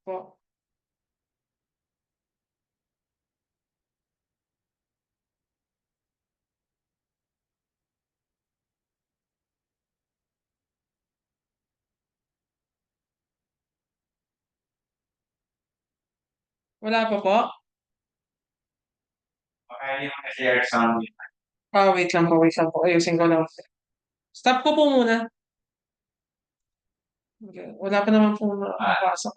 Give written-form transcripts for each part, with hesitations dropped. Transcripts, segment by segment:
Po. Wala pa po? Okay, yung share sound. Wait lang po, wait lang po. Ayusin ko lang. Stop ko po muna. Okay. Wala pa naman po nakapasok.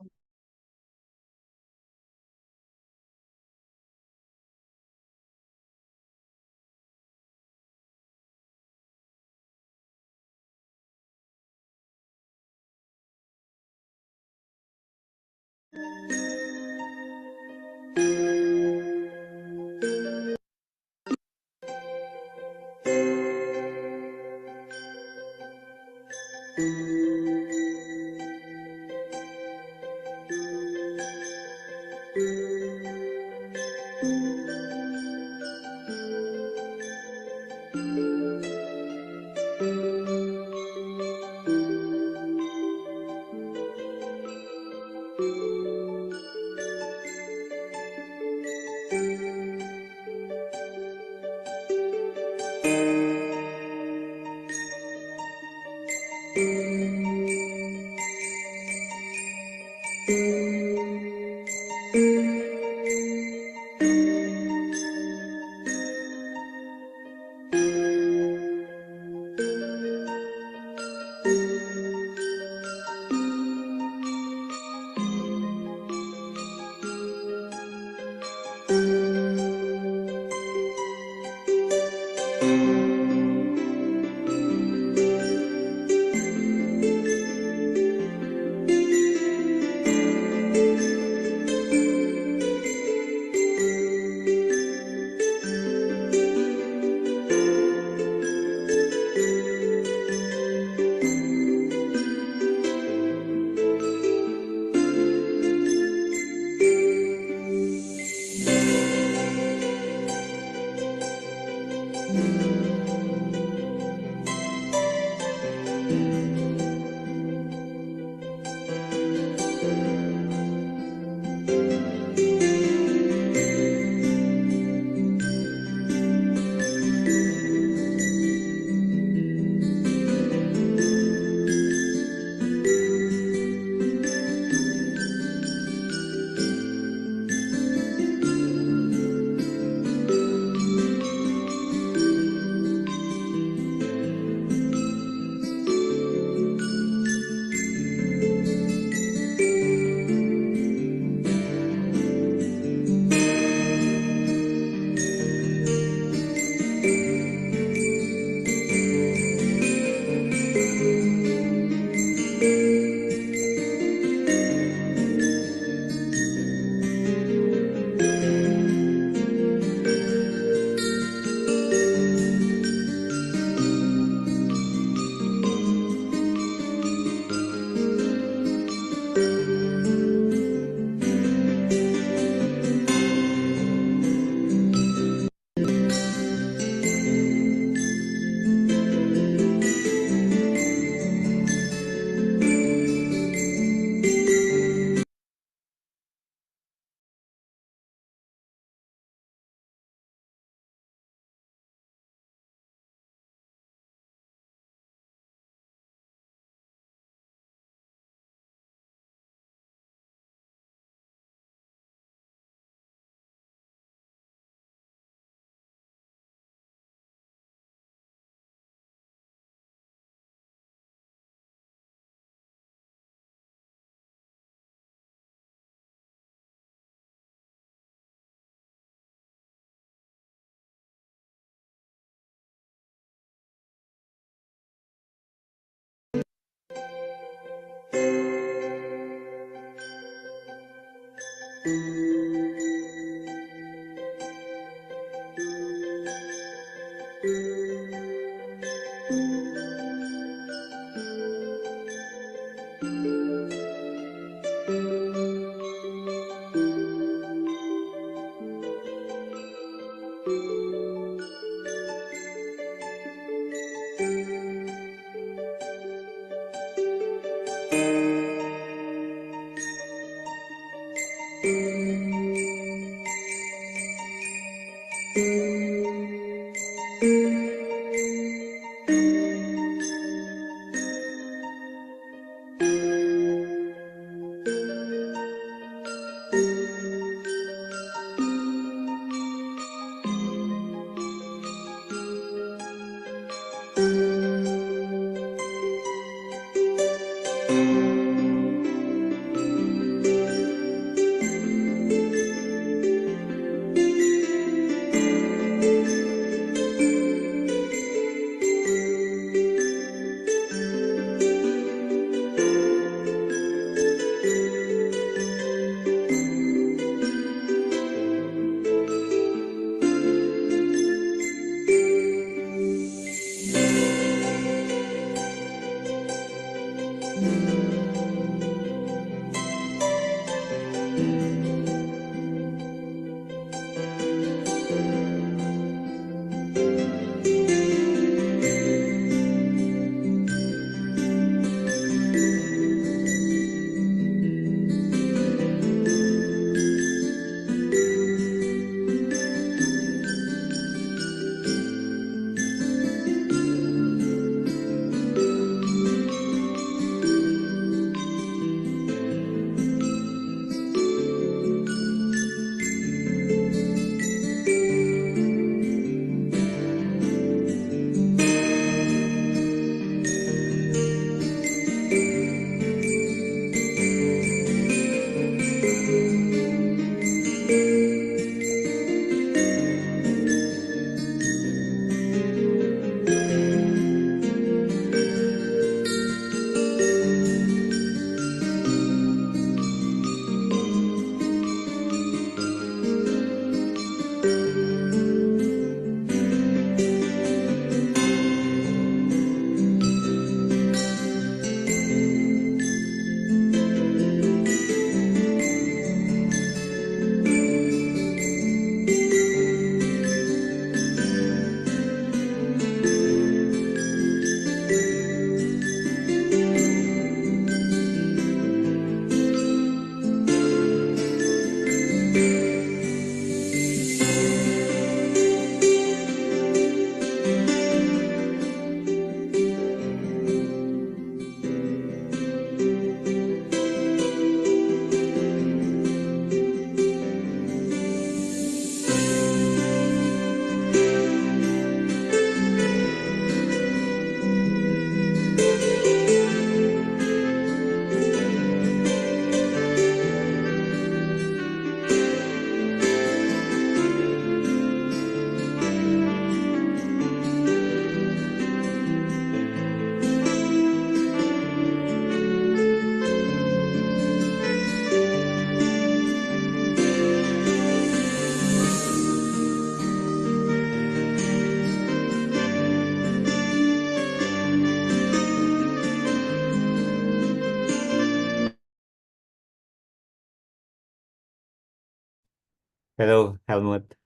Hello, Helmut.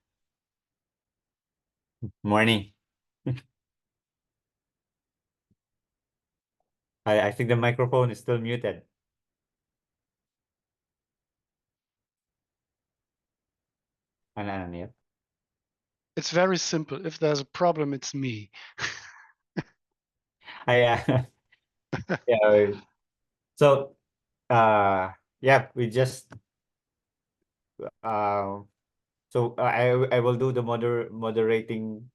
Morning. I think the microphone is still muted. Ano yun? It's very simple. If there's a problem, it's me. Yeah. So, yeah, we just I will do the moderating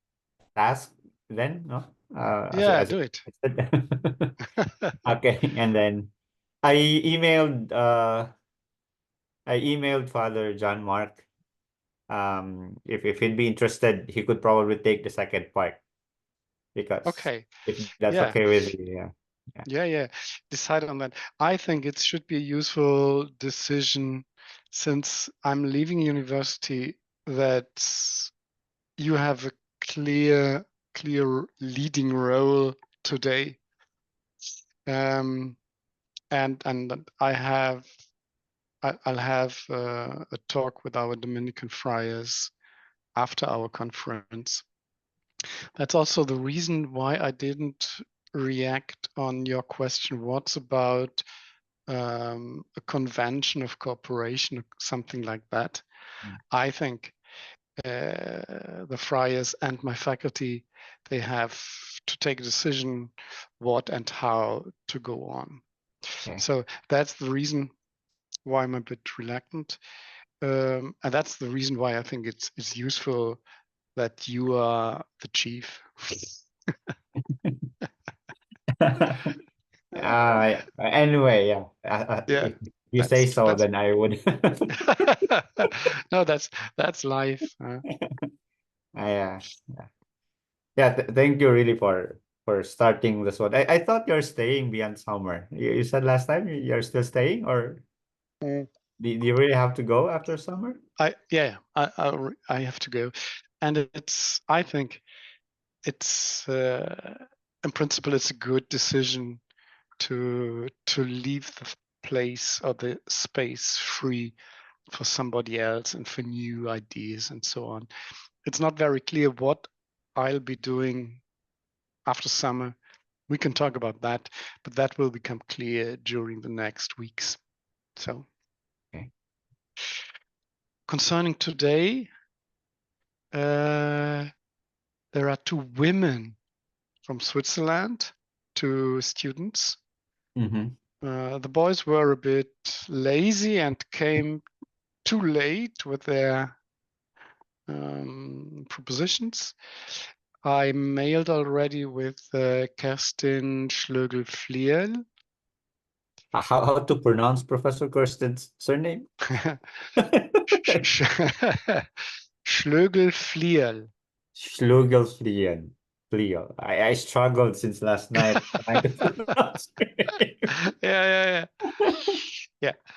task then, no? Yeah, As do it. okay, and then I emailed Father John Mark. If he'd be interested, he could probably take the second part because Okay. if that's Yeah. okay with you, Yeah. Decide on that. I think it should be a useful decision since I'm leaving university that you have a clear leading role today. And I'll have a talk with our Dominican friars after our conference. That's also the reason why I didn't react on your question. What's about a convention of cooperation or something like that? I think the friars and my faculty, they have to take a decision what and how to go on. Okay. So that's the reason why I'm a bit reluctant. And that's the reason why I think it's useful that you are the chief. Anyway, yeah. Yeah, If you say so, then I would. No, that's life. Yeah. Thank you really for starting this one. I thought you're staying beyond summer. You said last time you're still staying, or do you really have to go after summer? I have to go, and I think it's in principle it's a good decision to leave the place or the space free for somebody else and for new ideas and so on. It's not very clear what I'll be doing after summer. We can talk about that, but that will become clear during the next weeks. So, okay. Concerning today, there are two women from Switzerland, two students. The boys were a bit lazy and came too late with their propositions. I mailed already with Kerstin Schlögl-Flierl. How to pronounce Professor Kerstin's surname? Schlögl-Flierl. Schlögl-Flierl. I struggled since last night trying to pronounce it. Yeah.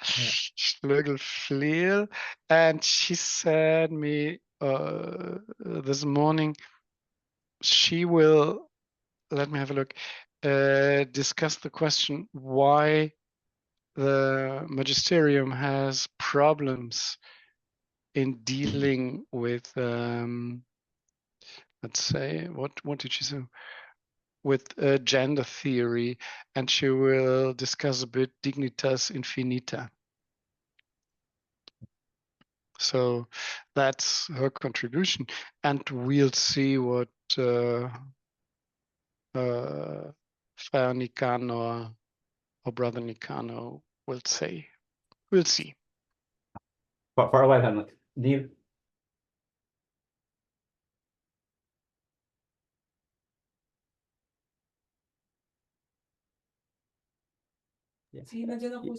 Schlögl-Flierl. And she said me this morning she will, let me have a look, discuss the question why the magisterium has problems in dealing with, let's say, what did she say? With gender theory, and she will discuss a bit dignitas infinita. So that's her contribution, and we'll see what Friar Nicanor or Brother Nicanor will say. We'll see. For a while, Helmut. Do you?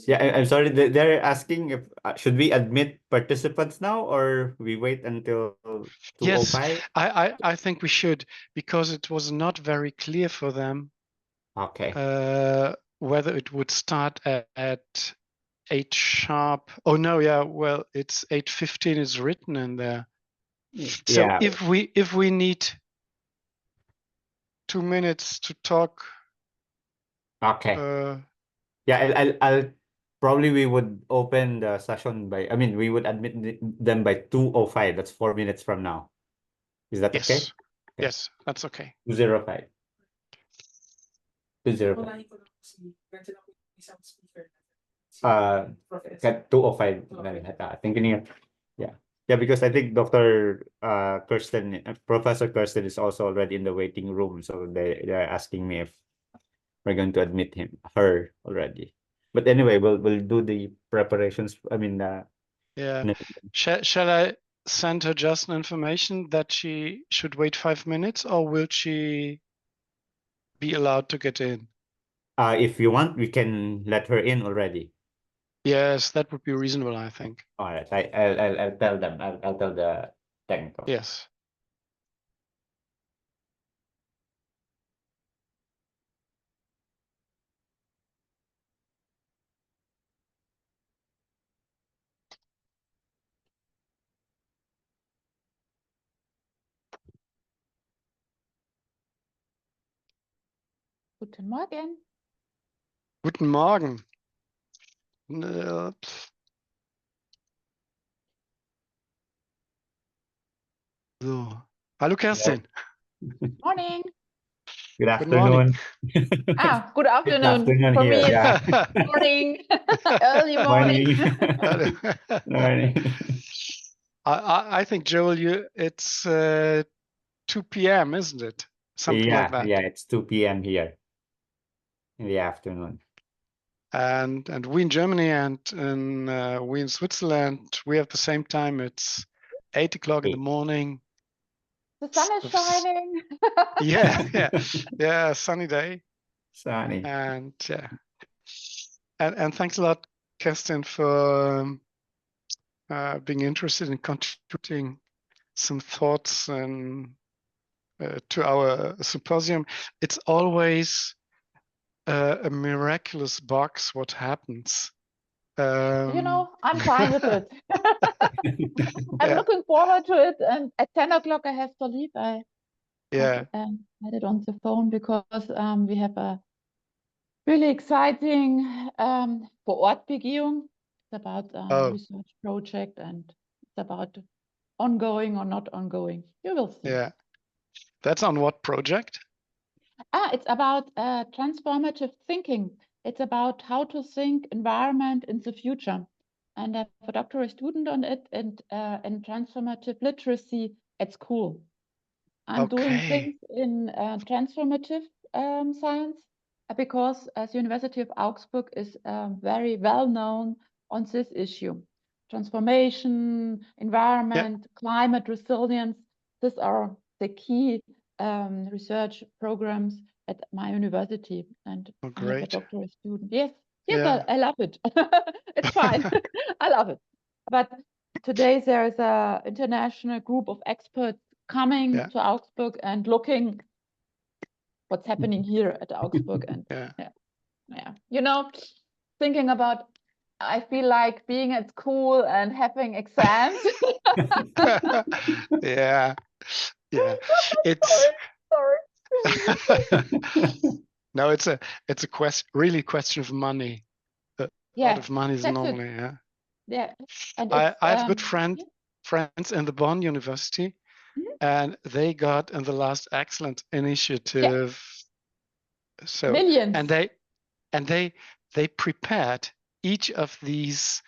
Yeah, I'm sorry. They're asking if should we admit participants now or we wait until 2:05? Yes, I think we should, because it was not very clear for them Okay. whether it would start at 8 sharp. Oh no, yeah, well, it's 8:15 is written in there. So Yeah. if we need 2 minutes to talk. Okay. Yeah, I'll probably we would open the session by, I mean, we would admit them by 2:05. That's 4 minutes from now. Is that okay? Yes. Yes, that's okay. 2:05. 2:05. Unahin ko lang si Benson ako isang speaker. Si Prof. At 2:05. Thinking here. Yeah. Yeah, because I think Dr. Professor Kerstin is also already in the waiting room. So they're asking me if we're going to admit her already. But anyway, we'll do the preparations. I mean, Yeah. Shall I send her just an information that she should wait 5 minutes, or will she be allowed to get in? If you want, we can let her in already. Yes, that would be reasonable, I think. All right, I'll tell them. I'll tell the technical. Yes. Guten Morgen. Guten Morgen. So. Hallo Kerstin. Morning. Good Good morning. afternoon. Good afternoon. afternoon For here, me, it's yeah. morning. Early morning. Morning. I think, Joel, it's 2 p.m., isn't it? Something like that. Yeah, it's 2 p.m. here in the afternoon. And we in Germany and we in Switzerland, we have the same time. It's 8 o'clock in the morning. The sun is shining. Yeah, sunny day. Sunny. And yeah, and thanks a lot, Kerstin, for being interested in contributing some thoughts and to our symposium. It's always a miraculous box what happens. I'm fine with it. I'm Yeah. looking forward to it. And at 10 o'clock, I have to leave. I Yeah. had it on the phone because we have a really exciting Vor-Ort-Begehung. It's about a research project and it's about ongoing or not ongoing. You will see. Yeah. That's on what project? It's about transformative thinking. It's about how to think environment in the future. And I have a doctoral student on it and transformative literacy at school. I'm doing things in transformative science because as University of Augsburg is very well known on this issue. Transformation, environment, climate resilience, these are the key research programs at my university. And I have a doctoral student. Yes, I love it. It's fine. I love it. But today there is an international group of experts coming to Augsburg and looking what's happening here at Augsburg. And thinking about, I feel like being at school and having exams. Yeah. It's sorry. No, it's a really question of money. A lot of money is normally, And I have good friends in the Bonn University, and they got in the last excellent initiative. So millions. And they prepared each of these,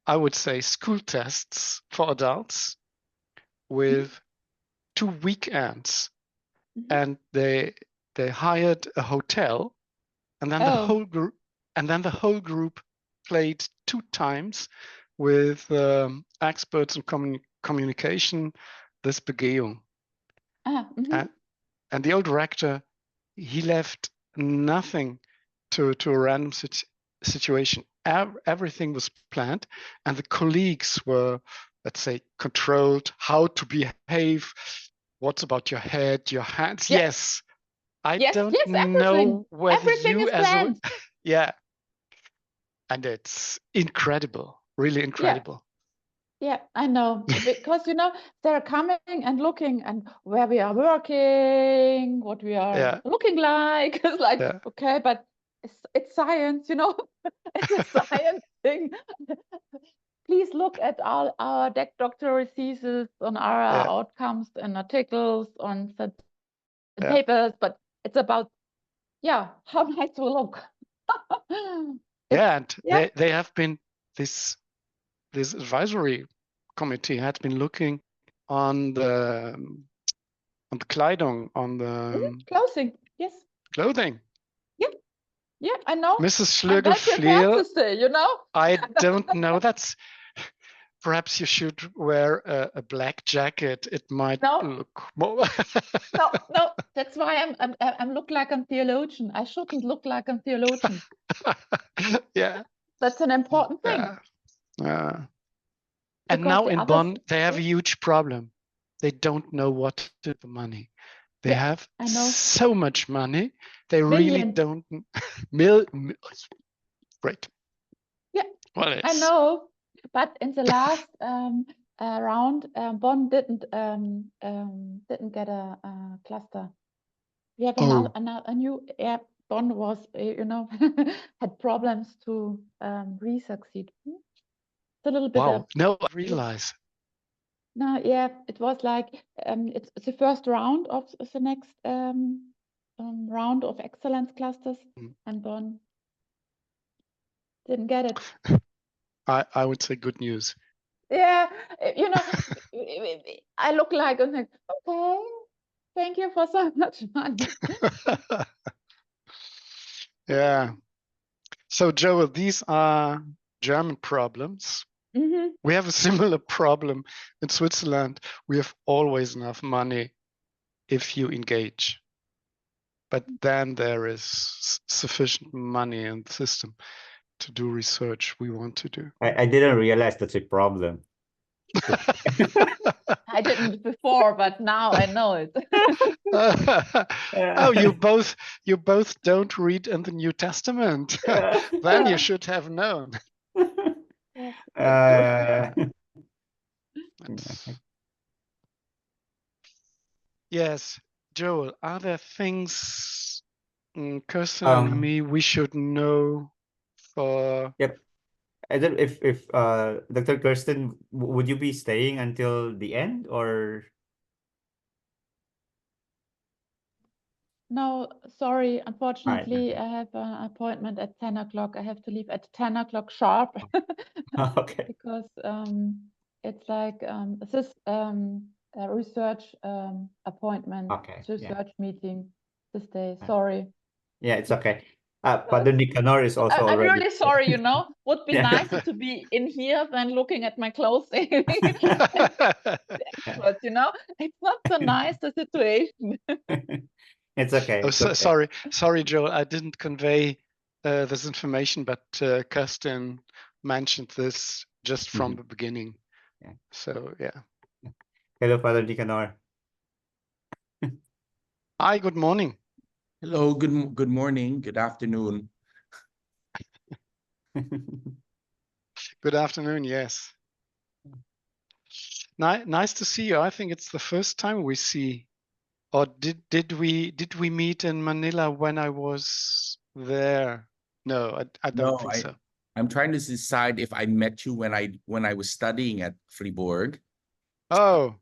I would say, school tests for adults with 2 weekends, and they hired a hotel, and then the whole group played 2 times with experts in communication this Begehung. And the old director, he left nothing to a random situation. Everything was planned, and the colleagues were, let's say, controlled how to behave. What's about your head, your hands? Yes. I don't know whether everything you is planned. And it's incredible, really incredible. Yeah, I know, because they're coming and looking and where we are working, what we are looking like. It's like okay, but it's science, it's a science. thing. Please look at all our doctoral theses on our Yeah. outcomes and articles on such Yeah. papers, but it's about, yeah, how nice we look. Yeah, and yeah. they have been this advisory committee had been looking on the Kleidung, on the Closing, yes. clothing. Yeah, I know. Mrs. I'm well prepared Schlögl-Flierl, to say, you know. I don't know. That's perhaps you should wear a black jacket. It might No. look more. No, that's why I'm look like a theologian. I shouldn't look like a theologian. Yeah. That's an important thing. Yeah. Yeah. And Because now the in others- Bonn, they have a huge problem. They don't know what to do with the money. They Yeah, have I know. so much money. They really Millions. don't. Great. Yeah, Well, I it's know. But in the last round, Bonn didn't get a cluster. We have Oh. a new Bonn was had problems to re-succeed. It's a little bit wow. No, I realize. No, yeah, it was like it's the first round of the next round of excellence clusters, and Bonn didn't get it. I would say good news. Yeah, I look like I'm like, okay, thank you for so much money. Yeah. So, Joel, these are German problems. Mhm. We have a similar problem in Switzerland. We have always enough money if you engage. But then there is sufficient money in the system to do research we want to do. I didn't realize that's a problem. I didn't before, but now I know it. Oh, you both don't read in the New Testament. Then you should have known. Yes, Yes, Joel, are there things Kerstin and me we should know for? Yep. I don't if Dr. Kerstin, would you be staying until the end or? No, sorry. Unfortunately, I have an appointment at 10 o'clock. I have to leave at 10 o'clock sharp Okay. because it's like this a research appointment, Okay, yeah. research meeting this day. Sorry. Yeah, it's okay. Father Nicanor is also I'm already. really sorry, would be Yeah. nicer to be in here than looking at my clothing. But it's not so nice the situation. It's okay. Oh, It's okay. sorry, Joel. I didn't convey this information, but Kerstin mentioned this just from the beginning. Yeah. So yeah. Hello, Father Nicanor. Hi, good morning. Hello, good morning, good afternoon. Good afternoon. Yes. Nice to see you. I think it's the first time we see. Or did we meet in Manila when I was there? No, I don't think so. I'm trying to decide if I met you when I was studying at Fribourg. Oh.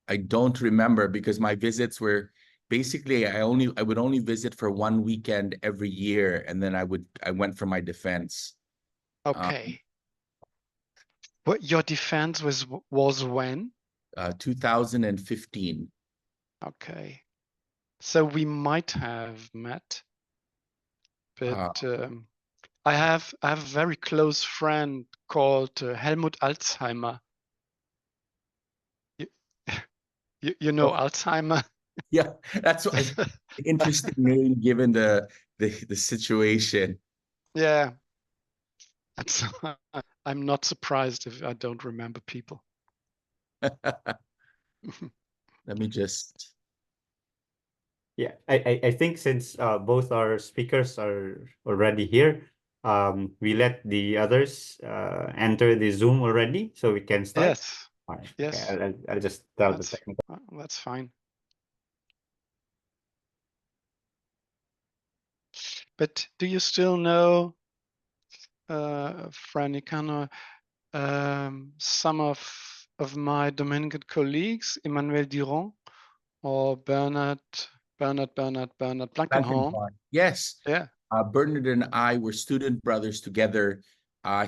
I don't remember because my visits were basically I would only visit for one weekend every year, and then I went for my defense. Okay. What your defense was when? 2015. Okay. So we might have met, but I have a very close friend called Helmut Alzheimer. You know Alzheimer? Yeah, that's an interesting name given the situation. Yeah. So I'm not surprised if I don't remember people. Let me just. Yeah, I think since both our speakers are already here, we let the others enter the Zoom already, so we can start. Yes. All right. Yes. Okay, I'll just tell the technical. That's fine. But do you still know Friend Nicanor, some of my Dominican colleagues, Emmanuel Durand or Bernard Blankenhorn. Blankenhorn. Yes. Yeah. Bernard and I were student brothers together.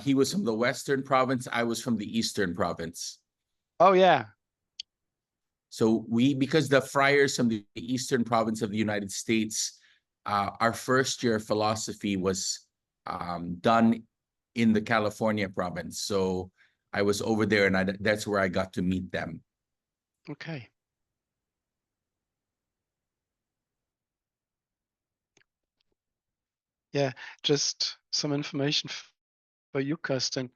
He was from the Western province. I was from the Eastern province. Oh, yeah. So because the friars from the Eastern province of the United States, our first year of philosophy was done in the California province. So I was over there, and that's where I got to meet them. Okay. Yeah, just some information for you, Kerstin.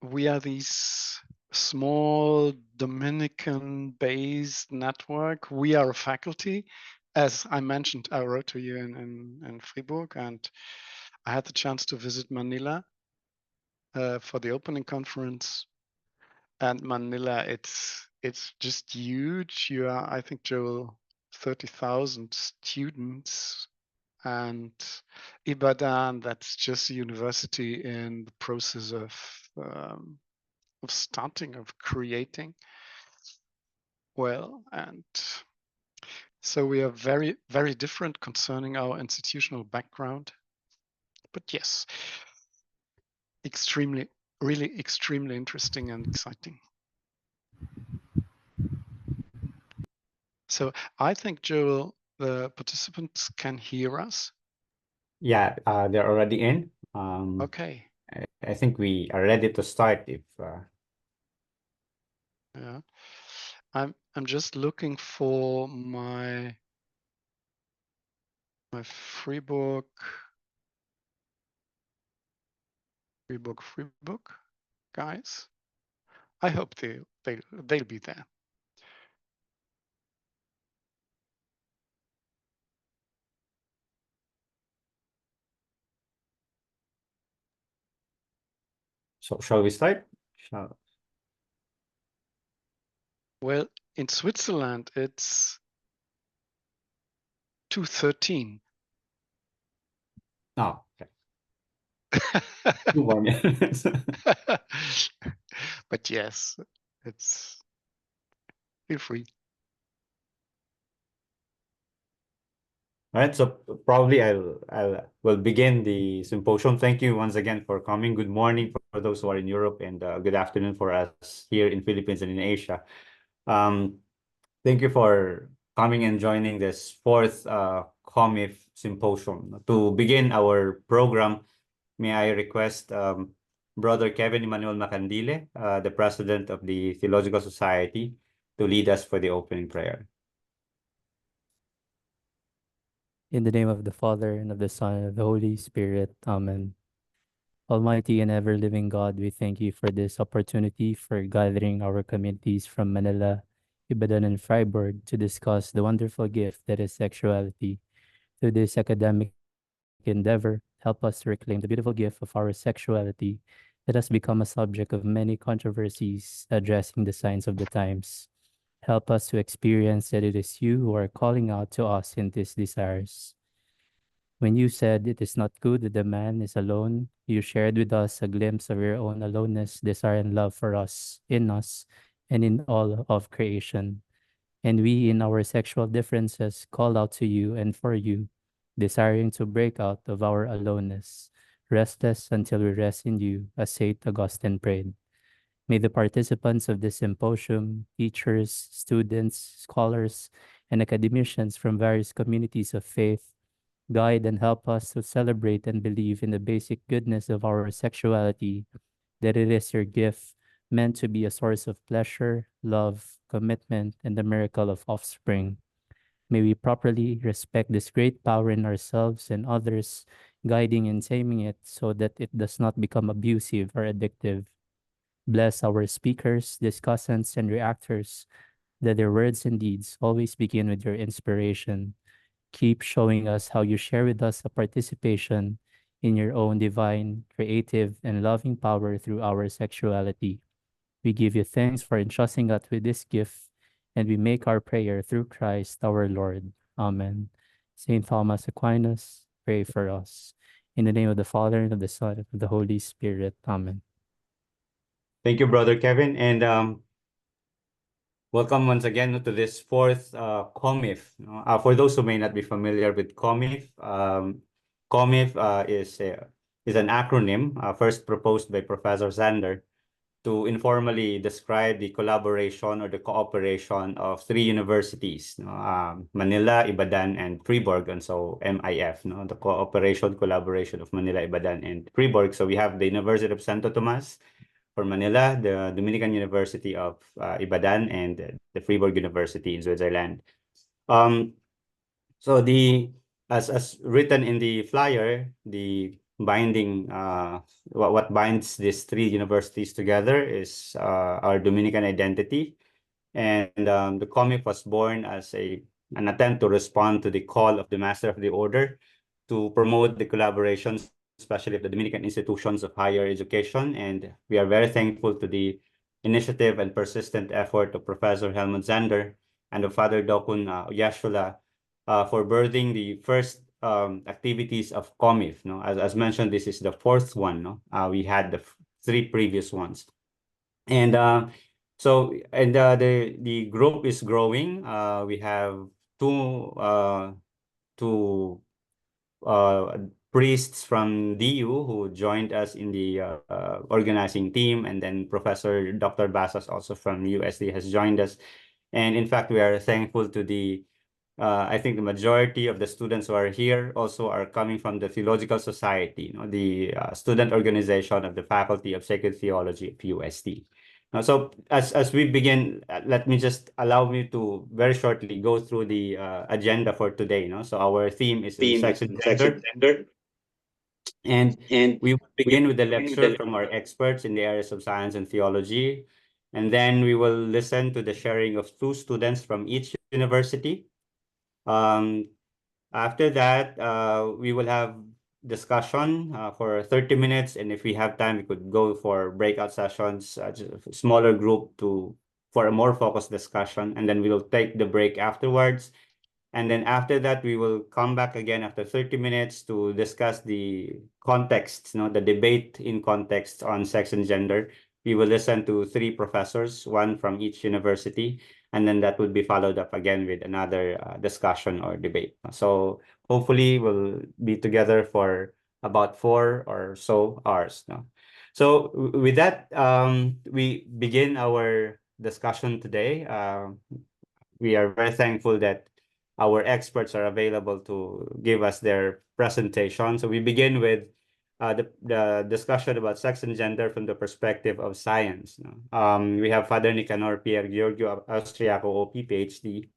We are these small Dominican-based network. We are a faculty. As I mentioned, I wrote to you in Fribourg, and I had the chance to visit Manila for the opening conference. And Manila, it's just huge. You are, I think, Joel, 30,000 students, and Ibadan, that's just a university in the process of starting, of creating. Well, and so we are very, very different concerning our institutional background. But yes, really extremely interesting and exciting. So I think, Joel, the participants can hear us. Yeah, they're already in. Okay. I think we are ready to start if Yeah. I'm just looking for my Fribourg guys. I hope they'll be there. so shall we start? Well, in Switzerland, it's 2:13. Oh, okay. 2 more minutes. But yes, feel free. All right, so probably will begin the symposium. Thank you once again for coming. Good morning for those who are in Europe, and good afternoon for us here in Philippines and in Asia. Thank you for coming and joining this fourth CoMIF symposium. To begin our program, may I request Brother Kevin Emmanuel Macandile, the President of the Theological Society, to lead us for the opening prayer. In the name of the Father, and of the Son, and of the Holy Spirit. Amen. Almighty and ever-living God, we thank you for this opportunity for gathering our communities from Manila, Ibadan, and Fribourg to discuss the wonderful gift that is sexuality. Through this academic endeavor, help us to reclaim the beautiful gift of our sexuality that has become a subject of many controversies addressing the signs of the times. Help us to experience that it is you who are calling out to us in these desires. When you said it is not good that the man is alone, you shared with us a glimpse of your own aloneness, desire, and love for us, and in all of creation. And we, in our sexual differences, call out to you and for you, desiring to break out of our aloneness, restless until we rest in you, as St. Augustine prayed. May the participants of this symposium, teachers, students, scholars, and academicians from various communities of faith, guide and help us to celebrate and believe in the basic goodness of our sexuality, that it is your gift meant to be a source of pleasure, love, commitment, and the miracle of offspring. May we properly respect this great power in ourselves and others, guiding and taming it so that it does not become abusive or addictive. Bless our speakers, discussants, and reactors, that their words and deeds always begin with your inspiration. Keep showing us how you share with us a participation in your own divine, creative, and loving power through our sexuality. We give you thanks for entrusting us with this gift, and we make our prayer through Christ our Lord. Amen. Saint Thomas Aquinas, pray for us. In the name of the Father, and of the Son, and of the Holy Spirit. Amen. Thank you, Brother Kevin, and welcome once again to this fourth CoMIF. For those who may not be familiar with CoMIF, CoMIF is an acronym first proposed by Professor Zander to informally describe the collaboration or the cooperation of three universities, Manila, Ibadan, and Fribourg, and so MIF, the collaboration of Manila, Ibadan, and Fribourg. So we have the University of Santo Tomas for Manila, the Dominican University of Ibadan, and the Fribourg University in Switzerland. So as written in the flyer, the binding what binds these three universities together is our Dominican identity, and the CoMIF was born as an attempt to respond to the call of the Master of the Order to promote the collaboration, especially of the Dominican institutions of higher education, and we are very thankful to the initiative and persistent effort of Professor Helmut Zander and of Father Dokun Yashula for birthing the first activities of CoMIF. As mentioned, this is the fourth one. We had the three previous ones, and the group is growing. We have two priests from DU who joined us in the organizing team, and then Professor Dr. Basas also from USD has joined us. And in fact, we are thankful to the I think the majority of the students who are here also are coming from the Theological Society, the student organization of the Faculty of Sacred Theology of USD. So as we begin, let me just allow me to very shortly go through the agenda for today. So our theme is sex and gender. And we will begin with the lecture from our experts in the areas of science and theology. And then we will listen to the sharing of two students from each university. After that, we will have discussion for 30 minutes, and if we have time, we could go for breakout sessions, just a smaller group for a more focused discussion, and then we will take the break afterwards. And then after that, we will come back again after 30 minutes to discuss the context, the debate in context on sex and gender. We will listen to three professors, one from each university, and then that would be followed up again with another discussion or debate. So hopefully we'll be together for about 4 or so hours. So with that, we begin our discussion today. We are very thankful that our experts are available to give us their presentation. So we begin with the discussion about sex and gender from the perspective of science. We have Father Nicanor Pier Giorgio Austriaco, OP, PhD,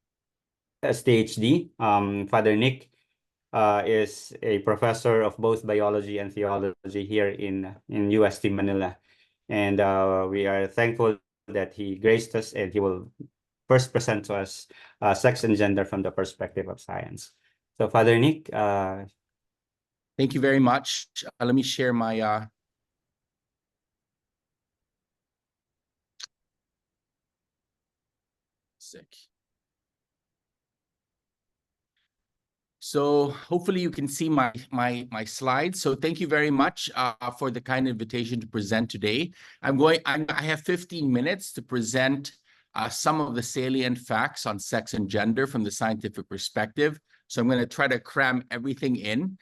SThD. Father Nick is a professor of both biology and theology here in UST Manila. And we are thankful that he graced us, and he will first present to us sex and gender from the perspective of science. So Father Nick. Thank you very much. Let me share my So hopefully you can see my slides. So thank you very much for the kind invitation to present today. I have 15 minutes to present some of the salient facts on sex and gender from the scientific perspective. So I'm going to try to cram everything in.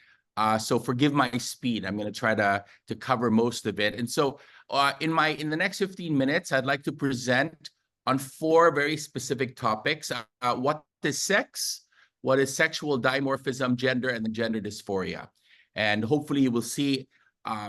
So forgive my speed. I'm going to try to cover most of it. And so in the next 15 minutes, I'd like to present on 4 very specific topics. What is sex? What is sexual dimorphism, gender, and the gender dysphoria? And hopefully you will see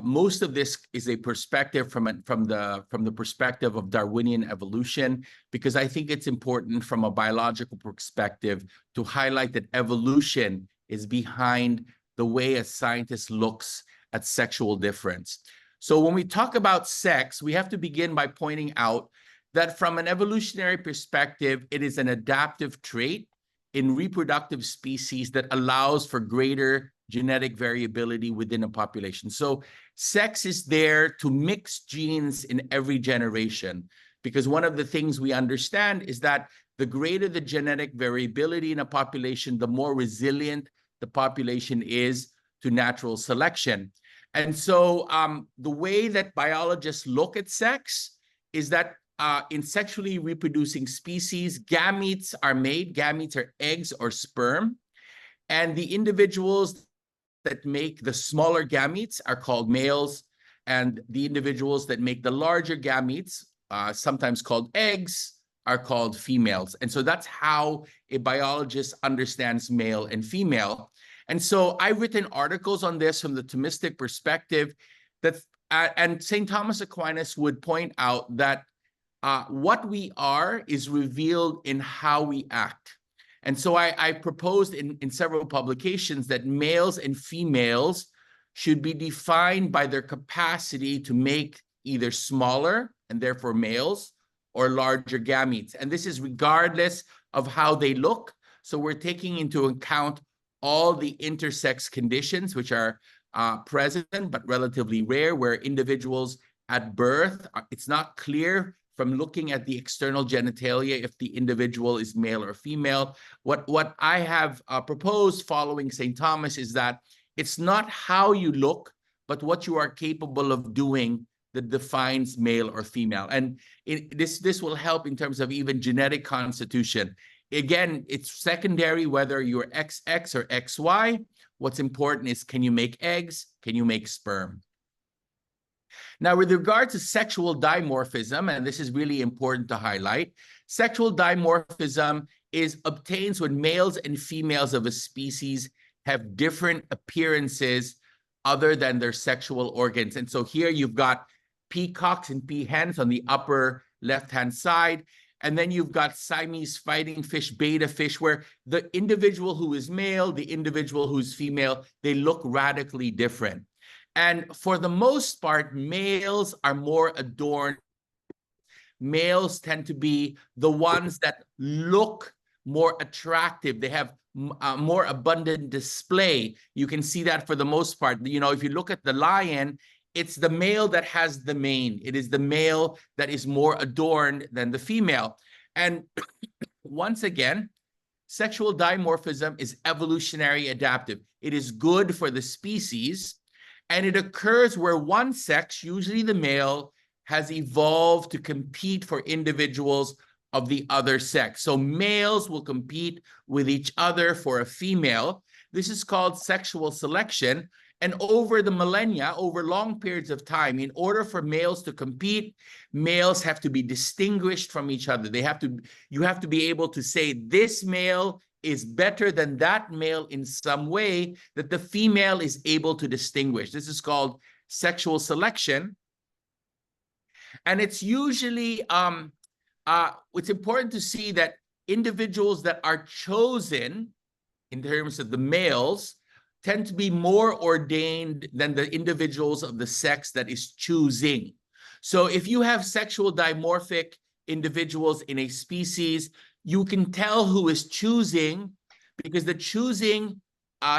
most of this is a perspective from the perspective of Darwinian evolution, because I think it's important from a biological perspective to highlight that evolution is behind the way a scientist looks at sexual difference. So when we talk about sex, we have to begin by pointing out that from an evolutionary perspective, it is an adaptive trait in reproductive species that allows for greater genetic variability within a population. So sex is there to mix genes in every generation, because one of the things we understand is that the greater the genetic variability in a population, the more resilient the population is to natural selection. And so the way that biologists look at sex is that in sexually reproducing species, gametes are made. Gametes are eggs or sperm. And the individuals that make the smaller gametes are called males. And the individuals that make the larger gametes, sometimes called eggs, are called females. And so that's how a biologist understands male and female. And so I've written articles on this from the Thomistic perspective, that and St. Thomas Aquinas would point out that what we are is revealed in how we act. And so I proposed in several publications that males and females should be defined by their capacity to make either smaller, and therefore males, or larger gametes. And this is regardless of how they look. So we're taking into account all the intersex conditions, which are present but relatively rare, where individuals at birth, it's not clear from looking at the external genitalia if the individual is male or female. What I have proposed following St. Thomas is that it's not how you look, but what you are capable of doing that defines male or female. And this will help in terms of even genetic constitution. Again, it's secondary whether you're XX or XY. What's important is, can you make eggs? Can you make sperm? Now, with regard to sexual dimorphism, and this is really important to highlight, sexual dimorphism obtains when males and females of a species have different appearances other than their sexual organs. And so here you've got peacocks and peahens on the upper left-hand side. And then you've got Siamese fighting fish, betta fish, where the individual who is male, the individual who's female, they look radically different. And for the most part, males are more adorned. Males tend to be the ones that look more attractive. They have more abundant display. You can see that for the most part. You know, if you look at the lion, it's the male that has the mane. It is the male that is more adorned than the female. And once again, sexual dimorphism is evolutionary adaptive. It is good for the species, and it occurs where one sex, usually the male, has evolved to compete for individuals of the other sex. So males will compete with each other for a female. This is called sexual selection. And over the millennia, over long periods of time, in order for males to compete, males have to be distinguished from each other. You have to be able to say this male is better than that male in some way that the female is able to distinguish. This is called sexual selection. And it's usually, it's important to see that individuals that are chosen in terms of the males tend to be more ordained than the individuals of the sex that is choosing. So if you have sexual dimorphic individuals in a species, you can tell who is choosing because the choosing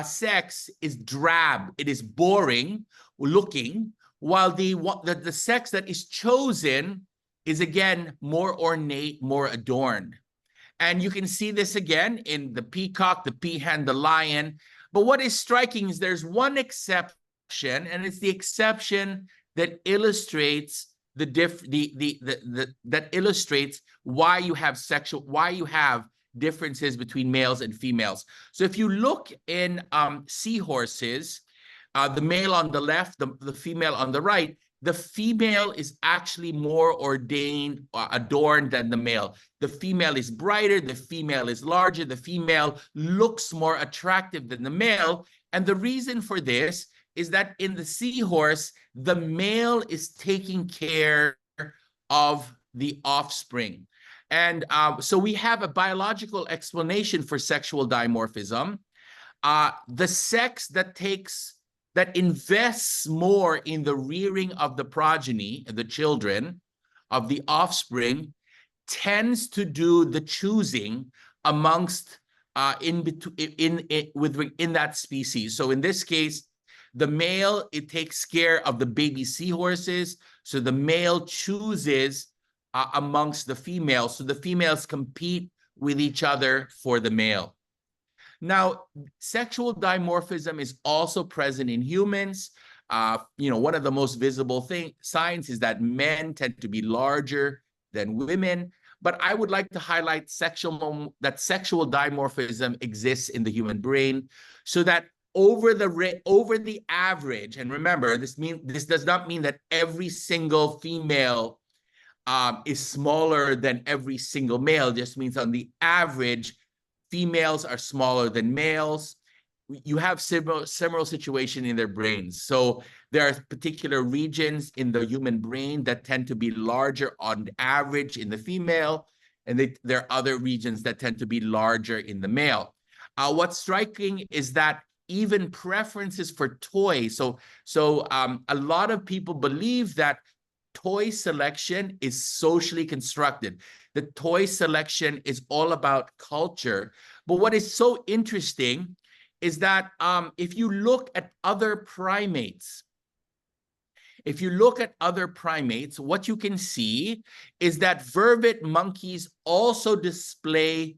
sex is drab, it is boring looking, while the sex that is chosen is again more ornate, more adorned. And you can see this again in the peacock, the peahen, the lion. But what is striking is there's one exception, and it's the exception that illustrates that illustrates why you have differences between males and females. So if you look in seahorses, the male on the left, the female on the right, the female is actually more ordained, adorned than the male. The female is brighter, the female is larger, the female looks more attractive than the male. And the reason for this is that in the seahorse, the male is taking care of the offspring. And so we have a biological explanation for sexual dimorphism. The sex that invests more in the rearing of the progeny, the children, of the offspring, tends to do the choosing amongst in that species. So in this case, the male, it takes care of the baby seahorses. So the male chooses amongst the females. So the females compete with each other for the male. Now, sexual dimorphism is also present in humans. One of the most visible signs is that men tend to be larger than women. But I would like to highlight that sexual dimorphism exists in the human brain, so that over the average, and remember, this does not mean that every single female is smaller than every single male. It just means on the average, females are smaller than males. You have similar situation in their brains. So there are particular regions in the human brain that tend to be larger on average in the female, and there are other regions that tend to be larger in the male. What's striking is that even preferences for toys. So a lot of people believe that toy selection is socially constructed. The toy selection is all about culture. But what is so interesting is that if you look at other primates, what you can see is that vervet monkeys also display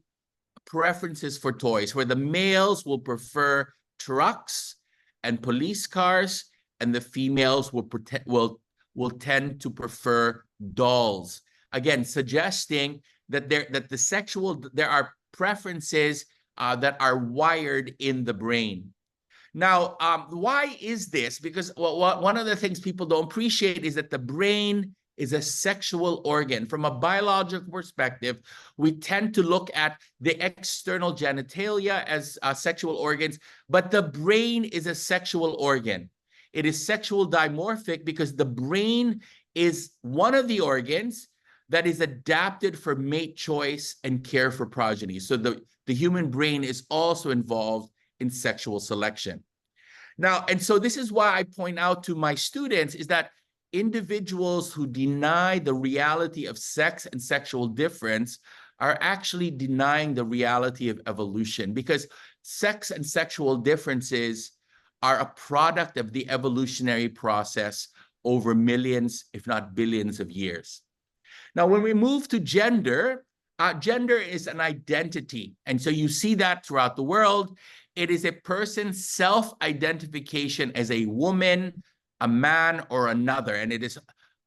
preferences for toys, where the males will prefer trucks and police cars, and the females will tend to prefer dolls. Again, suggesting that there are preferences that are wired in the brain. Now, why is this? Because one of the things people don't appreciate is that the brain is a sexual organ. From a biological perspective, we tend to look at the external genitalia as sexual organs, but the brain is a sexual organ. It is sexual dimorphic because the brain is one of the organs that is adapted for mate choice and care for progeny. So the human brain is also involved in sexual selection. Now, and so this is why I point out to my students is that individuals who deny the reality of sex and sexual difference are actually denying the reality of evolution, because sex and sexual differences are a product of the evolutionary process over millions, if not billions of years. Now, when we move to gender, gender is an identity. And so you see that throughout the world. It is a person's self-identification as a woman, a man, or another. And it is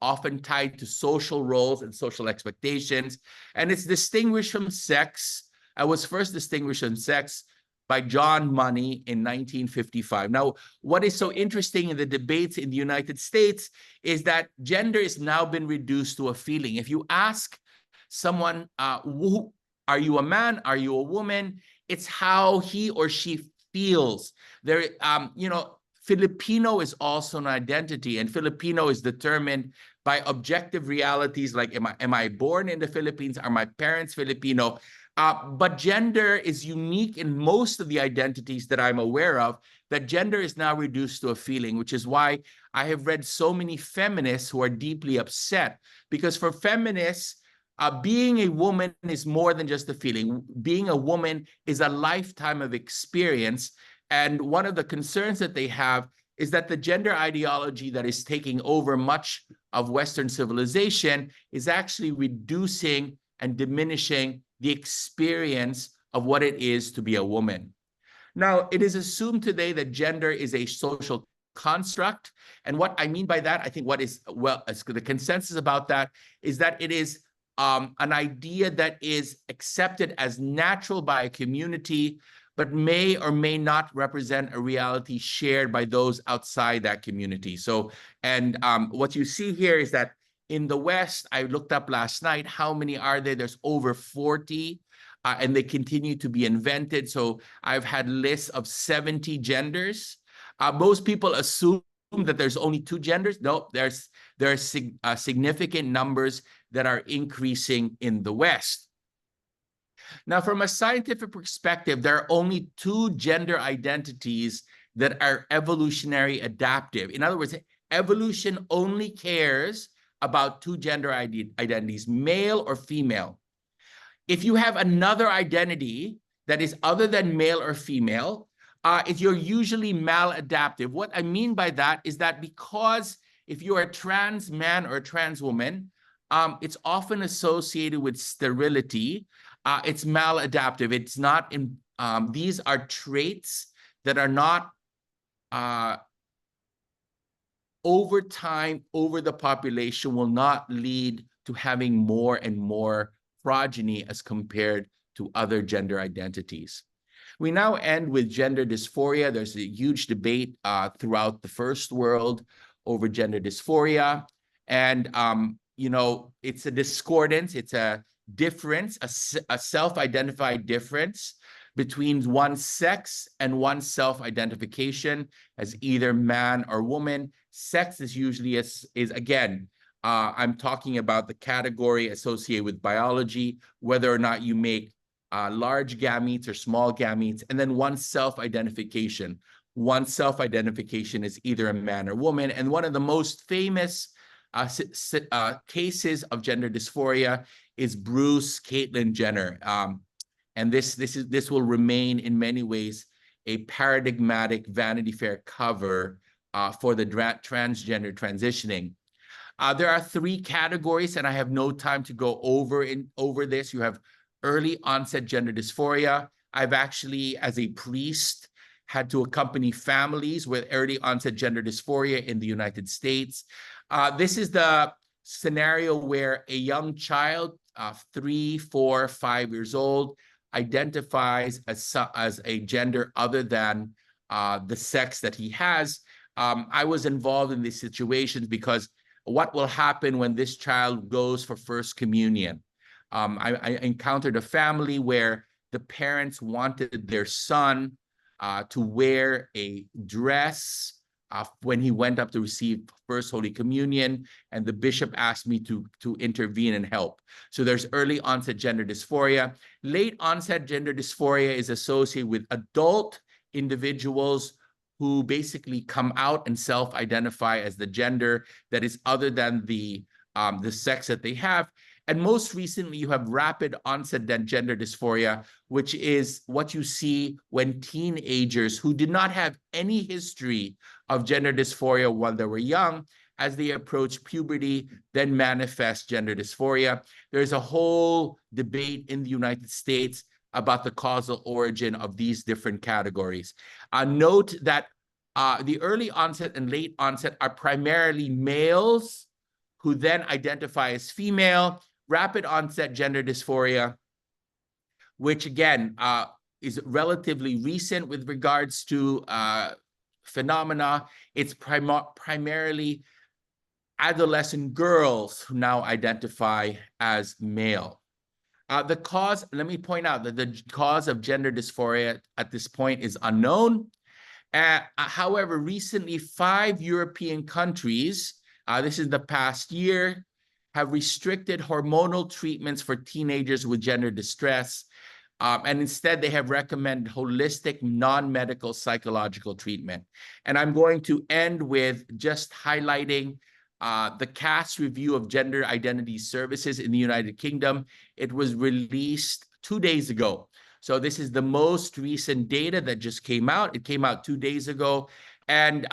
often tied to social roles and social expectations. And it's distinguished from sex. I was first distinguished from sex by John Money in 1955. Now, what is so interesting in the debates in the United States is that gender has now been reduced to a feeling. If you ask someone, are you a man? Are you a woman? It's how he or she feels. Filipino is also an identity, and Filipino is determined by objective realities like, am I born in the Philippines? Are my parents Filipino? But gender is unique in most of the identities that I'm aware of, that gender is now reduced to a feeling, which is why I have read so many feminists who are deeply upset. Because for feminists, being a woman is more than just a feeling. Being a woman is a lifetime of experience. And one of the concerns that they have is that the gender ideology that is taking over much of Western civilization is actually reducing and diminishing the experience of what it is to be a woman. Now, it is assumed today that gender is a social construct. And what I mean by that, I think the consensus about that is that it is an idea that is accepted as natural by a community, but may or may not represent a reality shared by those outside that community. So, and what you see here is that in the West, I looked up last night, how many are there? There's over 40, and they continue to be invented. So I've had lists of 70 genders. Most people assume that there's only 2 genders. No, there are significant numbers that are increasing in the West. Now, from a scientific perspective, there are only 2 gender identities that are evolutionary adaptive. In other words, evolution only cares about 2 gender identities, male or female. If you have another identity that is other than male or female, you're usually maladaptive. What I mean by that is that because if you're a trans man or a trans woman, it's often associated with sterility. It's maladaptive. It's not these are traits that are not over time, over the population, will not lead to having more and more progeny as compared to other gender identities. We now end with gender dysphoria. There's a huge debate throughout the first world over gender dysphoria. And, you know, it's a discordance, it's a difference, a self-identified difference between one's sex and one's self-identification as either man or woman. Sex is usually, again, I'm talking about the category associated with biology, whether or not you make large gametes or small gametes, and then one's self-identification. One's self-identification is either a man or woman. And one of the most famous cases of gender dysphoria is Bruce Caitlyn Jenner. And this will remain in many ways a paradigmatic Vanity Fair cover for the transgender transitioning. There are 3 categories, and I have no time to go over this. You have early onset gender dysphoria. I've actually, as a priest, had to accompany families with early onset gender dysphoria in the United States. This is the scenario where a young child, 3, 4, 5 years old, identifies as a gender other than the sex that he has. I was involved in these situations because what will happen when this child goes for First Communion? I encountered a family where the parents wanted their son to wear a dress when he went up to receive First Holy Communion, and the bishop asked me to intervene and help. So there's early onset gender dysphoria. Late onset gender dysphoria is associated with adult individuals who basically come out and self-identify as the gender that is other than the sex that they have. And most recently, you have rapid onset gender dysphoria, which is what you see when teenagers who did not have any history of gender dysphoria while they were young, as they approach puberty, then manifest gender dysphoria. There's a whole debate in the United States about the causal origin of these different categories. Note that the early onset and late onset are primarily males who then identify as female. Rapid onset gender dysphoria, which again is relatively recent with regards to phenomena. It's primarily adolescent girls who now identify as male. The cause, let me point out that the cause of gender dysphoria at this point is unknown. However, recently 5 European countries, this is the past year, have restricted hormonal treatments for teenagers with gender distress. And instead, they have recommended holistic, non-medical psychological treatment. And I'm going to end with just highlighting the CAS review of gender identity services in the United Kingdom. It was released 2 days ago. So this is the most recent data that just came out. It came out 2 days ago. And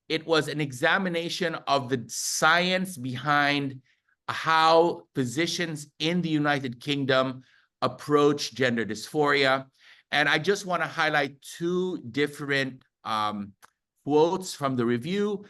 it was an examination of the science behind how physicians in the United Kingdom approach gender dysphoria. And I just want to highlight 2 different quotes from the review.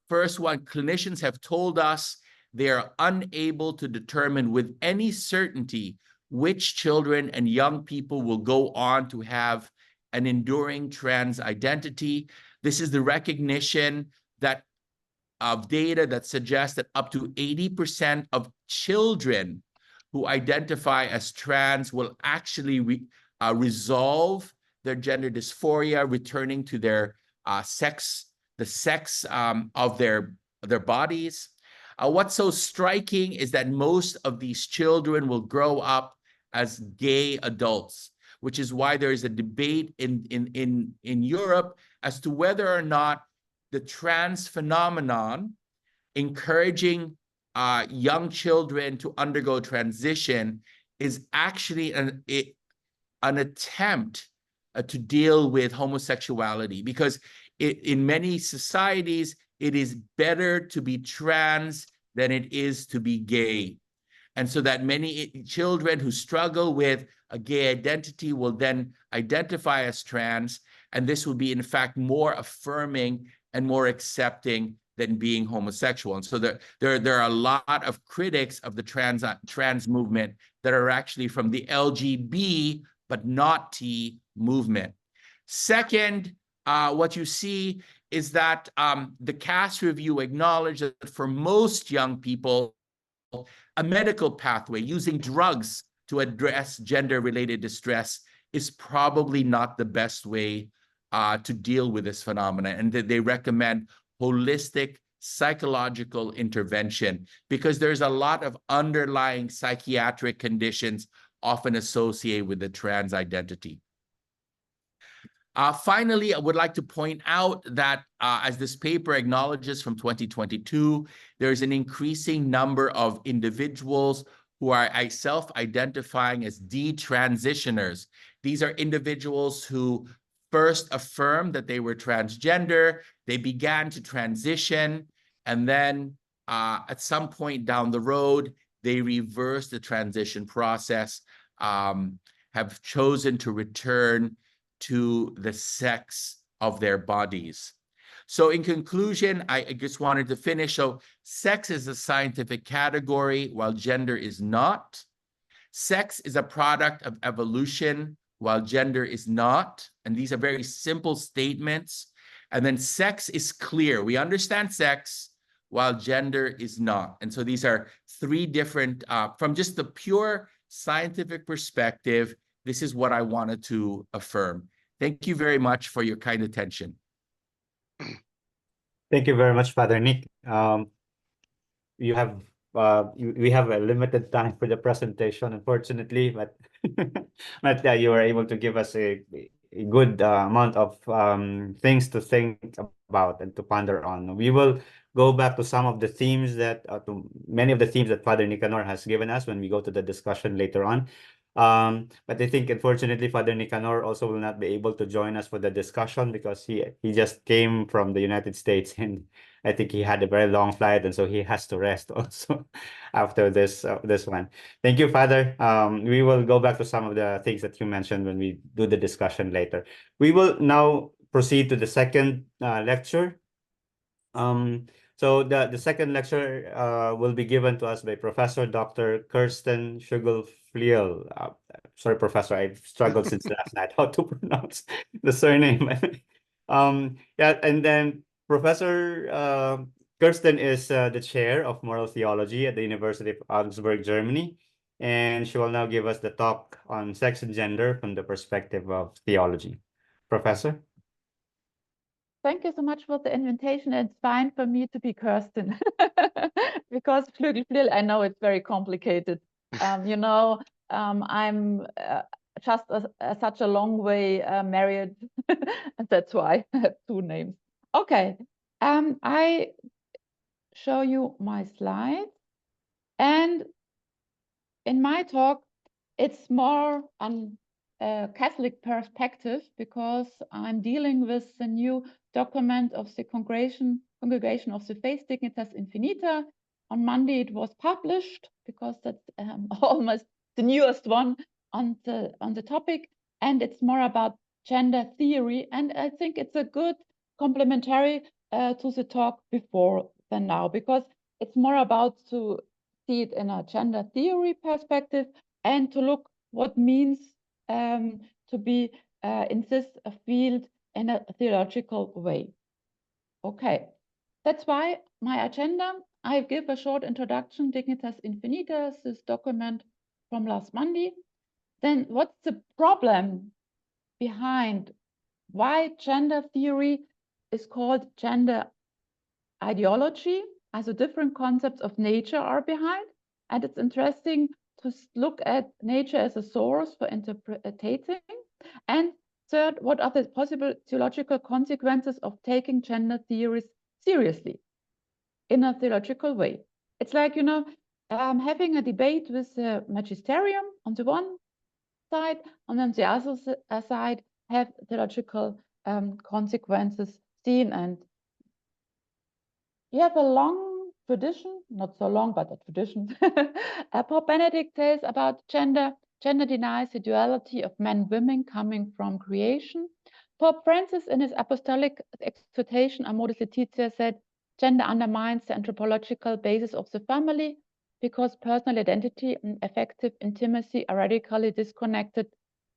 First one, clinicians have told us they are unable to determine with any certainty which children and young people will go on to have an enduring trans identity. This is the recognition that of data that suggests that up to 80% of children who identify as trans will actually resolve their gender dysphoria, returning to their sex, the sex of their bodies. What's so striking is that most of these children will grow up as gay adults, which is why there is a debate in Europe as to whether or not the trans phenomenon encouraging young children to undergo transition is actually an attempt to deal with homosexuality, because in many societies, it is better to be trans than it is to be gay. And so that many children who struggle with a gay identity will then identify as trans, and this will be in fact more affirming and more accepting than being homosexual. And so there are a lot of critics of the trans movement that are actually from the LGB but not T movement. Second, what you see is that the CAS review acknowledged that for most young people, a medical pathway using drugs to address gender-related distress is probably not the best way to deal with this phenomenon, and that they recommend holistic psychological intervention because there's a lot of underlying psychiatric conditions often associated with the trans identity. Finally, I would like to point out that as this paper acknowledges from 2022, there's an increasing number of individuals who are self-identifying as detransitioners. These are individuals who first affirmed that they were transgender, they began to transition, and then at some point down the road, they reversed the transition process, have chosen to return to the sex of their bodies. So in conclusion, I just wanted to finish. So sex is a scientific category while gender is not. Sex is a product of evolution while gender is not. And these are very simple statements. And then sex is clear. We understand sex while gender is not. And so these are three different, from just the pure scientific perspective, this is what I wanted to affirm. Thank you very much for your kind attention. Thank you very much, Father Nick. We have a limited time for the presentation, unfortunately, but but you were able to give us a good amount of things to think about and to ponder on. We will go back to some of the themes that to many of the themes that Father Nicanor has given us when we go to the discussion later on. But I think unfortunately Father Nicanor also will not be able to join us for the discussion because he just came from the United States, and I think he had a very long flight, and so he has to rest also after this one. Thank you, Father. We will go back to some of the things that you mentioned when we do the discussion later. We will now proceed to the second lecture. So the second lecture will be given to us by Professor Dr. Kerstin Schlögl-Flierl. Sorry, Professor, I've struggled since last night how to pronounce the surname. Yeah, and then Professor Kerstin is the chair of moral theology at the University of Augsburg, Germany, and she will now give us the talk on sex and gender from the perspective of theology. Professor? Thank you so much for the invitation. It's fine for me to be Kerstin because Schlögl-Flierl, I know it's very complicated. You know, I'm just such a long way married. That's why I have two names. Okay, I show you my slides. And in my talk, it's more on a Catholic perspective because I'm dealing with the new document of the Congregation of the Faith, Dignitas Infinita. On Monday it was published because that's almost the newest one on the topic, and it's more about gender theory, and I think it's a good complementary to the talk before than now, because it's more about to see it in a gender theory perspective and to look what means to be in this field in a theological way. Okay, that's why my agenda, I give a short introduction, Dignitas Infinita, this document from last Monday. Then what's the problem behind why gender theory is called gender ideology, also different concepts of nature are behind. And it's interesting to look at nature as a source for interpreting. And third, what are the possible theological consequences of taking gender theories seriously in a theological way? It's like, you know, having a debate with the magisterium on the one side, and on the other side, have theological consequences seen. And you have a long tradition, not so long, but a tradition, Pope Benedict says about gender. Gender denies the duality of men and women coming from creation. Pope Francis, in his apostolic exhortation Amoris Laetitia, said, gender undermines the anthropological basis of the family because personal identity and affective intimacy are radically disconnected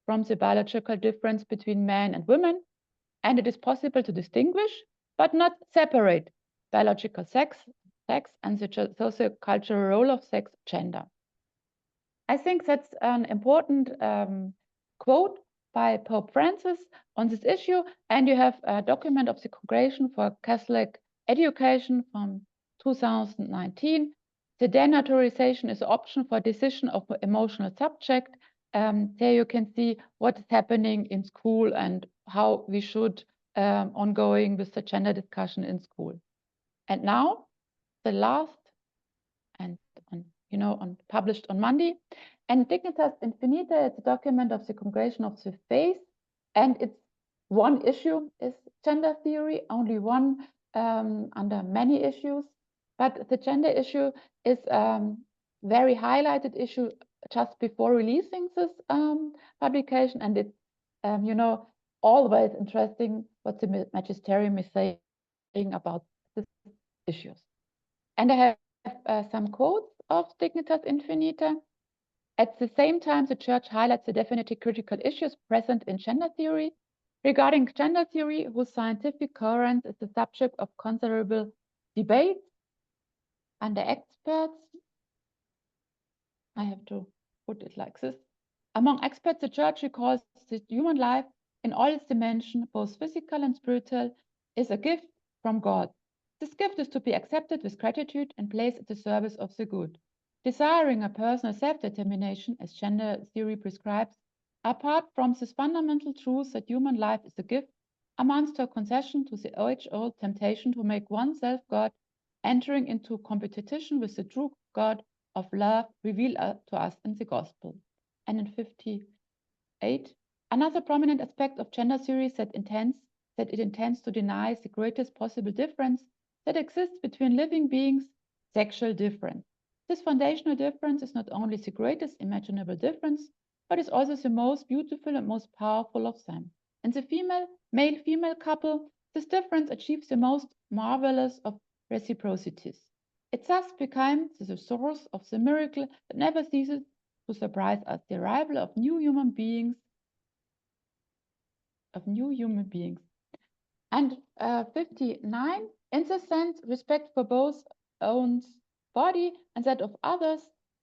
from the biological difference between men and women, and it is possible to distinguish, but not separate biological sex and the socio-cultural role of sex, gender. I think that's an important quote by Pope Francis on this issue, and you have a document of the Congregation for Catholic Education from 2019. The denaturalization is an option for decision of emotional subject. There you can see what is happening in school and how we should ongoing with the gender discussion in school. And now the last, and published on Monday, and Dignitas Infinita, it's a document of the Congregation of the Faith, and it's one issue is gender theory, only one under many issues, but the gender issue is very highlighted issue just before releasing this publication, and it's always interesting what the magisterium is saying about these issues. And I have some quotes of Dignitas Infinita. At the same time, the Church highlights the definitely critical issues present in gender theory. Regarding gender theory, whose scientific coherence is the subject of considerable debate. Under experts, I have to put it like this. Among experts, the Church recalls that human life in all its dimensions, both physical and spiritual, is a gift from God. This gift is to be accepted with gratitude and placed at the service of the good. Desiring a personal self-determination, as gender theory prescribes, apart from this fundamental truth that human life is a gift, amounts to a concession to the age-old temptation to make oneself God, entering into competition with the true God of love revealed to us in the Gospel. And in 58, another prominent aspect of gender theory is that it intends to deny the greatest possible difference that exists between living beings, sexual difference. This foundational difference is not only the greatest imaginable difference, but is also the most beautiful and most powerful of them. In the male-female couple, this difference achieves the most marvelous of reciprocities. It thus becomes the source of the miracle that never ceases to surprise us, the arrival of new human beings. And 59, in this sense, respect for both own body and that of others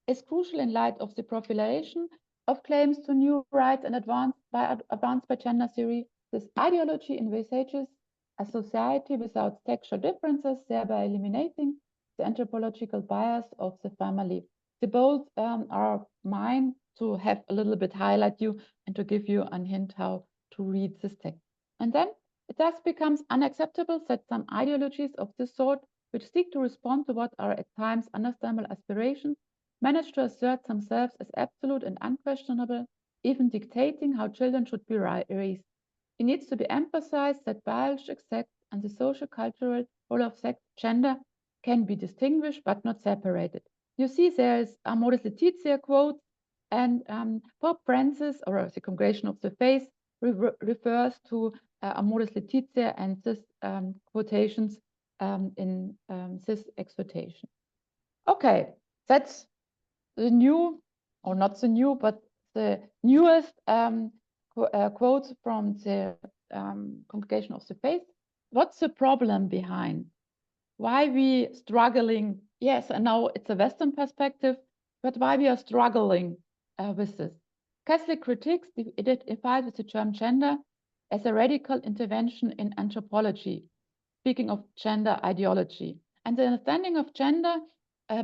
is crucial in light of the proliferation of claims to new rights and advanced by gender theory. This ideology envisages a society without sexual differences, thereby eliminating the anthropological bias of the family. The both are mine to have a little bit highlight you and to give you a hint how to read this text. And then it thus becomes unacceptable that some ideologies of this sort, which seek to respond to what are at times understandable aspirations, manage to assert themselves as absolute and unquestionable, even dictating how children should be raised. It needs to be emphasized that biological sex and the social cultural role of sex, gender, can be distinguished but not separated. You see there is Amoris Laetitia quote, and Pope Francis, or the Congregation of the Faith, refers to Amoris Laetitia and this quotations in this exhortation. Okay, that's the new, or not the new, but the newest quotes from the Congregation of the Faith. What's the problem behind? Why we struggling? Yes, and now it's a Western perspective, but why we are struggling with this? Catholic critics identified with the term gender as a radical intervention in anthropology, speaking of gender ideology. And the understanding of gender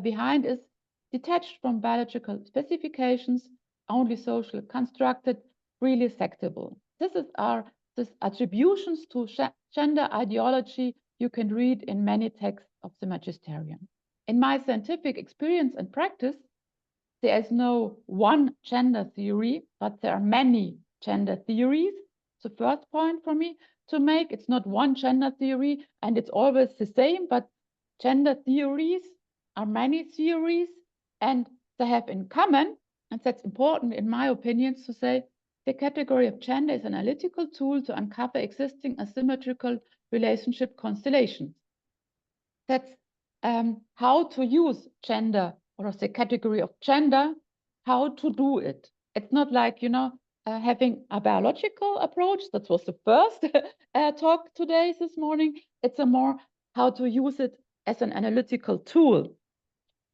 behind is detached from biological specifications, only social constructed, really acceptable. This attributions to gender ideology you can read in many texts of the magisterium. In my scientific experience and practice, there is no one gender theory, but there are many gender theories. The first point for me to make, it's not one gender theory and it's always the same, but gender theories are many theories, and they have in common, and that's important in my opinion to say, the category of gender is an analytical tool to uncover existing asymmetrical relationship constellations. That's how to use gender, or the category of gender, how to do it. It's not like, having a biological approach. That was the first talk today, this morning. It's a more how to use it as an analytical tool.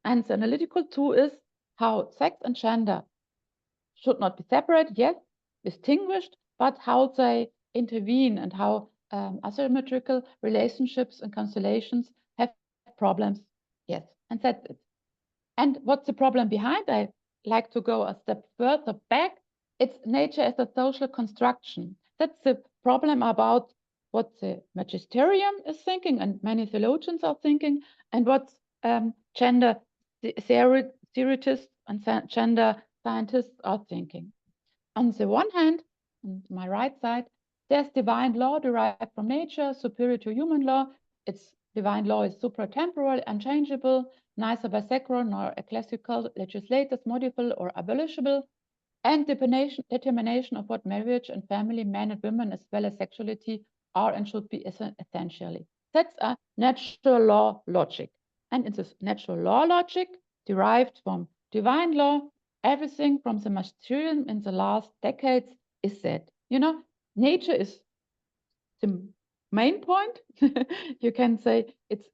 And the analytical tool is how sex and gender should not be separated, yes, distinguished, but how they intervene and how asymmetrical relationships and constellations have problems, yes, and that's it. And what's the problem behind? I like to go a step further back. It's nature as a social construction. That's the problem about what the magisterium is thinking and many theologians are thinking, and what gender theorists and gender scientists are thinking. On the one hand, on my right side, there's divine law derived from nature, superior to human law. Its divine law is supratemporal, unchangeable, neither by sacral nor ecclesiastical legislators modifiable or abolishable, and determination of what marriage and family, men and women, as well as sexuality, are and should be essentially. That's a natural law logic. And in this natural law logic, derived from divine law, everything from the magisterium in the last decades is said. Nature is the main point. You can say it's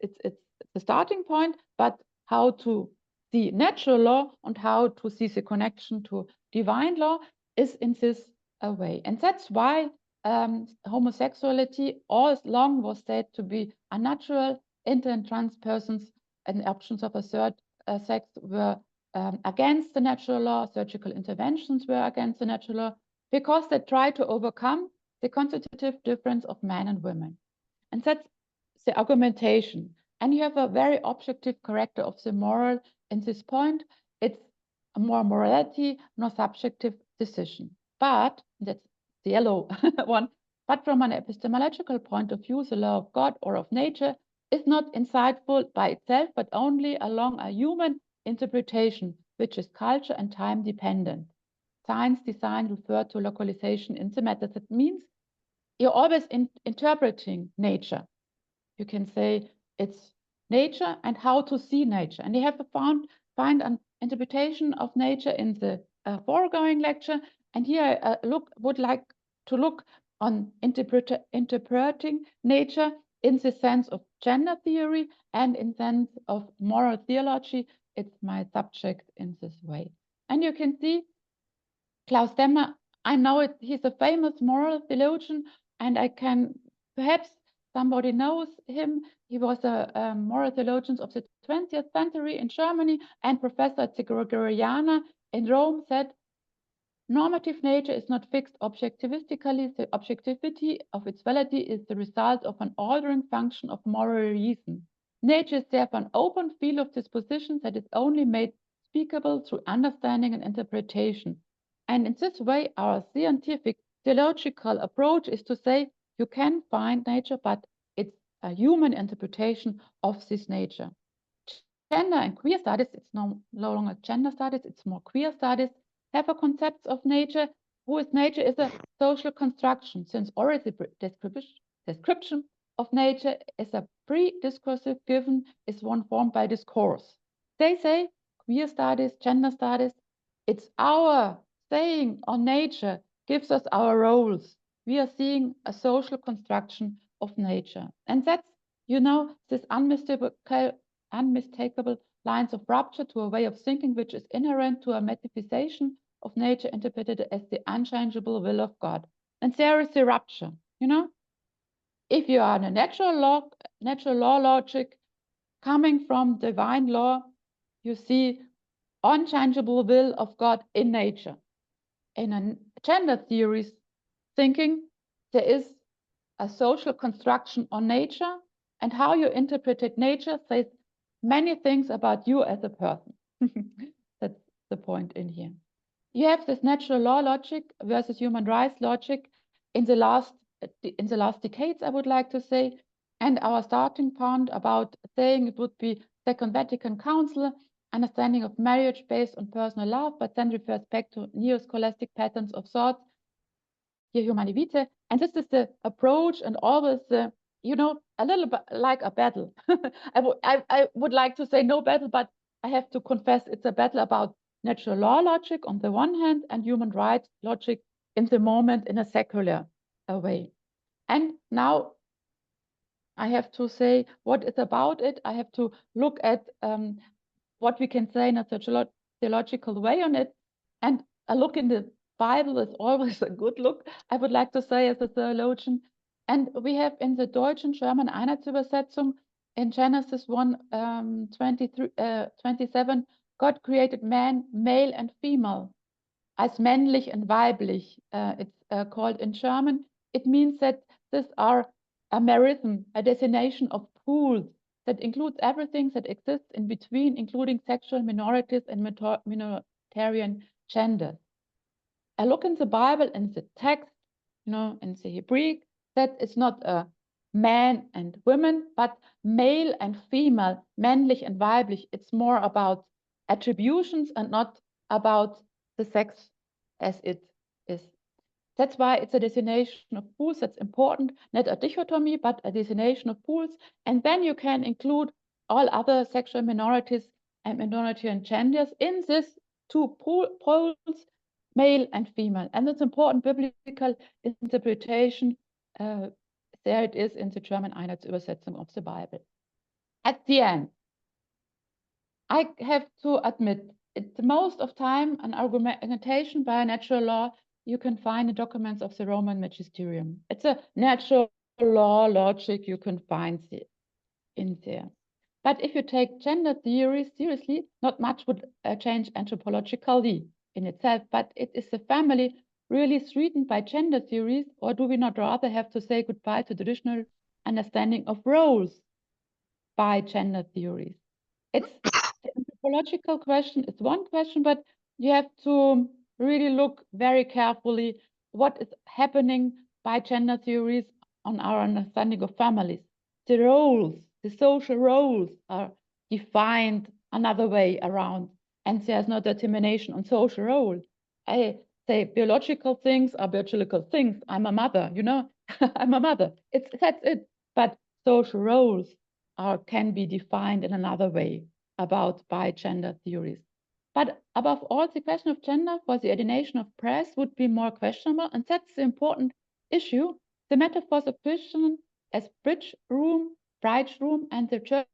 the starting point, but how to see natural law and how to see the connection to divine law is in this way. And that's why homosexuality all along was said to be unnatural. Inter and trans persons and options of a third sex were against the natural law. Surgical interventions were against the natural law because they tried to overcome the constitutive difference of men and women. And that's the argumentation. And you have a very objective character of the moral in this point. It's a more morality, no subjective decision. But that's the yellow one. But from an epistemological point of view, the law of God or of nature is not insightful by itself, but only along a human interpretation, which is culture and time dependent. Science design refer to localization in the method. That means you're always interpreting nature. You can say it's nature and how to see nature. And you have to find an interpretation of nature in the foregoing lecture. And here I would like to look on interpreting nature in the sense of gender theory and in sense of moral theology. It's my subject in this way. And you can see Klaus Demmer, I know it, he's a famous moral theologian, and I can, perhaps somebody knows him. He was a moral theologian of the 20th century in Germany and professor at the Gregoriana in Rome, said, normative nature is not fixed objectivistically. The objectivity of its validity is the result of an ordering function of moral reason. Nature is therefore an open field of disposition that is only made speakable through understanding and interpretation. And in this way, our scientific theological approach is to say, you can find nature, but it's a human interpretation of this nature. Gender and queer studies, it's no longer gender studies, it's more queer studies, have a concept of nature, nature is a social construction, since already description of nature is a pre-discursive given, is one formed by discourse. They say queer studies, gender studies, it's our saying on nature gives us our roles. We are seeing a social construction of nature. And that's, this unmistakable lines of rupture to a way of thinking which is inherent to a metaphysician of nature interpreted as the unchangeable will of God. And there is the rupture, If you are in a natural law logic coming from divine law, you see unchangeable will of God in nature. In a gender theories thinking, there is a social construction on nature, and how you interpret nature says many things about you as a person. That's the point in here. You have this natural law logic versus human rights logic in the last decades, I would like to say. And our starting point about saying it would be Second Vatican Council, understanding of marriage based on personal love, but then refers back to neo-scholastic patterns of thought, here Humani Vitae. And this is the approach and always, you know, a little bit like a battle. I would like to say no battle, but I have to confess it's a battle about natural law logic on the one hand and human rights logic in the moment in a secular way. And now I have to say what is about it. I have to look at what we can say in a theological way on it. And a look in the Bible is always a good look, I would like to say as a theologian. And we have in the Deutsch and German Einheitsübersetzung in Genesis 1:27, God created man, male and female, as männlich and weiblich. It's called in German. It means that these are a merism, a designation of pools that includes everything that exists in between, including sexual minorities and minoritarian genders. I look in the Bible and the text, you know, in the Hebrew, that it's not a man and women, but male and female, männlich and weiblich. It's more about attributions and not about the sex as it is. That's why it's a designation of pools. That's important, not a dichotomy, but a designation of pools. And then you can include all other sexual minorities and minoritarian genders in this two poles, male and female. And it's important biblical interpretation. There it is in the German Einheitsübersetzung of the Bible. At the end, I have to admit, it's most of time an argumentation by a natural law you can find in documents of the Roman Magisterium. It's a natural law logic you can find in there. But if you take gender theory seriously, not much would change anthropologically in itself, but it is the family really threatened by gender theories, or do we not rather have to say goodbye to traditional understanding of roles by gender theories? It's the anthropological question is one question, but you have to really look very carefully what is happening by gender theories on our understanding of families. The roles, the social roles are defined another way around, and there's no determination on social role. I say biological things are biological things. I'm a mother, you know, I'm a mother. That's it. But social roles can be defined in another way by gender theories. But above all, the question of gender for the alienation of press would be more questionable, and that's the important issue. The metaphors of Christian as bridegroom, and the church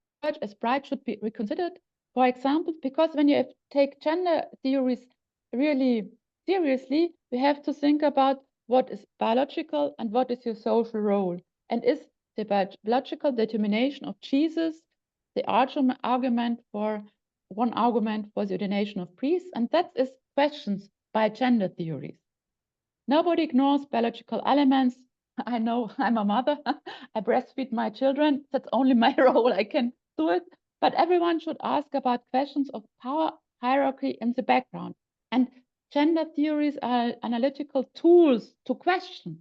as bride should be reconsidered, for example, because when you take gender theories really seriously, we have to think about what is biological and what is your social role. And is the biological determination of Jesus the argument for the ordination of priests? And that is questions by gender theories. Nobody ignores biological elements. I know I'm a mother. I breastfeed my children. That's only my role. I can do it. But everyone should ask about questions of power hierarchy in the background. And gender theories are analytical tools to question.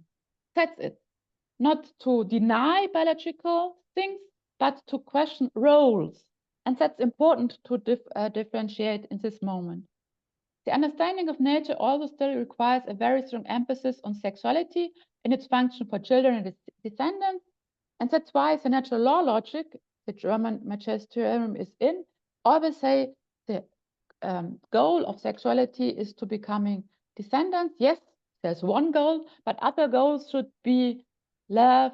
That's it. Not to deny biological things, but to question roles. And that's important to differentiate in this moment. The understanding of nature also still requires a very strong emphasis on sexuality in its function for children and descendants. And that's why the natural law logic, the German magisterium is in, always say the goal of sexuality is to becoming descendants. Yes, there's one goal, but other goals should be love,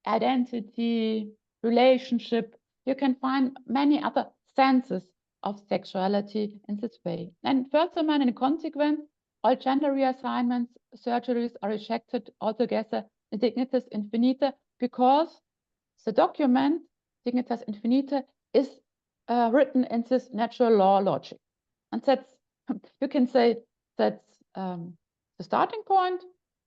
identity, relationship. You can find many other senses of sexuality in this way. And furthermore, in consequence, all gender reassignments, surgeries are rejected altogether in Dignitas Infinita, because the document Dignitas Infinita is written in this natural law logic. And that's, you can say that's the starting point.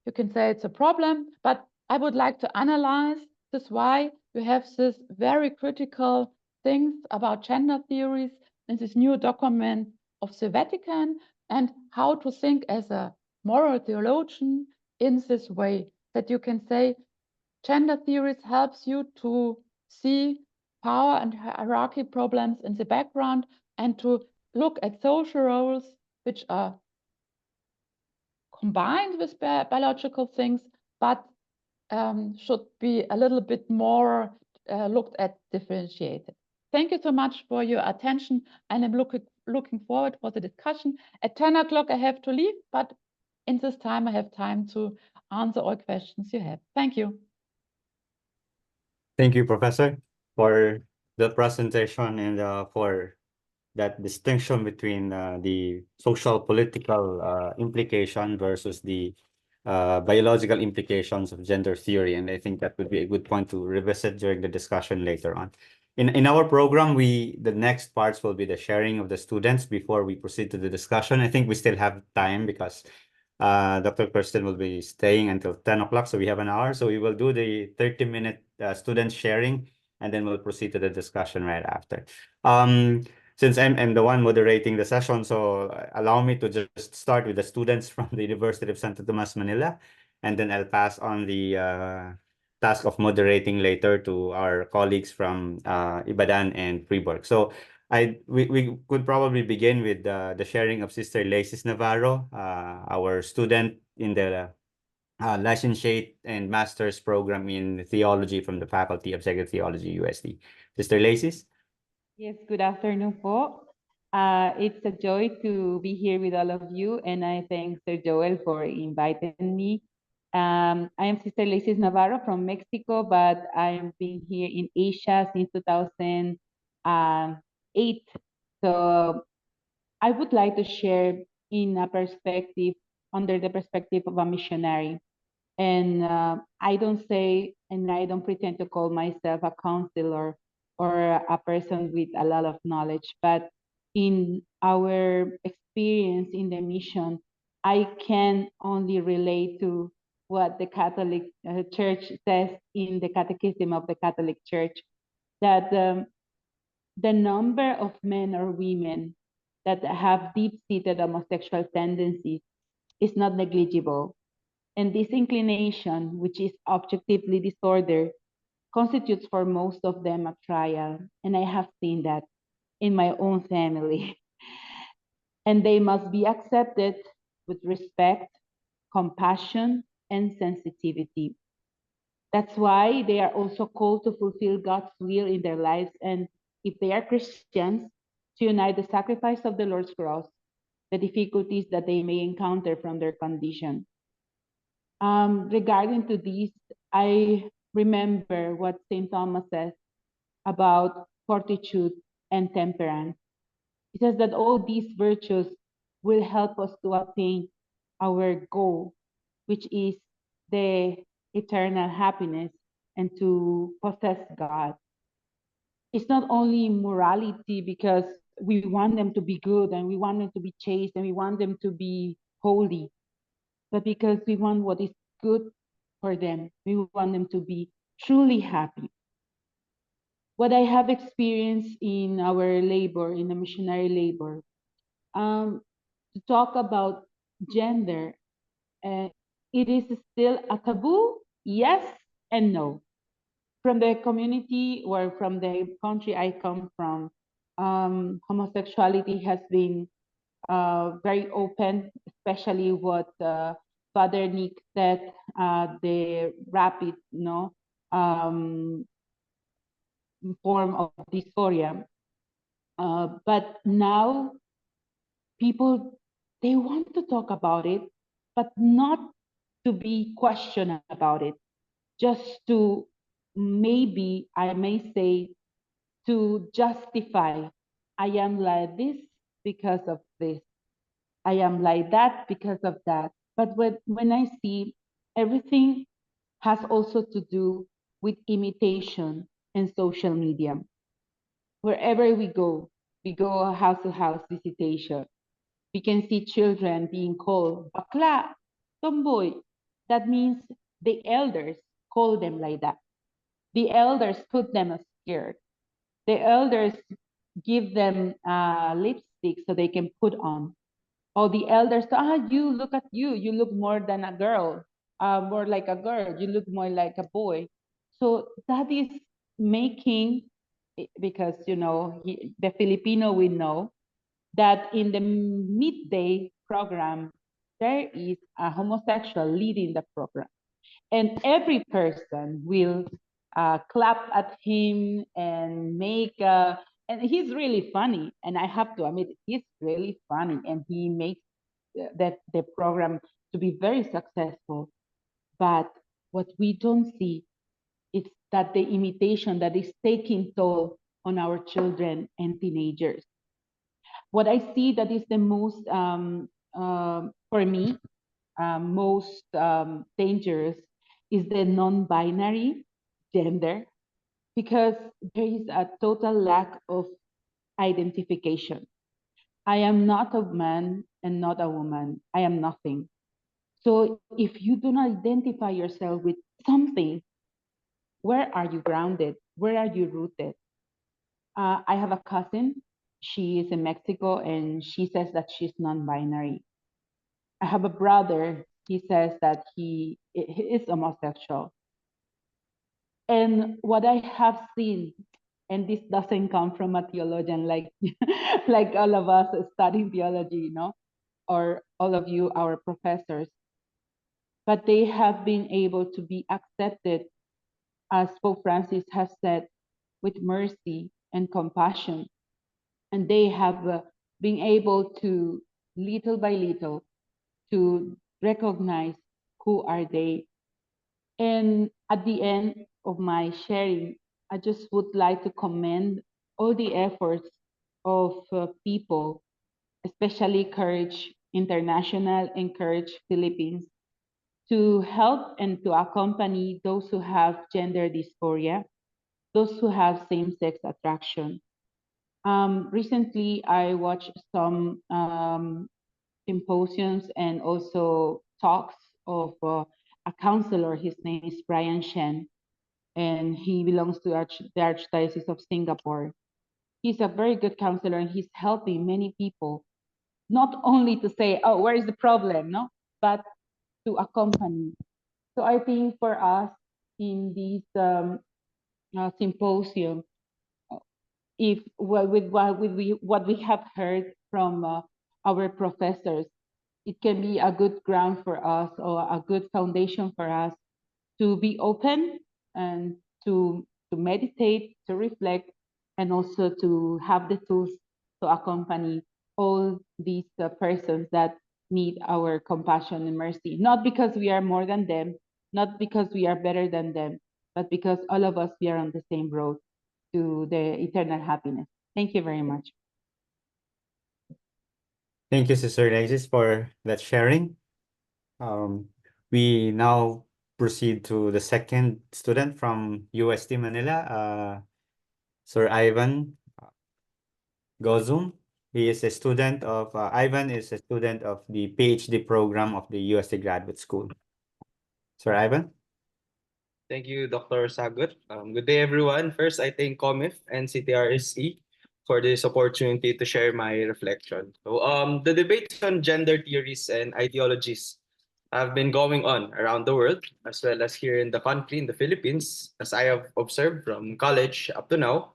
You can say it's a problem, but I would like to analyze this, why we have this very critical things about gender theories in this new document of the Vatican, and how to think as a moral theologian in this way, that you can say Gender theories helps you to see power and hierarchy problems in the background and to look at social roles which are combined with biological things, but should be a little bit more looked at differentiated. Thank you so much for your attention, and I'm looking forward for the discussion. At 10 o'clock I have to leave, but in this time I have time to answer all questions you have. Thank you. Thank you, Professor, for the presentation and for that distinction between the social political implication versus the biological implications of gender theory. And I think that would be a good point to revisit during the discussion later on. In our program, the next parts will be the sharing of the students before we proceed to the discussion. I think we still have time because Dr. Kerstin will be staying until 10 o'clock, so we have an hour. So we will do the 30-minute student sharing, and then we'll proceed to the discussion right after. Since I'm the one moderating the session, so allow me to just start with the students from the University of Santo Tomas, Manila, and then I'll pass on the task of moderating later to our colleagues from Ibadan and Fribourg. So we could probably begin with the sharing of Sister Lacis Navarro, our student in the licentiate and master's program in theology from the Faculty of Secular Theology, USD. Sister Lacis? Yes, good afternoon po. It's a joy to be here with all of you, and I thank Sir Joel for inviting me. I am Sister Lacis Navarro from Mexico, but I've been here in Asia since 2008. So I would like to share in a perspective, under the perspective of a missionary. And I don't say, and I don't pretend to call myself a counselor or a person with a lot of knowledge, but in our experience in the mission, I can only relate to what the Catholic Church says in the Catechism of the Catholic Church, that the number of men or women that have deep-seated homosexual tendencies is not negligible. And this inclination, which is objectively disordered, constitutes for most of them a trial. And I have seen that in my own family. And they must be accepted with respect, compassion, and sensitivity. That's why they are also called to fulfill God's will in their lives. And if they are Christians, to unite the sacrifice of the Lord's cross, the difficulties that they may encounter from their condition. Regarding to these, I remember what St. Thomas says about fortitude and temperance. He says that all these virtues will help us to attain our goal, which is the eternal happiness and to possess God. It's not only morality because we want them to be good and we want them to be chaste and we want them to be holy, but because we want what is good for them. We want them to be truly happy. What I have experienced in our labor, in the missionary labor, to talk about gender, it is still a taboo, yes and no. From the community or from the country I come from, homosexuality has been very open, especially what Father Nick said, the rapid form of dysphoria. But now people, they want to talk about it, but not to be questioned about it, just to maybe, I may say, to justify, I am like this because of this. I am like that because of that. But when I see everything has also to do with imitation and social media. Wherever we go house to house visitation. We can see children being called bakla, tomboy. That means the elders call them like that. The elders put them scared. The elders give them lipstick so they can put on. Or the elders, you look at you look more than a girl. more like a girl, you look more like a boy. So that is making, because the Filipino we know that in the midday program there is a homosexual leading the program, and every person will clap at him and make and he's really funny, and I have to admit he's really funny, and he makes the program to be very successful. But what we don't see is that the imitation that is taking toll on our children and teenagers. What I see that is the most, for me, most dangerous is the non-binary gender, because there is a total lack of identification. I am not a man and not a woman. I am nothing. So if you do not identify yourself with something, where are you grounded? Where are you rooted? I have a cousin. She is in Mexico, and she says that she's non-binary. I have a brother. He says that he is homosexual. And what I have seen, and this doesn't come from a theologian like like all of us studying theology, or all of you, our professors, but they have been able to be accepted, as Pope Francis has said, with mercy and compassion. And they have been able to, little by little, to recognize who are they. And at the end of my sharing, I just would like to commend all the efforts of people, especially Courage International and Courage Philippines, to help and to accompany those who have gender dysphoria, those who have same-sex attraction. Recently, I watched some symposiums and also talks of a counselor. His name is Brian Shen, and he belongs to the Archdiocese of Singapore. He's a very good counselor, and he's helping many people, not only to say, oh, where is the problem, but to accompany. So I think for us in this symposium, if with what we have heard from our professors, it can be a good ground for us, or a good foundation for us to be open and to meditate, to reflect, and also to have the tools to accompany all these persons that need our compassion and mercy. Not because we are more than them, not because we are better than them, but because all of us, we are on the same road to the eternal happiness. Thank you very much. Thank you, Sister Alexis, for that sharing. We now proceed to the second student from UST Manila, Sir Ivan Gozum. He is a student of, Ivan is a student of the PhD program of the UST Graduate School. Sir Ivan? Thank you, Dr. Sagut. Good day, everyone. First, I thank CoMIF and CTRSC for this opportunity to share my reflection. So, the debates on gender theories and ideologies have been going on around the world, as well as here in the country, in the Philippines. As I have observed from college up to now,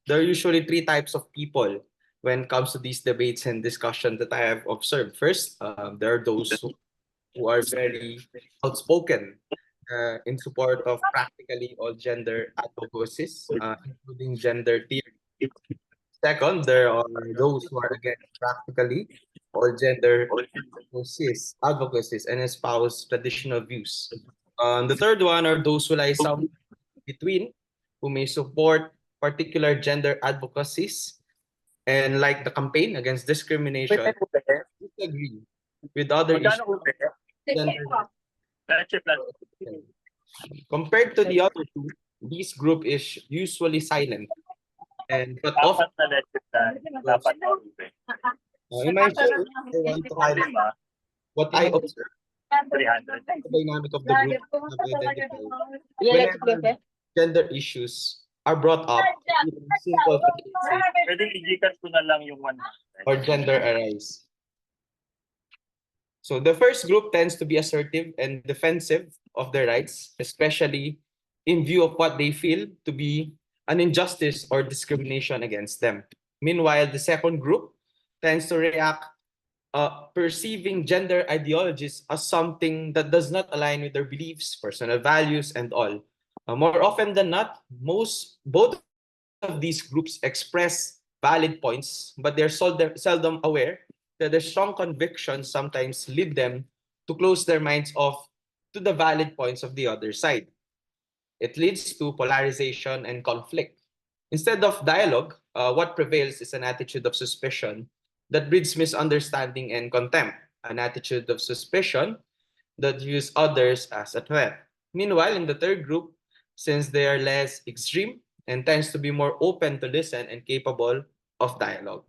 there are usually three types of people when it comes to these debates and discussions that I have observed. First, there are those who are very outspoken in support of practically all gender advocacies, including gender theory. Second, there are those who are against practically all gender advocacies and espouse traditional views. The third one are those who lie somewhere between, who may support particular gender advocacies and, like the campaign against discrimination, disagree with other issues. Compared to the other two, this group is usually silent and but often in my sharing, I want to highlight what I observed, the dynamic of the group have identified. Whenever gender issues are brought up, even simple or gender arise. So the first group tends to be assertive and defensive of their rights, especially in view of what they feel to be an injustice or discrimination against them. Meanwhile, the second group tends to react perceiving gender ideologies as something that does not align with their beliefs, personal values, and all. More often than not, both of these groups express valid points, but they're seldom aware that their strong convictions sometimes lead them to close their minds off to the valid points of the other side. It leads to polarization and conflict. Instead of dialogue, what prevails is an attitude of suspicion that breeds misunderstanding and contempt, an attitude of suspicion that views others as a threat. Meanwhile, in the third group, since they are less extreme and tends to be more open to listen and capable of dialogue.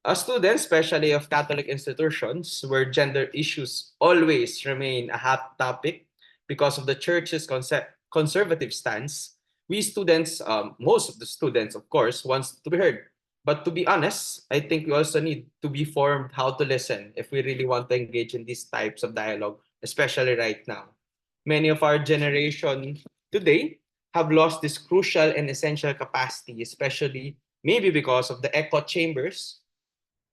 As students, especially of Catholic institutions, where gender issues always remain a hot topic because of the church's conservative stance, we students, most of the students, of course, wants to be heard. But to be honest, I think we also need to be formed how to listen if we really want to engage in these types of dialogue, especially right now. Many of our generation today have lost this crucial and essential capacity, especially maybe because of the echo chambers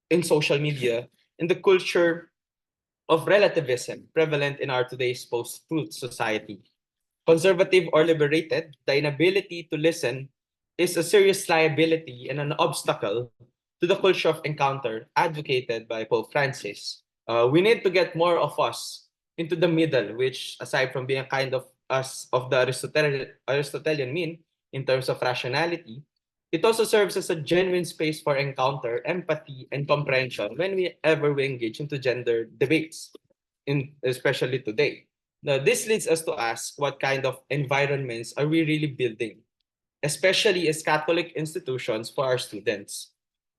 in social media and the culture of relativism prevalent in our today's post-truth society. Conservative or liberated, the inability to listen is a serious liability and an obstacle to the culture of encounter advocated by Pope Francis. We need to get more of us into the middle, which aside from being a kind of us of the Aristotelian mean in terms of rationality, it also serves as a genuine space for encounter, empathy, and comprehension whenever we engage into gender debates, especially today. Now, this leads us to ask what kind of environments are we really building, especially as Catholic institutions for our students?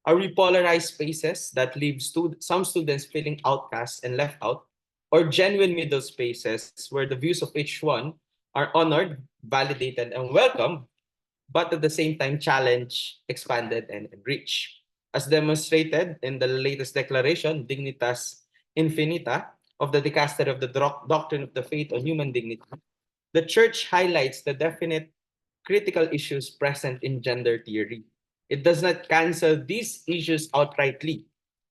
Are we polarized spaces that leave some students feeling outcast and left out, or genuine middle spaces where the views of each one are honored, validated, and welcomed, but at the same time challenged, expanded, and enriched? As demonstrated in the latest declaration, Dignitas Infinita, of the Dicastery of the Doctrine of the Faith on Human Dignity, the Church highlights the definite critical issues present in gender theory. It does not cancel these issues outrightly.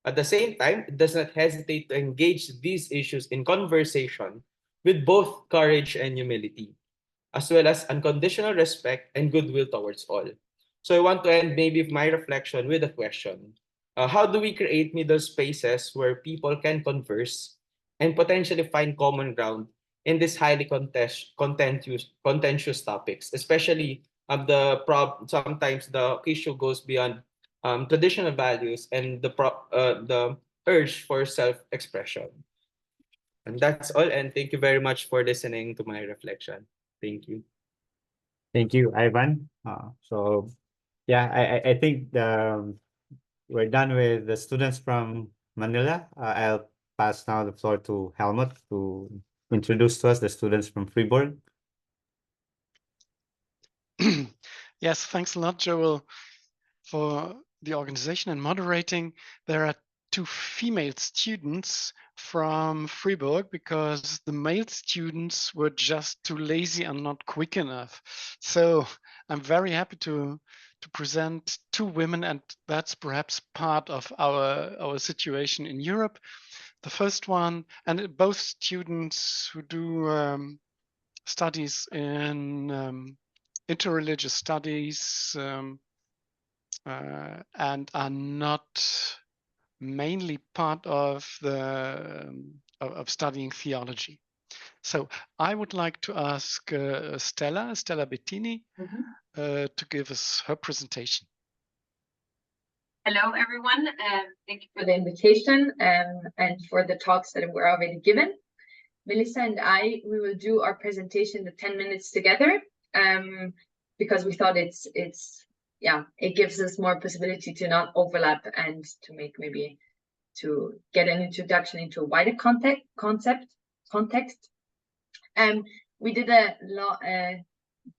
At the same time, it does not hesitate to engage these issues in conversation with both courage and humility, as well as unconditional respect and goodwill towards all. So I want to end maybe my reflection with a question. How do we create middle spaces where people can converse and potentially find common ground in these highly contentious topics, especially sometimes the issue goes beyond traditional values and the urge for self-expression. And that's all. And thank you very much for listening to my reflection. Thank you. Thank you, Ivan. So yeah, I think we're done with the students from Manila. I'll pass now the floor to Helmut to introduce to us the students from Fribourg. Yes, thanks a lot, Joel, for the organization and moderating. There are 2 female students from Fribourg because the male students were just too lazy and not quick enough. So I'm very happy to present 2 women, and that's perhaps part of our situation in Europe. The first one, and both students who do studies in interreligious studies and are not mainly part of the of studying theology. So I would like to ask Stella Bettini to give us her presentation. Hello, everyone. Thank you for the invitation and for the talks that were already given. Melissa and I, we will do our presentation the 10 minutes together because we thought it gives us more possibility to not overlap and to make maybe to get an introduction into a wider context. We did a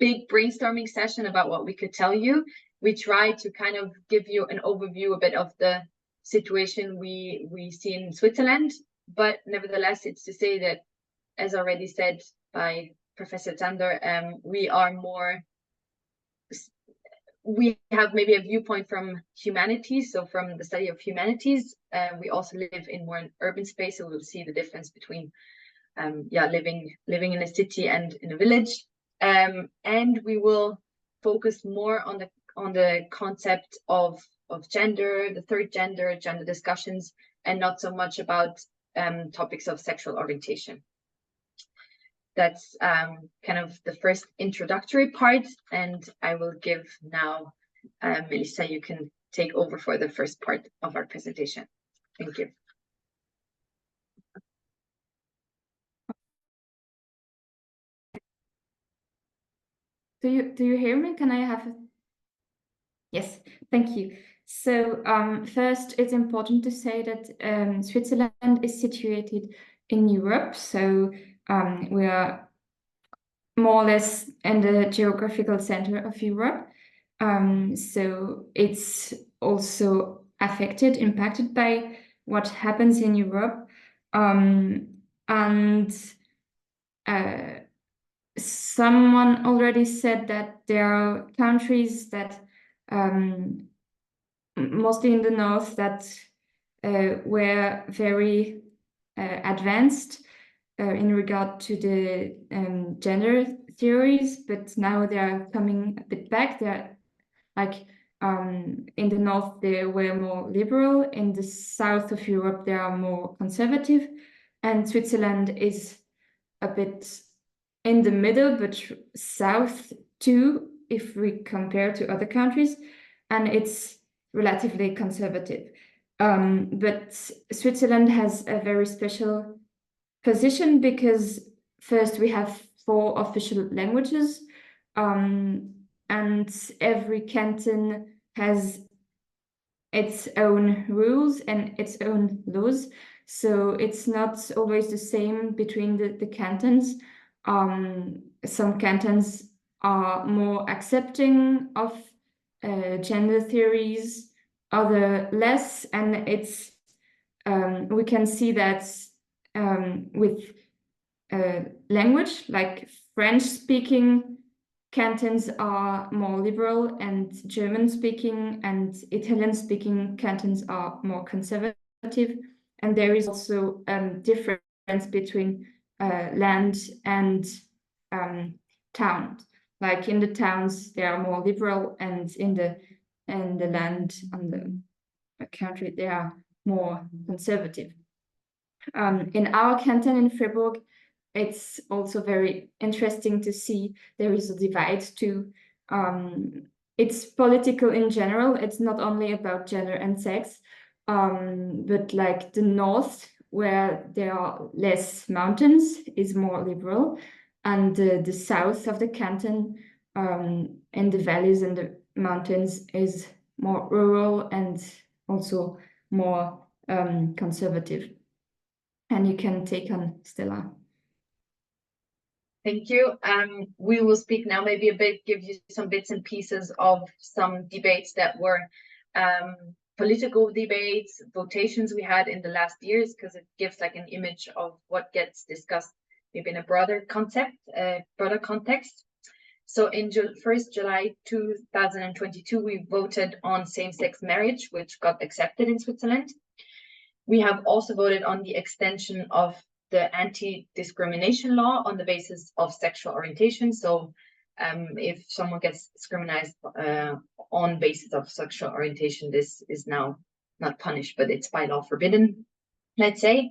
big brainstorming session about what we could tell you. We tried to kind of give you an overview a bit of the situation we see in Switzerland But nevertheless, it's to say that, as already said by Professor Zander, we have maybe a viewpoint from humanities, so from the study of humanities. We also live in more an urban space, so we'll see the difference between living in a city and in a village. And we will focus more on the concept of gender, the third gender discussions, and not so much about topics of sexual orientation. That's kind of the first introductory part, and I will give now, Melissa, you can take over for the first part of our presentation. Thank you. Do you hear me? Can I have Yes, thank you. So first, it's important to say that Switzerland is situated in Europe, so we are more or less in the geographical center of Europe. So it's also impacted by what happens in Europe. And someone already said that there are countries that mostly in the north that were very advanced in regard to the gender theories, but now they are coming a bit back. They're like in the north they were more liberal, in the south of Europe they are more conservative, and Switzerland is a bit in the middle, but south too, if we compare to other countries, and it's relatively conservative. But Switzerland has a very special position because first we have 4 official languages, and every canton has its own rules and its own laws. So it's not always the same between the cantons. Some cantons are more accepting of gender theories, other less, and it's we can see that with language, like French-speaking cantons are more liberal, and German-speaking and Italian-speaking cantons are more conservative. And there is also difference between land and towns. Like in the towns, they are more liberal, and in the land, on the country, they are more conservative. In our canton in Fribourg, it's also very interesting to see there is a divide too. It's political in general. It's not only about gender and sex, but like the north, where there are less mountains, is more liberal, and the south of the canton, and the valleys and the mountains, is more rural and also more conservative. And you can take on, Stella. Thank you. We will speak now maybe a bit, give you some bits and pieces of some debates that were political debates, votations we had in the last years, because it gives like an image of what gets discussed maybe in a broader context. So in 1st July 2022, we voted on same-sex marriage, which got accepted in Switzerland. We have also voted on the extension of the anti-discrimination law on the basis of sexual orientation. So if someone gets discriminated on basis of sexual orientation, this is now not punished, but it's by law forbidden, let's say.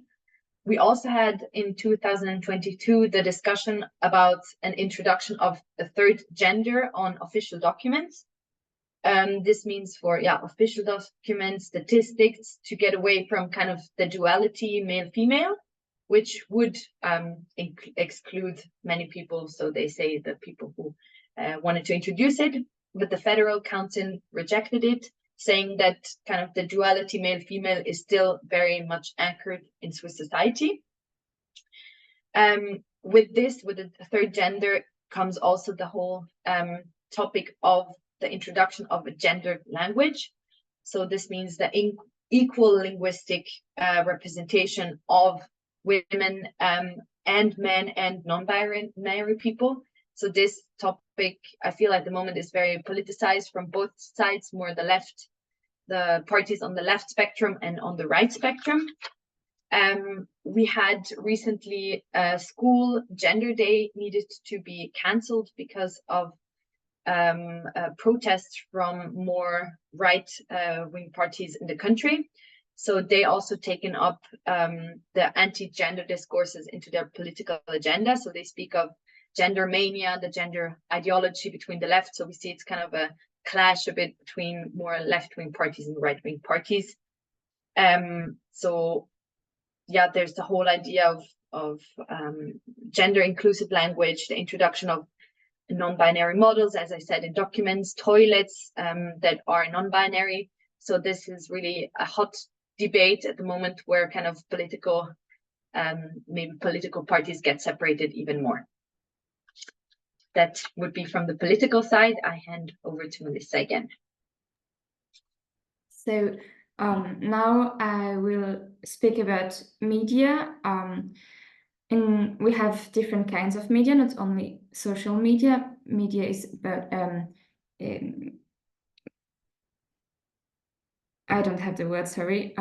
We also had in 2022 the discussion about an introduction of a third gender on official documents. This means for official documents, statistics, to get away from kind of the duality male-female, which would exclude many people. So they say the people who wanted to introduce it, but the Federal Council rejected it, saying that kind of the duality male-female is still very much anchored in Swiss society. With the third gender comes also the whole topic of the introduction of a gendered language. So this means that equal linguistic representation of women and men and non-binary people. So this topic, I feel at the moment, is very politicized from both sides, more the left, the parties on the left spectrum and on the right spectrum. We had recently a school gender day needed to be cancelled because of protests from more right-wing parties in the country. So they also taken up the anti-gender discourses into their political agenda. So they speak of gender mania, the gender ideology between the left. So we see it's kind of a clash a bit between more left-wing parties and right-wing parties. So yeah, there's the whole idea of gender inclusive language, the introduction of non-binary models, as I said, in documents, toilets that are non-binary. So this is really a hot debate at the moment where kind of political, maybe political parties get separated even more. That would be from the political side. I hand over to Melissa again. So now I will speak about media. And we have different kinds of media, not only social media. Media is about, I don't have the word, sorry.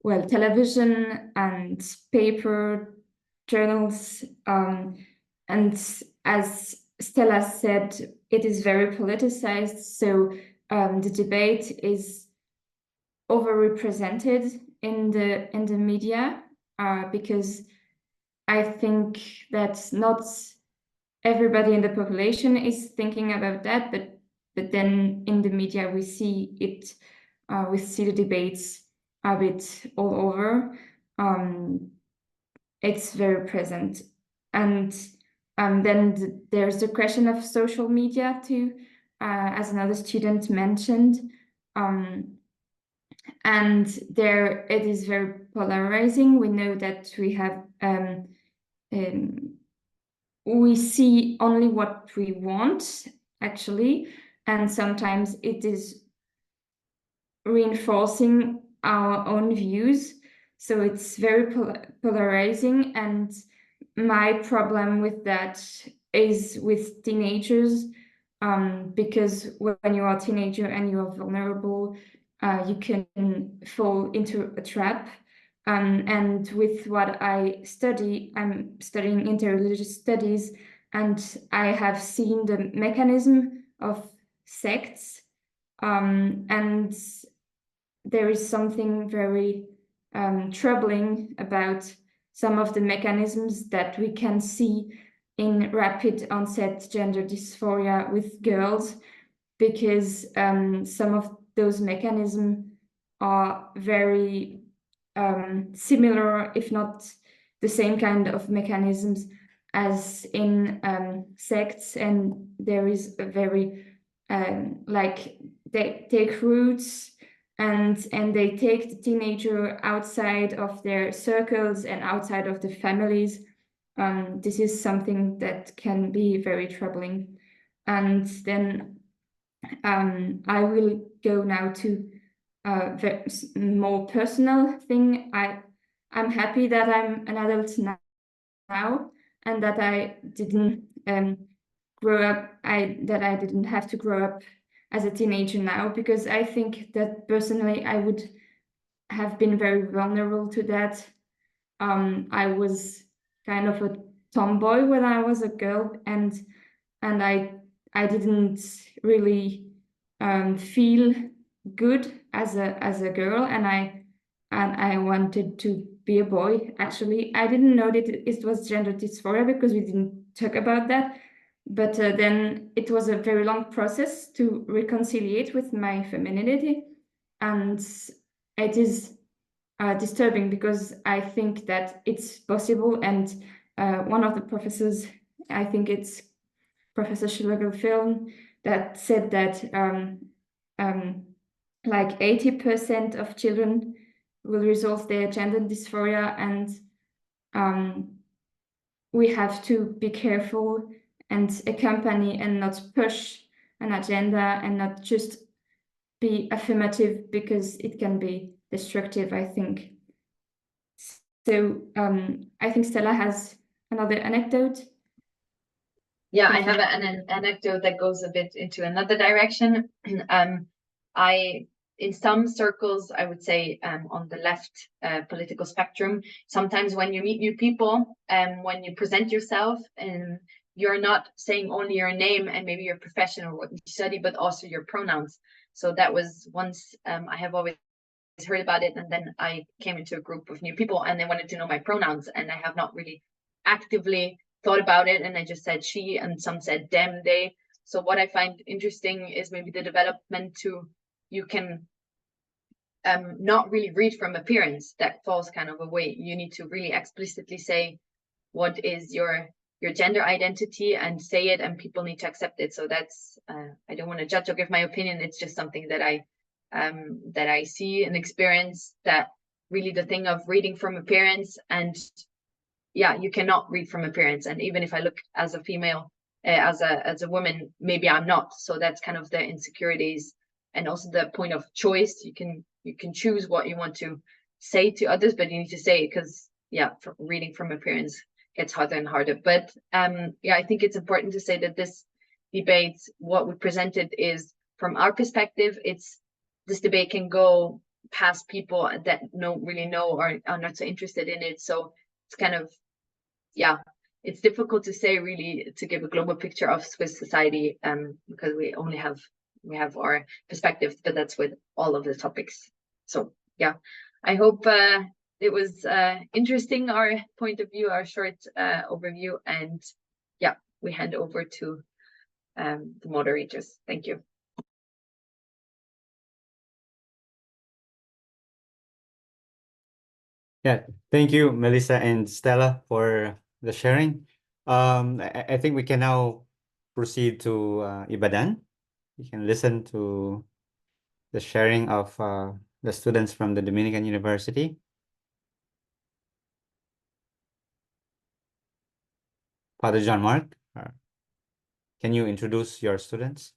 Well, television and paper, journals, and as Stella said, it is very politicized. So the debate is overrepresented in the media because I think that not everybody in the population is thinking about that, but then in the media we see it, we see the debates a bit all over. It's very present, and then there's the question of social media too, as another student mentioned. And there it is very polarizing. We know that we have we see only what we want, actually, and sometimes it is reinforcing our own views. So it's very polarizing, and my problem with that is with teenagers, because when you are a teenager and you are vulnerable, you can fall into a trap. And with what I study, I'm studying interreligious studies, and I have seen the mechanism of sects, and there is something very troubling about some of the mechanisms that we can see in rapid onset gender dysphoria with girls, because some of those mechanisms are very similar, if not the same kind of mechanisms as in sects, and there is a very like they take roots and they take the teenager outside of their circles and outside of the families. This is something that can be very troubling. And then I will go now to a more personal thing. I'm happy that I'm an adult now, and that I didn't grow up. That I didn't have to grow up as a teenager now, because I think that personally I would have been very vulnerable to that. I was kind of a tomboy when I was a girl, and I didn't really feel good as a girl, and I wanted to be a boy. Actually, I didn't know that it was gender dysphoria because we didn't talk about that. But then it was a very long process to reconcile with my femininity, and it is disturbing because I think that it's possible. And one of the professors, I think it's Professor Schlögl-Flierl, that said that like 80% of children will resolve their gender dysphoria, and we have to be careful and accompany and not push an agenda and not just be affirmative because it can be destructive, I think. So I think Stella has another anecdote. Yeah, I have an anecdote that goes a bit into another direction. In some circles, I would say on the left political spectrum, sometimes when you meet new people, when you present yourself, and you're not saying only your name and maybe your profession or what you study, but also your pronouns. So that was once I have always heard about it, and then I came into a group of new people and they wanted to know my pronouns, and I have not really actively thought about it, and I just said she, and some said them, they. So what I find interesting is maybe the development to, you can not really read from appearance. That falls kind of away. You need to really explicitly say what is your gender identity and say it, and people need to accept it. So that's I don't want to judge or give my opinion. It's just something that I see and experience, that really the thing of reading from appearance, and yeah, you cannot read from appearance. And even if I look as a female, as a woman, maybe I'm not. So that's kind of the insecurities, and also the point of choice. You can choose what you want to say to others, but you need to say it, because yeah, reading from appearance gets harder and harder. But yeah, I think it's important to say that this debate, what we presented is from our perspective. This debate can go past people that don't really know or are not so interested in it. So it's kind of, yeah, it's difficult to say really, to give a global picture of Swiss society, because we have our perspectives, but that's with all of the topics. So yeah, I hope it was interesting, our point of view, our short overview, and yeah, we hand over to the moderators. Thank you. Yeah, thank you, Melissa and Stella, for the sharing. I think we can now proceed to Ibadan. We can listen to the sharing of the students from the Dominican University. Father John Mark, can you introduce your students?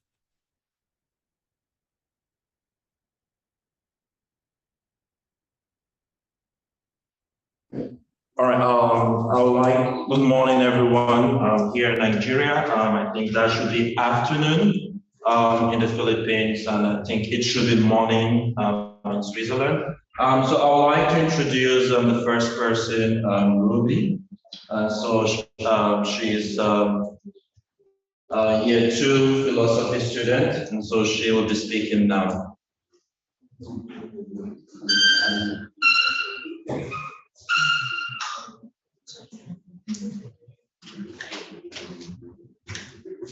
All right. I would like, good morning, everyone. Here in Nigeria, I think that should be afternoon in the Philippines, and I think it should be morning in Switzerland. So I would like to introduce the first person, Ruby. She is year 2 philosophy student, and so she will be speaking now.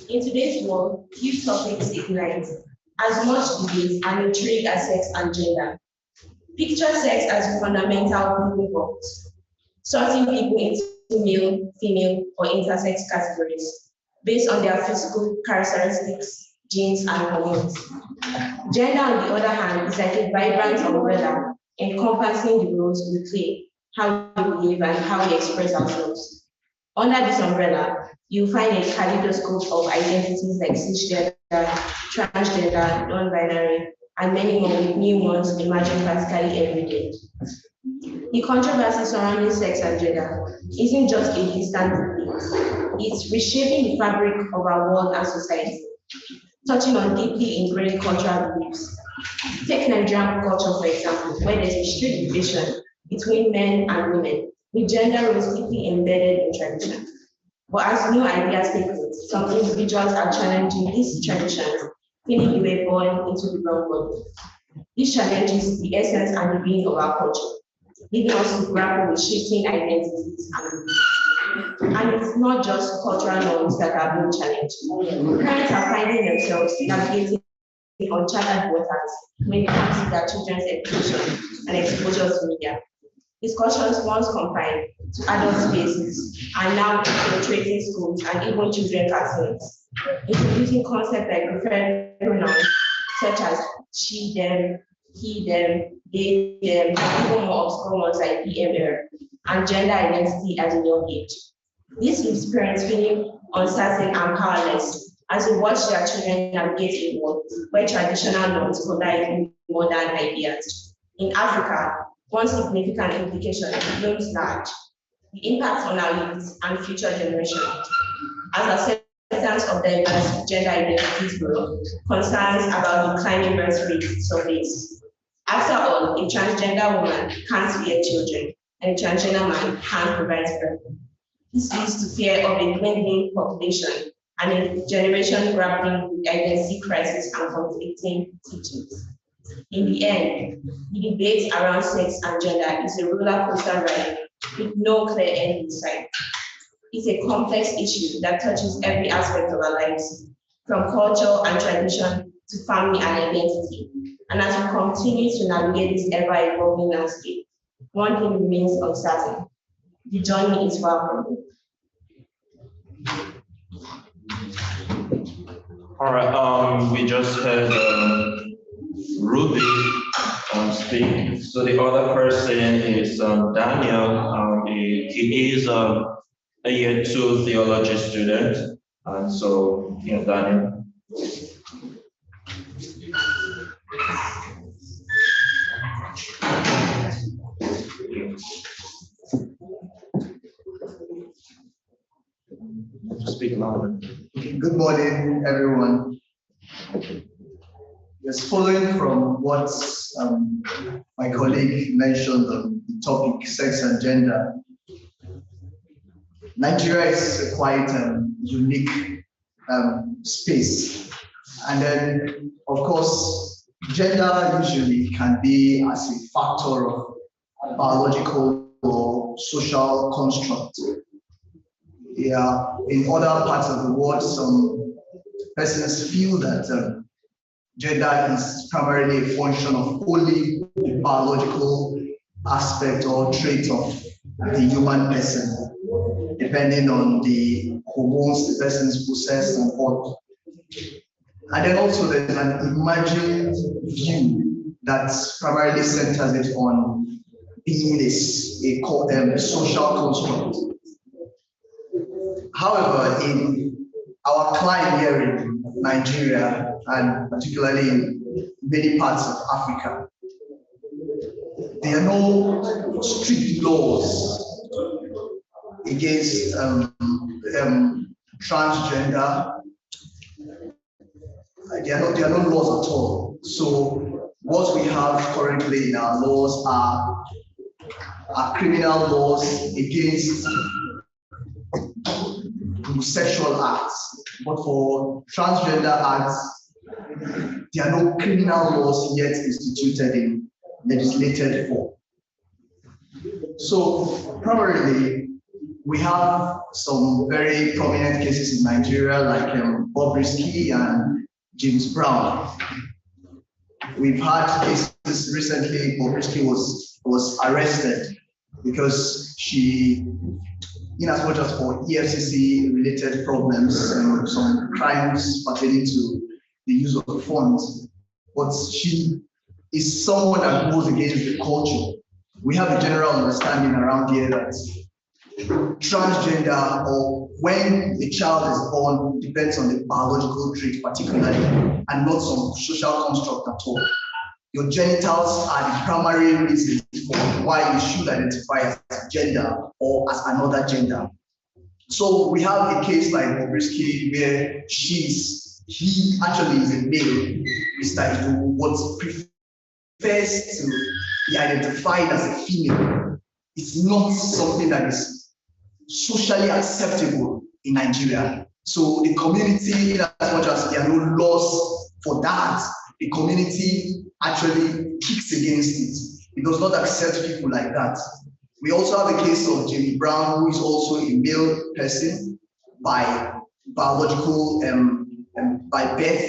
In today's world, few topics ignite as much debate and intrigue as sex and gender. Picture sex as fundamental building blocks, sorting people into male, female, or intersex categories based on their physical characteristics, genes, and hormones. Gender, on the other hand, is like a vibrant umbrella encompassing the roles we play, how we behave, and how we express ourselves. Under this umbrella, you find a kaleidoscope of identities like cisgender, transgender, non-binary, and many more, with new ones emerging practically every day. The controversy surrounding sex and gender isn't just a distant debate. It's reshaping the fabric of our world and society, touching on deeply ingrained cultural beliefs. Take Nigerian culture, for example, where there's a strict division between men and women, with gender roles deeply embedded in tradition. But as new ideas take root, some individuals are challenging these traditions, feeling you were born into the wrong body. This challenges the essence and the being of our culture, leading us to grapple with shifting identities and beliefs. And it's not just cultural norms that are being challenged. Parents are finding themselves navigating uncharted waters when it comes to their children's education and exposure to media. Discussions once confined to adult spaces are now infiltrating schools and even children's classrooms, introducing concepts like preferred pronouns such as she, them, he, them, they, them, and even more obscure ones like PMR, and gender identity at a young age. This leaves parents feeling uncertain and powerless as they watch their children navigate a world where traditional norms collide with modern ideas. In Africa, one significant implication looms large: the impact on our youth and future generations. As acceptance of diverse gender identities grow, concerns about declining birth rates surface. After all, a transgender woman can't bear children, and a transgender man can't provide birth. This leads to fear of a dwindling population and a generation grappling with identity crisis and conflicting teachings. In the end, the debate around sex and gender is a roller coaster ride with no clear end in sight. It's a complex issue that touches every aspect of our lives, from culture and tradition to family and identity. And as we continue to navigate this ever-evolving landscape, one thing remains uncertain: the journey is far from it. All right, we just heard Ruby speak. So the other person is Daniel. He is a year 2 theology student. And so, Daniel. Speak louder. Good morning, everyone. Yes, following from what my colleague mentioned on the topic sex and gender, Nigeria is a quite unique space. And then, of course, gender usually can be as a factor of biological or social construct. Yeah, in other parts of the world, some persons feel that gender is primarily a function of only the biological aspect or trait of the human person, depending on the hormones the persons possess and what. And then also there's an emerging view that primarily centers it on being a social construct. However, in our climate here in Nigeria, and particularly in many parts of Africa, there are no strict laws against transgender. There are no laws at all. So what we have currently in our laws are criminal laws against homosexual acts, but for transgender acts, there are no criminal laws yet instituted in legislated form. So primarily, we have some very prominent cases in Nigeria, like Bobrisky and James Brown. We've had cases recently. Bobrisky was arrested because she, in as much as for EFCC related problems and some crimes pertaining to the use of funds, but she is someone that goes against the culture. We have a general understanding around here that transgender, or when a child is born, depends on the biological trait particularly, and not some social construct at all. Your genitals are the primary reason for why you should identify as a gender or as another gender. So we have a case like Bobrisky where he actually is a male, Mr. Idu, but prefers to be identified as a female. It's not something that is socially acceptable in Nigeria. So the community, in as much as there are no laws for that, the community actually kicks against it. It does not accept people like that. We also have a case of James Brown, who is also a male person by biological, by birth,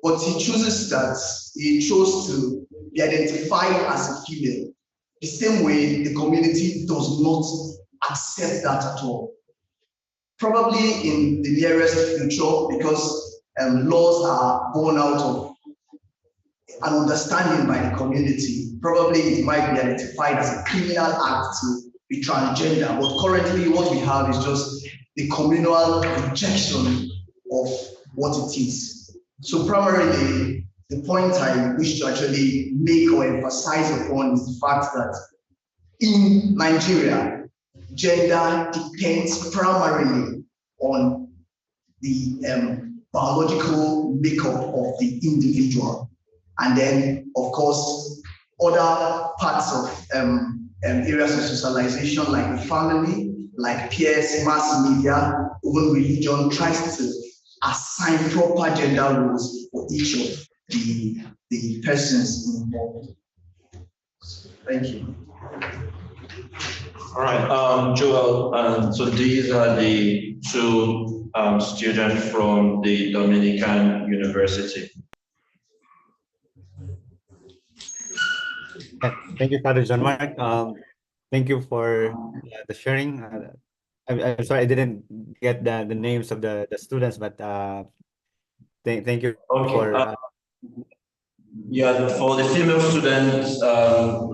but he chose to be identified as a female. The same way the community does not accept that at all. Probably in the nearest future, because laws are born out of an understanding by the community, probably it might be identified as a criminal act to be transgender. But currently what we have is just the communal rejection of what it is. So primarily, the point I wish to actually make or emphasize upon is the fact that in Nigeria, gender depends primarily on the biological makeup of the individual. And then, of course, other parts of areas of socialization like the family, like peers, mass media, even religion tries to assign proper gender roles for each of the persons involved. Thank you. All right, Joel, so these are the two students from the Dominican University. Thank you, Father John Mark. Thank you for the sharing. I'm sorry I didn't get the names of the students, but thank you for. Yeah, for the female student,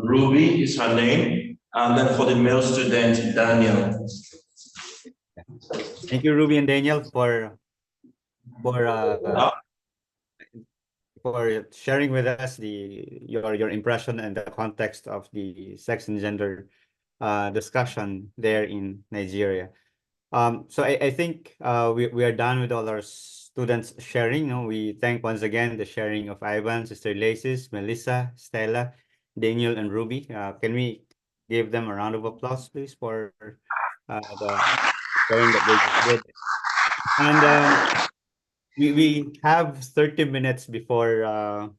Ruby is her name, and then for the male student, Daniel. Thank you, Ruby and Daniel, for sharing with us your impression and the context of the sex and gender discussion there in Nigeria. So I think we are done with all our students sharing. We thank once again the sharing of Ivan, Sister Laces, Melissa, Stella, Daniel, and Ruby. Can we give them a round of applause, please, for the sharing that they just did? And we have 30 minutes before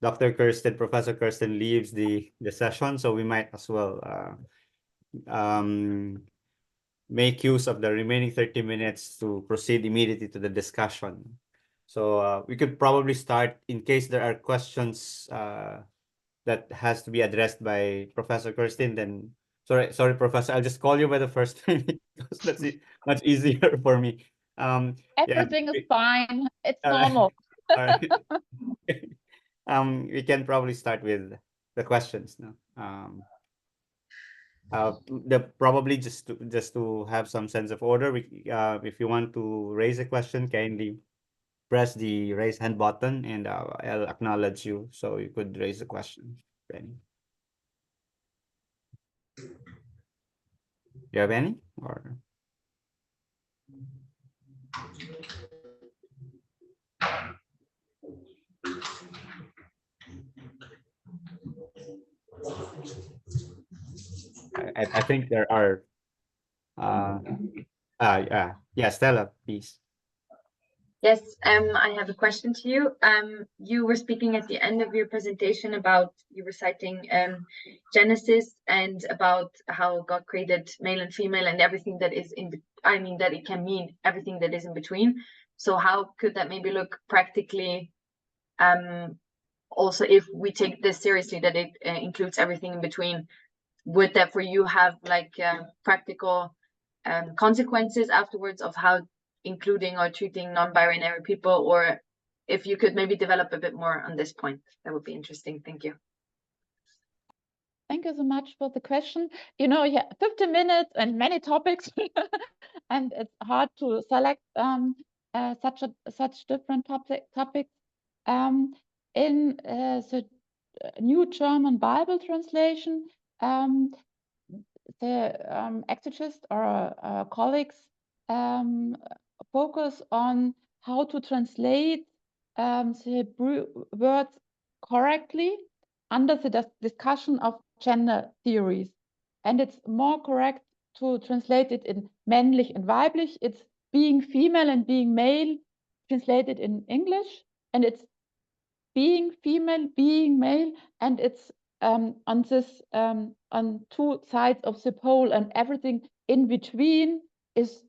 Dr. Kerstin, Professor Kerstin leaves the session, so we might as well make use of the remaining 30 minutes to proceed immediately to the discussion. So we could probably start in case there are questions that has to be addressed by Professor Kerstin. Then sorry, Professor, I'll just call you by the first name because that's much easier for me. Everything is fine. It's all normal. All right. We can probably start with the questions now. Probably just to have some sense of order, if you want to raise a question, kindly press the raise hand button and I'll acknowledge you so you could raise a question. Benny. You have any or? I think there are. Yeah, Stella, please. Yes, I have a question to you. You were speaking at the end of your presentation about you were citing Genesis and about how God created male and female and everything that is that it can mean everything that is in between. So how could that maybe look practically? Also, if we take this seriously, that it includes everything in between, would that for you have like practical consequences afterwards of how including or treating non-binary people, or if you could maybe develop a bit more on this point, that would be interesting. Thank you. Thank you so much for the question. Yeah, 50 minutes and many topics, and it's hard to select such different topics. In the New German Bible translation, the exegetes or colleagues focus on how to translate the words correctly under the discussion of gender theories. And it's more correct to translate it in männlich and weiblich. It's being female and being male translated in English, and it's being female, being male, and it's on this on two sides of the pole, and everything in between is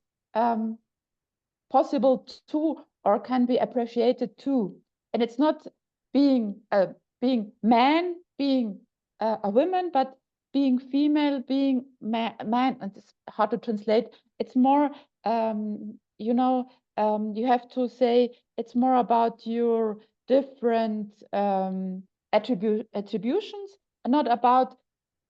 possible too, or can be appreciated too. And it's not being man, being a woman, but being female, being man, and it's hard to translate. It's more, you have to say it's more about your different attributions, and not about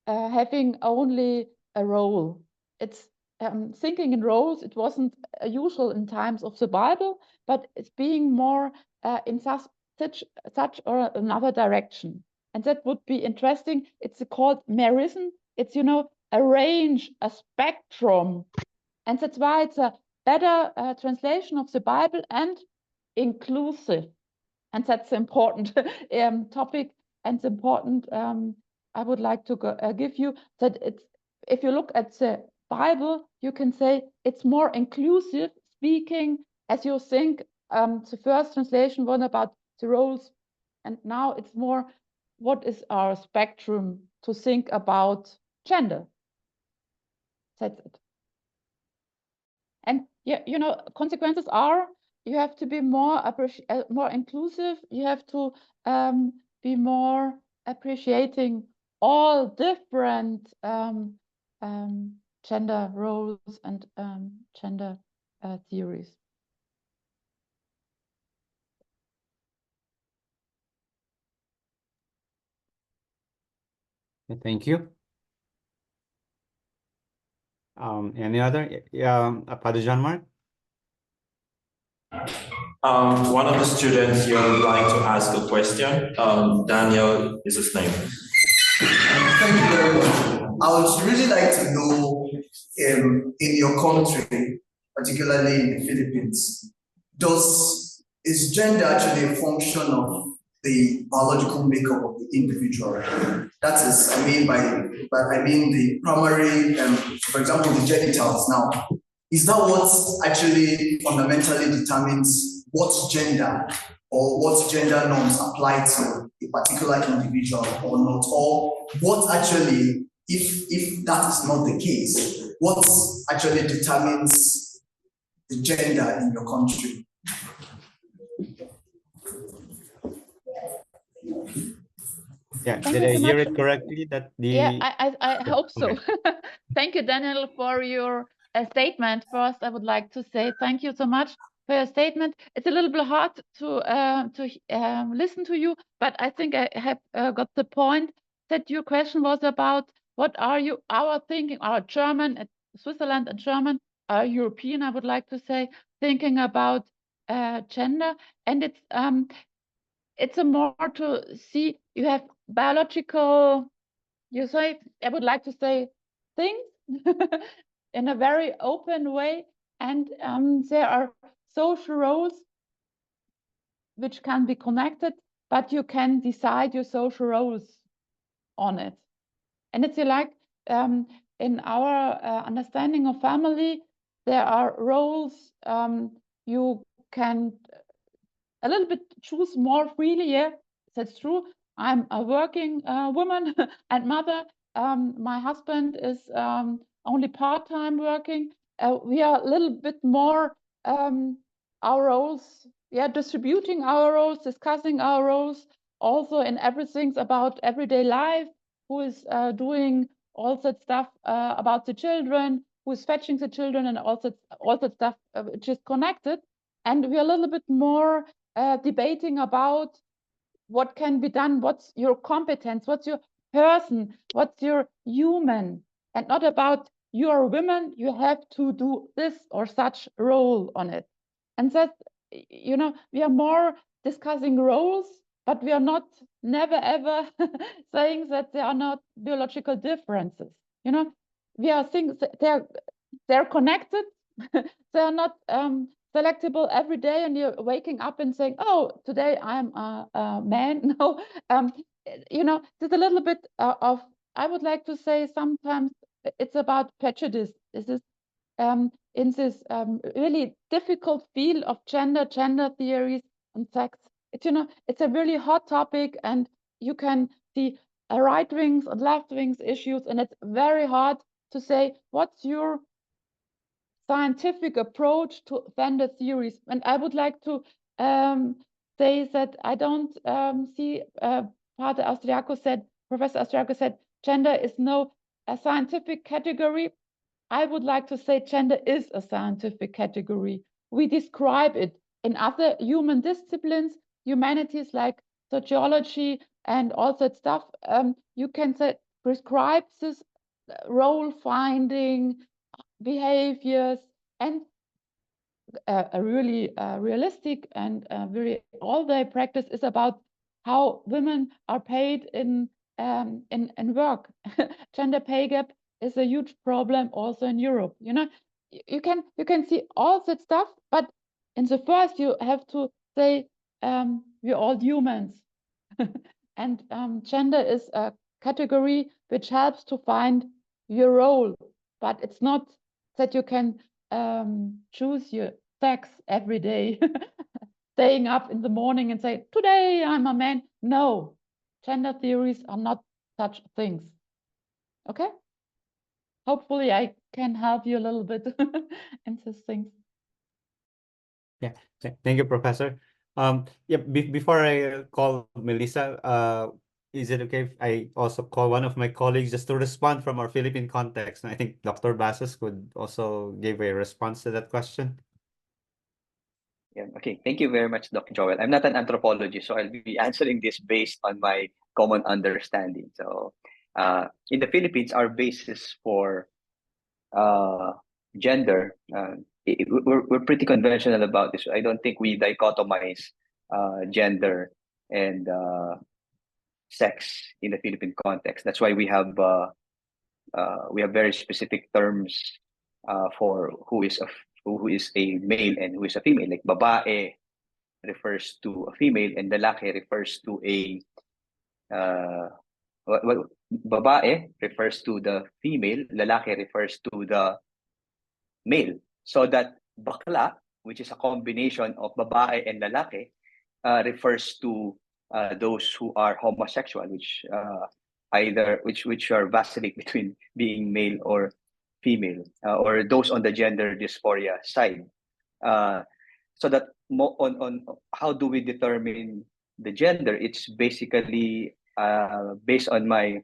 having only a role. It's thinking in roles. It wasn't usual in times of the Bible, but it's being more in such or another direction. And that would be interesting. It's called merism. It's, you know, a range, a spectrum. And that's why it's a better translation of the Bible and inclusive. And that's the important topic and important I would like to give you, that it's, if you look at the Bible, you can say it's more inclusive, speaking as you think. The first translation was about the roles, and now it's more, what is our spectrum to think about gender? That's it. And yeah, you know, consequences are, you have to be more inclusive. You have to be more appreciating all different gender roles and gender theories. Thank you. Any other? Padre Jean-Marc? One of the students here would like to ask a question. Daniel is his name. Thank you very much. I would really like to know, in your country, particularly in the Philippines, is gender actually a function of the biological makeup of the individual? That is, I mean the primary, for example, the genitals now. Is that what actually fundamentally determines what gender or what gender norms apply to a particular individual or not? Or what actually, if that is not the case, what actually determines the gender in your country? Yeah, Thank did you I so hear much. it correctly that the... Yeah, I hope so. Okay. Thank you, Daniel, for your statement. First, I would like to say thank you so much for your statement. It's a little bit hard to listen to you, but I think I have got the point that your question was about what are our thinking, our German, Switzerland and German, our European, I would like to say, thinking about gender. And it's a more to see, you have biological, you say, I would like to say, things in a very open way, and there are social roles which can be connected, but you can decide your social roles on it. And it's like in our understanding of family, there are roles you can a little bit choose more freely. Yeah, that's true. I'm a working woman and mother. My husband is only part-time working. We are a little bit more our roles, yeah, distributing our roles, discussing our roles, also in everything about everyday life, who is doing all that stuff about the children, who is fetching the children, and all that stuff which is connected. And we're a little bit more debating about what can be done, what's your competence, what's your person, what's your human, and not about you're a woman, you have to do this or such role on it. And that, you know, we are more discussing roles, but we are not never ever saying that there are not biological differences. You know, we are things, they're connected. They're not selectable every day, and you're waking up and saying, oh, today I'm a man. No, you know, there's a little bit of, I would like to say sometimes it's about prejudice. This is in this really difficult field of gender theories and sex. It's, you know, it's a really hot topic, and you can see right wings and left wings issues, and it's very hard to say what's your scientific approach to gender theories. And I would like to say that I don't see Professor Austriaco said, gender is no a scientific category. I would like to say gender is a scientific category. We describe it in other human disciplines, humanities like sociology and all that stuff. You can say prescribe this role finding, behaviors, and a really realistic and very all-day practice is about how women are paid in work. Gender pay gap is a huge problem also in Europe. You know, you can see all that stuff, but in the first you have to say we're all humans, and gender is a category which helps to find your role, but it's not that you can choose your sex every day, staying up in the morning and say, today I'm a man. No, gender theories are not such things. Okay? Hopefully I can help you a little bit in these things. Yeah, thank you, Professor. Yeah, before I call Melissa, is it okay if I also call one of my colleagues just to respond from our Philippine context? And I think Dr. Basos could also give a response to that question. Yeah, okay. Thank you very much, Dr. Joel. I'm not an anthropologist, so I'll be answering this based on my common understanding. So, in the Philippines, our basis for gender, we're pretty conventional about this. I don't think we dichotomize gender and sex in the Philippine context. That's why we have very specific terms for who is a male and who is a female. Like babae refers to a female, and lalaki refers to a babae refers to the female, lalaki refers to the male. So that bakla, which is a combination of babae and lalaki, refers to those who are homosexual, which are vacillate between being male or female, or those on the gender dysphoria side. So that on how do we determine the gender? It's basically based on my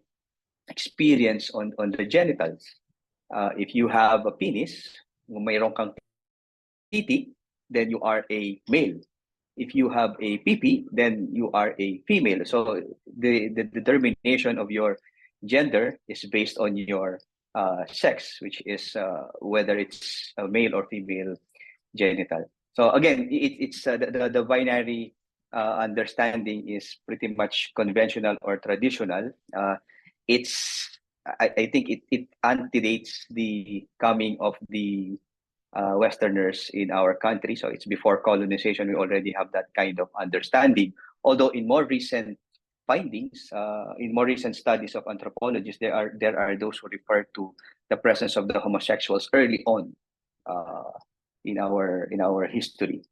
experience on the genitals. If you have a penis, mayroon kang titi, then you are a male. If you have a pipi, then you are a female. So the determination of your gender is based on your sex, which is whether it's a male or female genital. So again, it's the binary understanding is pretty much conventional or traditional. I think it antedates the coming of the Westerners in our country. So it's before colonization, we already have that kind of understanding. Although in more recent findings, in more recent studies of anthropologists, there are those who refer to the presence of the homosexuals early on in our history.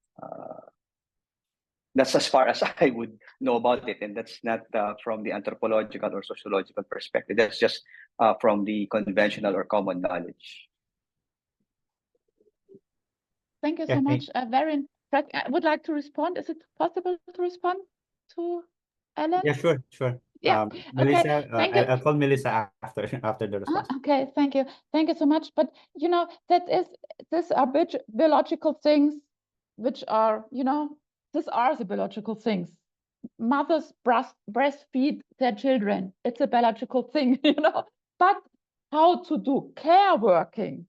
That's as far as I would know about it, and that's not from the anthropological or sociological perspective. That's just from the conventional or common knowledge. Thank you so much. Very I would like to respond. Is it possible to respond to Ellen? Yeah, sure. Yeah. Melissa, Okay. I'll call Melissa after the response. Okay, thank you so much. But you know, these are biological things which are, you know, these are the biological things. Mothers breastfeed their children. It's a biological thing, you know. But how to do care working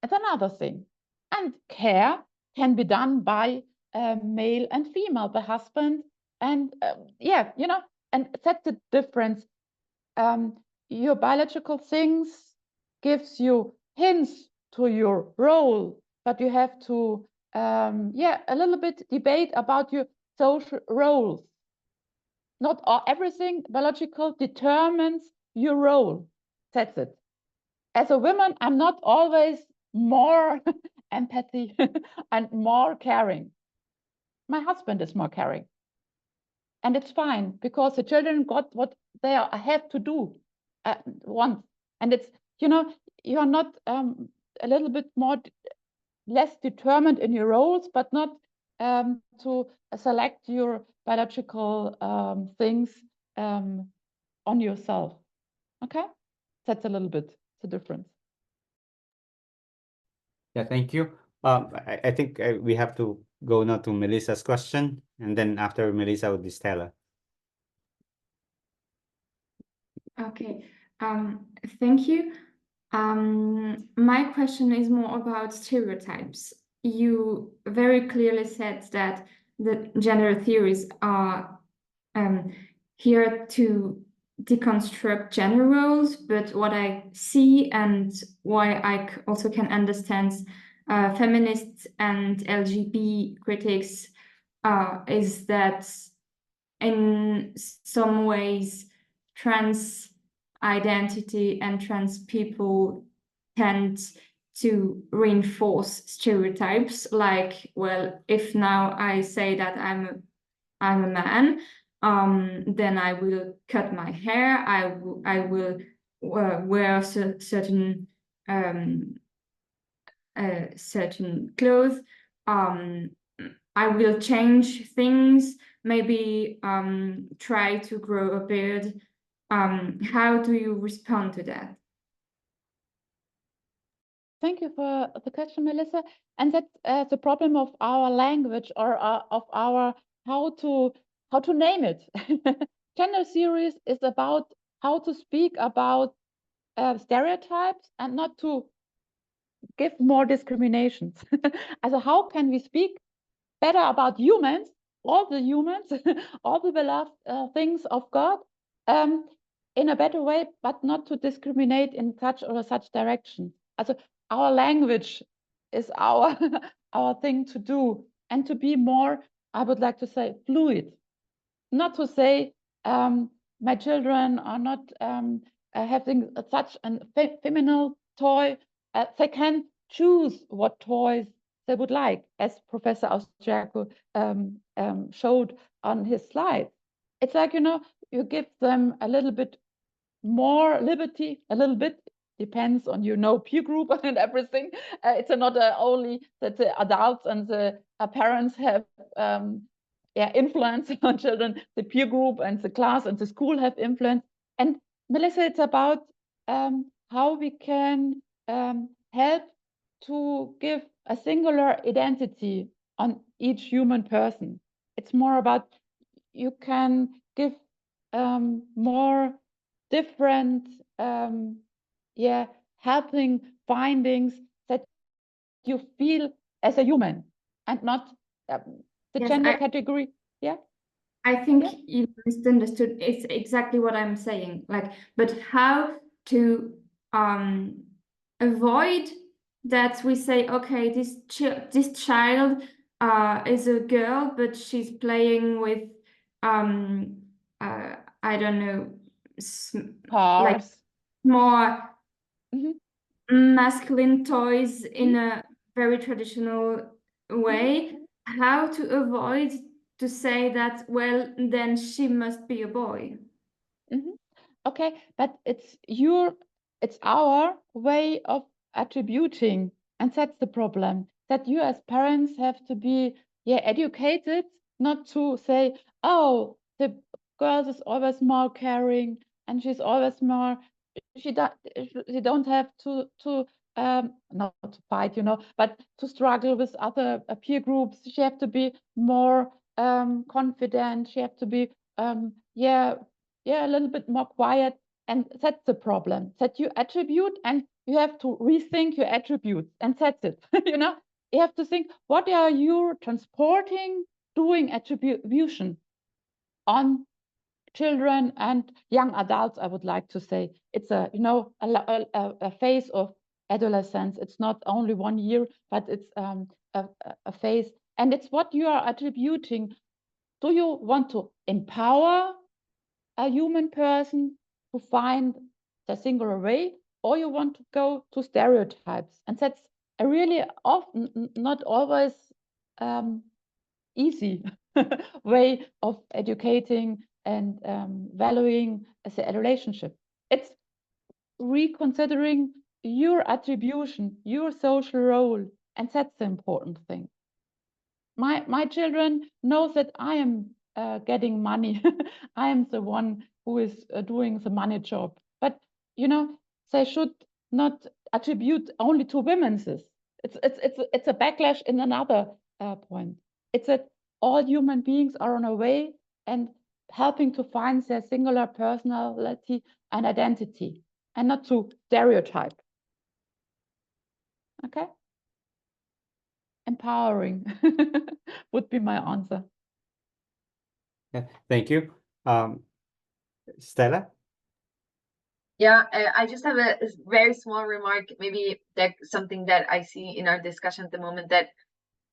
is another thing. And care can be done by male and female, the husband, and yeah, you know, and that's the difference. Your biological things gives you hints to your role, but you have to a little bit debate about your social roles. Not everything biological determines your role. That's it. As a woman, I'm not always more empathy and more caring. My husband is more caring. And it's fine because the children got what they have to do once. And it's, you know, you're not a little bit less determined in your roles, but not to select your biological things on yourself. Okay? That's a little bit the difference. Yeah, thank you. I think we have to go now to Melissa's question, and then after Melissa would be Stella. Okay, thank you. My question is more about stereotypes. You very clearly said that the gender theories are here to deconstruct gender roles, but what I see and why I also can understand feminists and LGBT critics is that in some ways trans identity and trans people tend to reinforce stereotypes like, well, if now I say that I'm a man, then I will cut my hair, I will wear certain certain clothes, I will change things, maybe try to grow a beard. How do you respond to that? Thank you for the question, Melissa. And that's the problem of our language, or of our how to name it. Gender theories is about how to speak about stereotypes and not to give more discriminations. Also, how can we speak better about humans, all the humans, all the beloved things of God, in a better way, but not to discriminate in such or such direction. Also, our language is our our thing to do, and to be more, I would like to say, fluid. Not to say my children are not having such a feminine toy. They can choose what toys they would like, as Professor Austriaco showed on his slide. It's like, you give them a little bit more liberty, a little bit, depends on, peer group and everything. It's not only that the adults and the parents have influence on children, the peer group and the class and the school have influence. And Melissa, it's about how we can help to give a singular identity on each human person. It's more about, you can give more different helping findings that you feel as a human, and not the gender category. I think you misunderstood. It's exactly what I'm saying. But how to avoid that we say, okay, this child is a girl, but she's playing with I don't know, like more masculine toys in a very traditional way. How to avoid to say that, well, then she must be a boy. Okay, but it's our way of attributing, and that's the problem. That you as parents have to be educated, not to say, oh, the girl is always more caring, and she's always more. She don't have to not to fight, but to struggle with other peer groups. She have to be more confident. She have to be a little bit more quiet. And that's the problem, that you attribute, and you have to rethink your attributes, and that's it. You have to think, what are you transporting, doing attribution on children and young adults, I would like to say. It's a phase of adolescence. It's not only 1 year, but it's a phase. And it's what you are attributing. Do you want to empower a human person to find the singular way, or you want to go to stereotypes? And that's a really often, not always easy way of educating and valuing as a relationship. It's reconsidering your attribution, your social role, and that's the important thing. My children know that I am getting money. I am the one who is doing the money job. But they should not attribute only to women's. It's a backlash in another point. It's that all human beings are on a way and helping to find their singular personality and identity, and not to stereotype. Okay. Empowering would be my answer. Yeah, thank you. Stella? Yeah, I just have a very small remark, maybe that something that I see in our discussion at the moment, that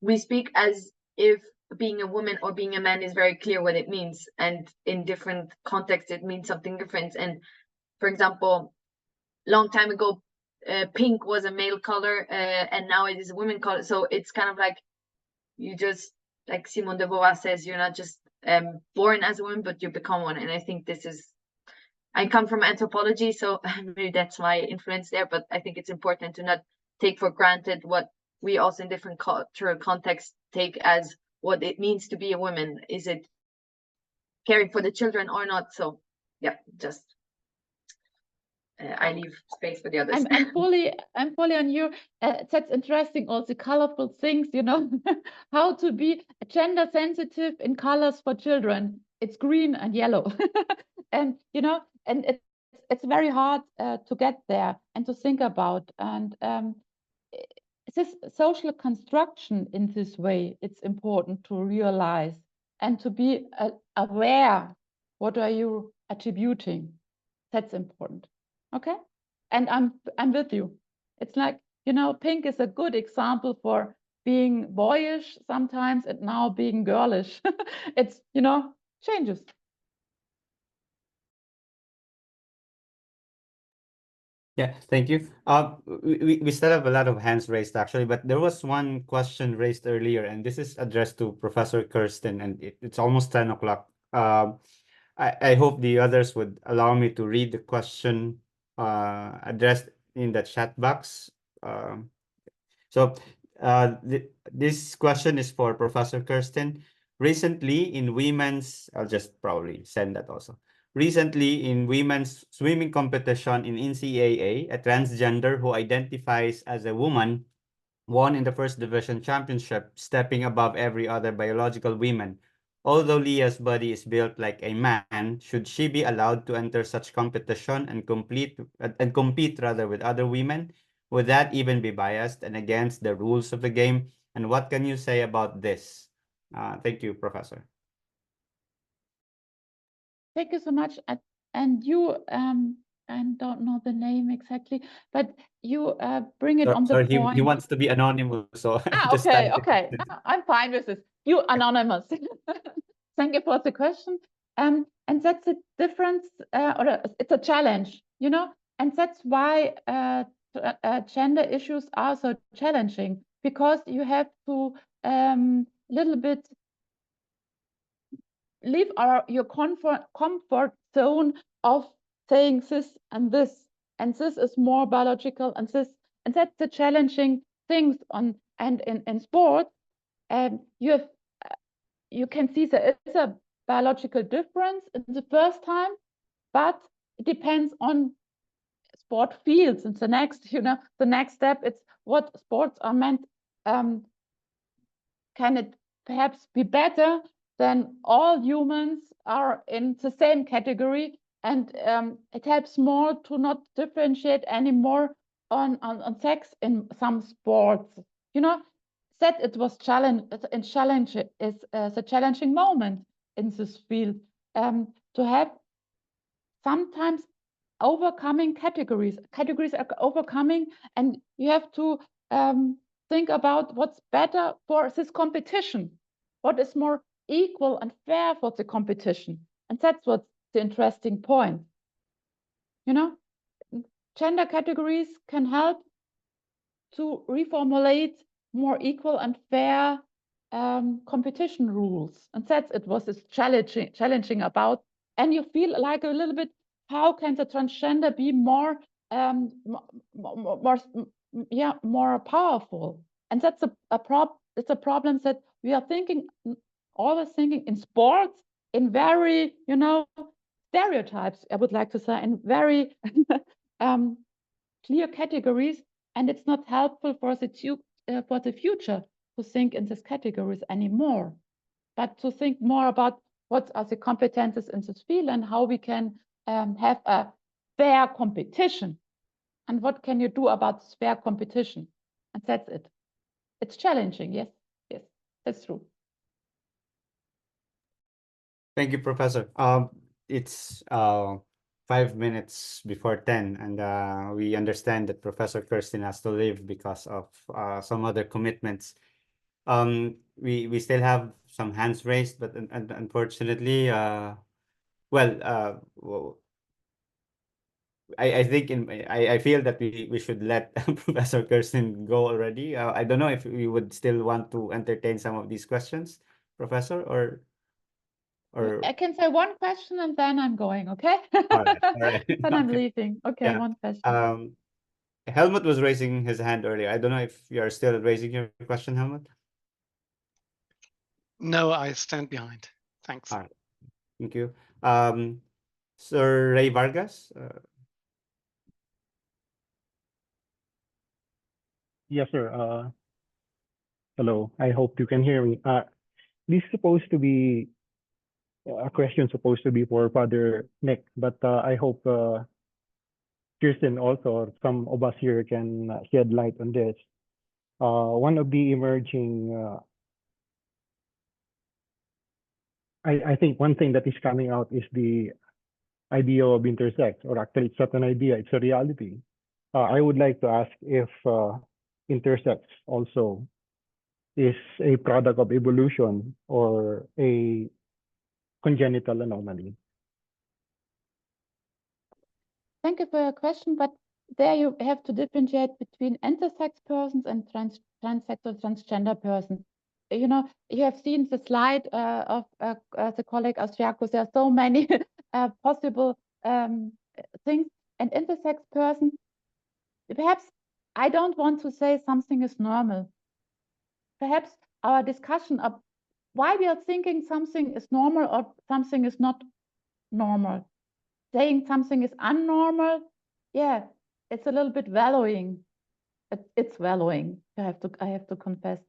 we speak as if being a woman or being a man is very clear what it means, and in different contexts it means something different. And for example, long time ago, pink was a male color, and now it is a women color. So it's kind of like, you just, like Simone de Beauvoir says, you're not just born as a woman, but you become one. And I think this is, I come from anthropology, so maybe that's my influence there, but I think it's important to not take for granted what we also in different cultural contexts take as what it means to be a woman. Is it caring for the children or not? So yeah, just I leave space for the others. I'm fully on you. That's interesting. Also, colorful things, you know, how to be gender sensitive in colors for children. It's green and yellow, and you know, and it's very hard to get there and to think about. And this social construction in this way, it's important to realize and to be aware. What are you attributing? That's important. Okay. And I'm with you. It's like, you know, pink is a good example for being boyish sometimes and now being girlish. It's, you know, changes. Yeah, thank you. We still have a lot of hands raised actually, but there was one question raised earlier, and this is addressed to Professor Kerstin, and it's almost 10 o'clock. I hope the others would allow me to read the question addressed in the chat box. This question is for Professor Kerstin. Recently in women's, I'll just probably send that also. Recently in women's swimming competition in NCAA, a transgender who identifies as a woman won in the first division championship, stepping above every other biological woman. Although Leah's body is built like a man, should she be allowed to enter such competition and compete rather with other women? Would that even be biased and against the rules of the game? And what can you say about this? Thank you, Professor. Thank you so much. And you, I don't know the name exactly, but you bring it on the Sorry, point. he wants to be anonymous, so just okay, type it. okay. I'm fine with this. You anonymous. Thank you for the question. And that's a difference, or it's a challenge, you know, and that's why gender issues are so challenging, because you have to little bit leave your comfort zone of saying this, and this is more biological, and that's the challenging things on. And in sport, you can see there is a biological difference in the first time, but it depends on sport fields. And the next, you know, the next step, it's what sports are meant. Can it perhaps be better than all humans are in the same category? And it helps more to not differentiate anymore on sex in some sports. You know, that it was challenge is a challenging moment in this field, to have sometimes overcoming categories are overcoming, and you have to think about what's better for this competition, what is more equal and fair for the competition. And that's what's the interesting point. You know, gender categories can help to reformulate more equal and fair competition rules. And that's it was this challenging about. And you feel like a little bit, how can the transgender be more more powerful? And that's it's a problem that we are always thinking in sports in very, you know, stereotypes, I would like to say, in very clear categories, and it's not helpful for the future to think in these categories anymore, but to think more about what are the competences in this field and how we can have a fair competition. And what can you do about this fair competition? And that's it. It's challenging, yes, that's true. Thank you, Professor. It's 5 minutes before 10, and we understand that Professor Kerstin has to leave because of some other commitments. We still have some hands raised, but unfortunately, I think I feel that we should let Professor Kerstin go already. I don't know if we would still want to entertain some of these questions, Professor, or I can say one question and then I'm going, okay? all right. Then I'm leaving. Okay, Yeah. one question. Helmut was raising his hand earlier. I don't know if you are still raising your question, Helmut. No, I stand behind. Thanks. All right. Thank you. Sir Ray Vargas. Yes, sir. Hello. I hope you can hear me. This is supposed to be a question supposed to be for Father Nick, but I hope Kerstin also, or some of us here, can shed light on this. One of the emerging, I think one thing that is coming out is the idea of intersex, or actually it's not an idea, it's a reality. I would like to ask if intersex also is a product of evolution or a congenital anomaly. Thank you for your question, but there you have to differentiate between intersex persons and transsexual transgender persons. You know, you have seen the slide of the colleague Austriaco. There are so many possible things. And intersex person, perhaps I don't want to say something is normal. Perhaps our discussion of why we are thinking something is normal or something is not normal. Saying something is unnormal, yeah, it's a little bit valuing. It's valuing. I have to confess.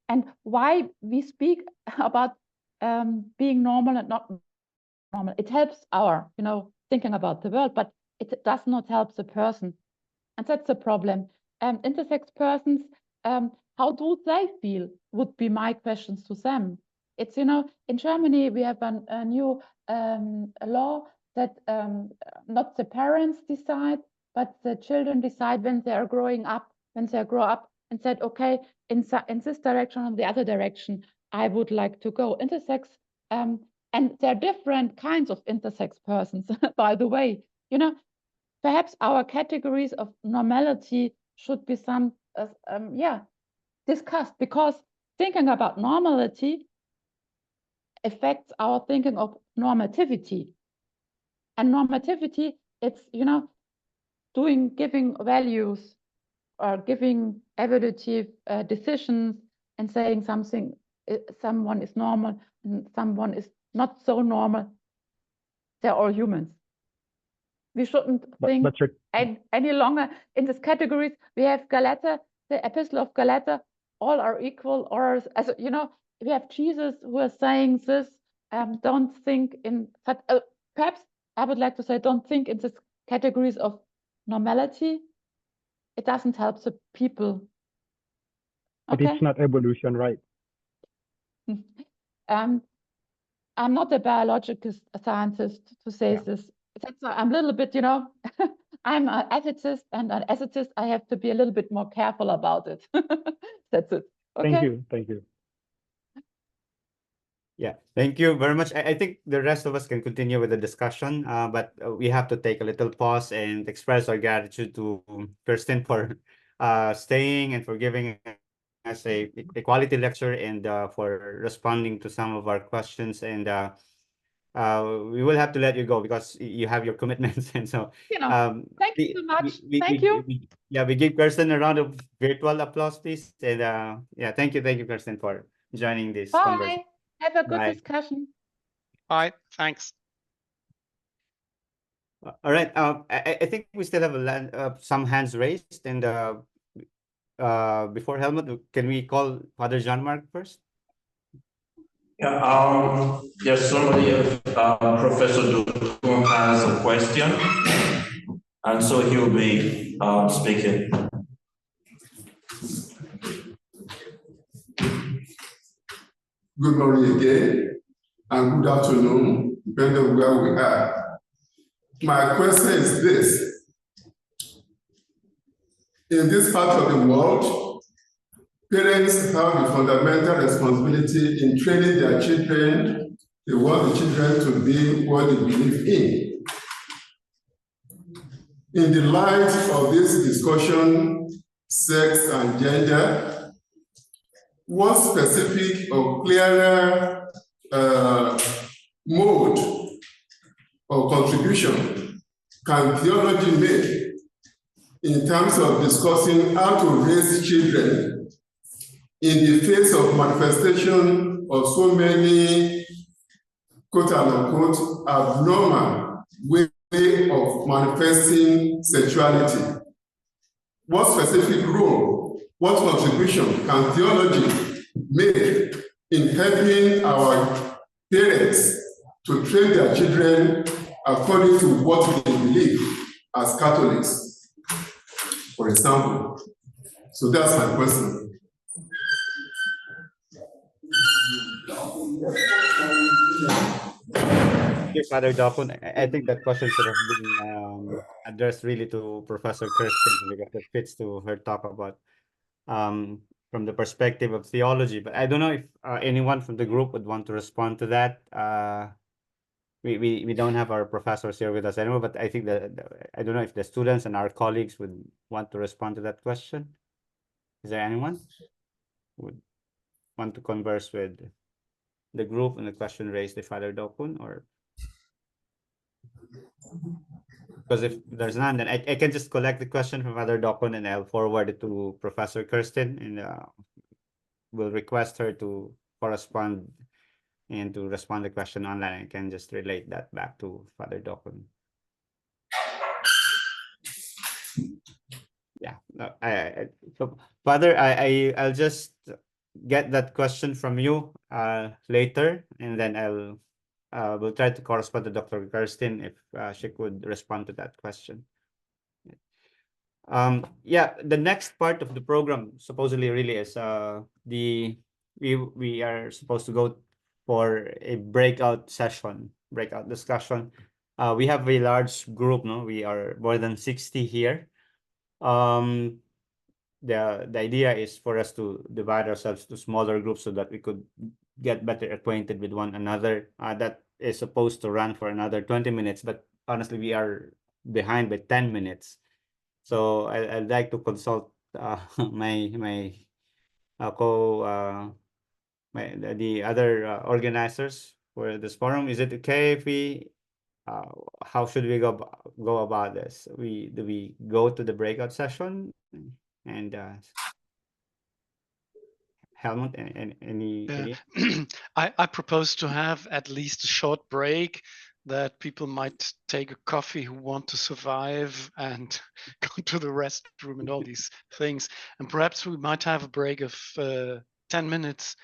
And why we speak about being normal and not normal. It helps our, thinking about the world, but it does not help the person, and that's the problem. Intersex persons, how do they feel? Would be my questions to them. It's in Germany we have a new law that not the parents decide, but the children decide when they are growing up, when they grow up, and said, okay, in this direction or the other direction, I would like to go intersex. And there are different kinds of intersex persons, by the way. Perhaps our categories of normality should be discussed, because thinking about normality affects our thinking of normativity. And normativity, it's, giving values or giving evaluative decisions and saying someone is normal and someone is not so normal. They're all humans. We shouldn't think any longer in these categories. We have Galata, the Epistle of Galata, all are equal, or as we have Jesus who is saying this, don't think in that, perhaps I would like to say, don't think in these categories of normality. It doesn't help the people. But it's not evolution, right? I'm not a biological scientist to say this. I'm a little bit, I'm an ethicist, and an ethicist, I have to be a little bit more careful about it. That's it. Okay. Thank you. Yeah, thank you very much. I think the rest of us can continue with the discussion, but we have to take a little pause and express our gratitude to Kerstin for staying and for giving us a quality lecture, and for responding to some of our questions. And we will have to let you go because you have your commitments. And so thank you so much. Thank you. We give Kerstin a round of virtual applause, please. And thank you, Kerstin, for joining this conversation. Have a good discussion. Bye. Thanks. All right. I think we still have some hands raised, and before Helmut, can we call Father Jean-Marc first? Yeah. Yes. Somebody, Professor Dutton, has a question, and so he'll be speaking. good morning again, and good afternoon, depending on where we are. My question is this. In this part of the world, parents have a fundamental responsibility in training their children. They want the children to be what they believe in. In the light of this discussion, sex and gender, what specific or clearer mode or contribution can theology make in terms of discussing how to raise children in the face of manifestation of so many quote-unquote abnormal way of manifesting sexuality? What specific role, what contribution can theology make in helping our parents to train their children according to what they believe as Catholics, for example? So that's my question. Yes, Father Dokun, I think that question should have been addressed really to Professor Kerstin because it fits to her talk about from the perspective of theology. But I don't know if anyone from the group would want to respond to that. We don't have our professors here with us anymore, but I think that I don't know if the students and our colleagues would want to respond to that question. Is there anyone who would want to converse with the group and the question raised by Father Dokun, or? Because if there's none, then I can just collect the question from Father Dokun and I'll forward it to Professor Kerstin, and we'll request her to correspond and to respond to the question online. I can just relate that back to Father Dokun. Yeah, no, so Father, I'll just get that question from you later, and then we'll try to correspond to Dr. Kerstin if she could respond to that question. Yeah, the next part of the program supposedly really is we are supposed to go for a breakout discussion. We have a large group, no? We are more than 60 here. The idea is for us to divide ourselves to smaller groups so that we could get better acquainted with one another. That is supposed to run for another 20 minutes, but honestly, we are behind by 10 minutes. So I'd like to consult the other organizers for this forum. Is it okay if we how should we go about this? Do we go to the breakout session? And Helmut, any idea? I propose to have at least a short break that people might take a coffee who want to survive and go to the restroom and all these things. And perhaps we might have a break of 10 minutes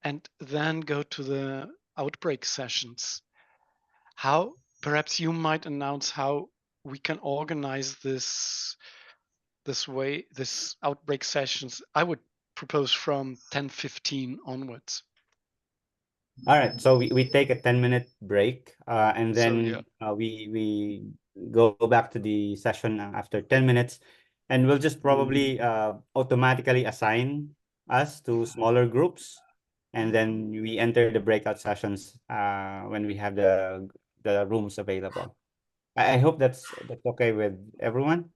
and then go to the outbreak sessions. Perhaps you might announce how we can organize this outbreak sessions. I would propose from 10:15 onwards. All right, so we take a 10-minute break, and then we go back to the session after 10 minutes, and we'll just probably automatically assign us to smaller groups, and then we enter the breakout sessions when we have the rooms available. I hope that's okay with everyone.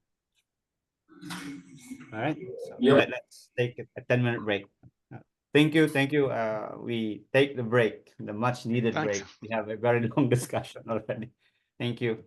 All right, so let's take a 10-minute break. Thank you. We take the break, the much needed break. We have a very long discussion already. Thank you.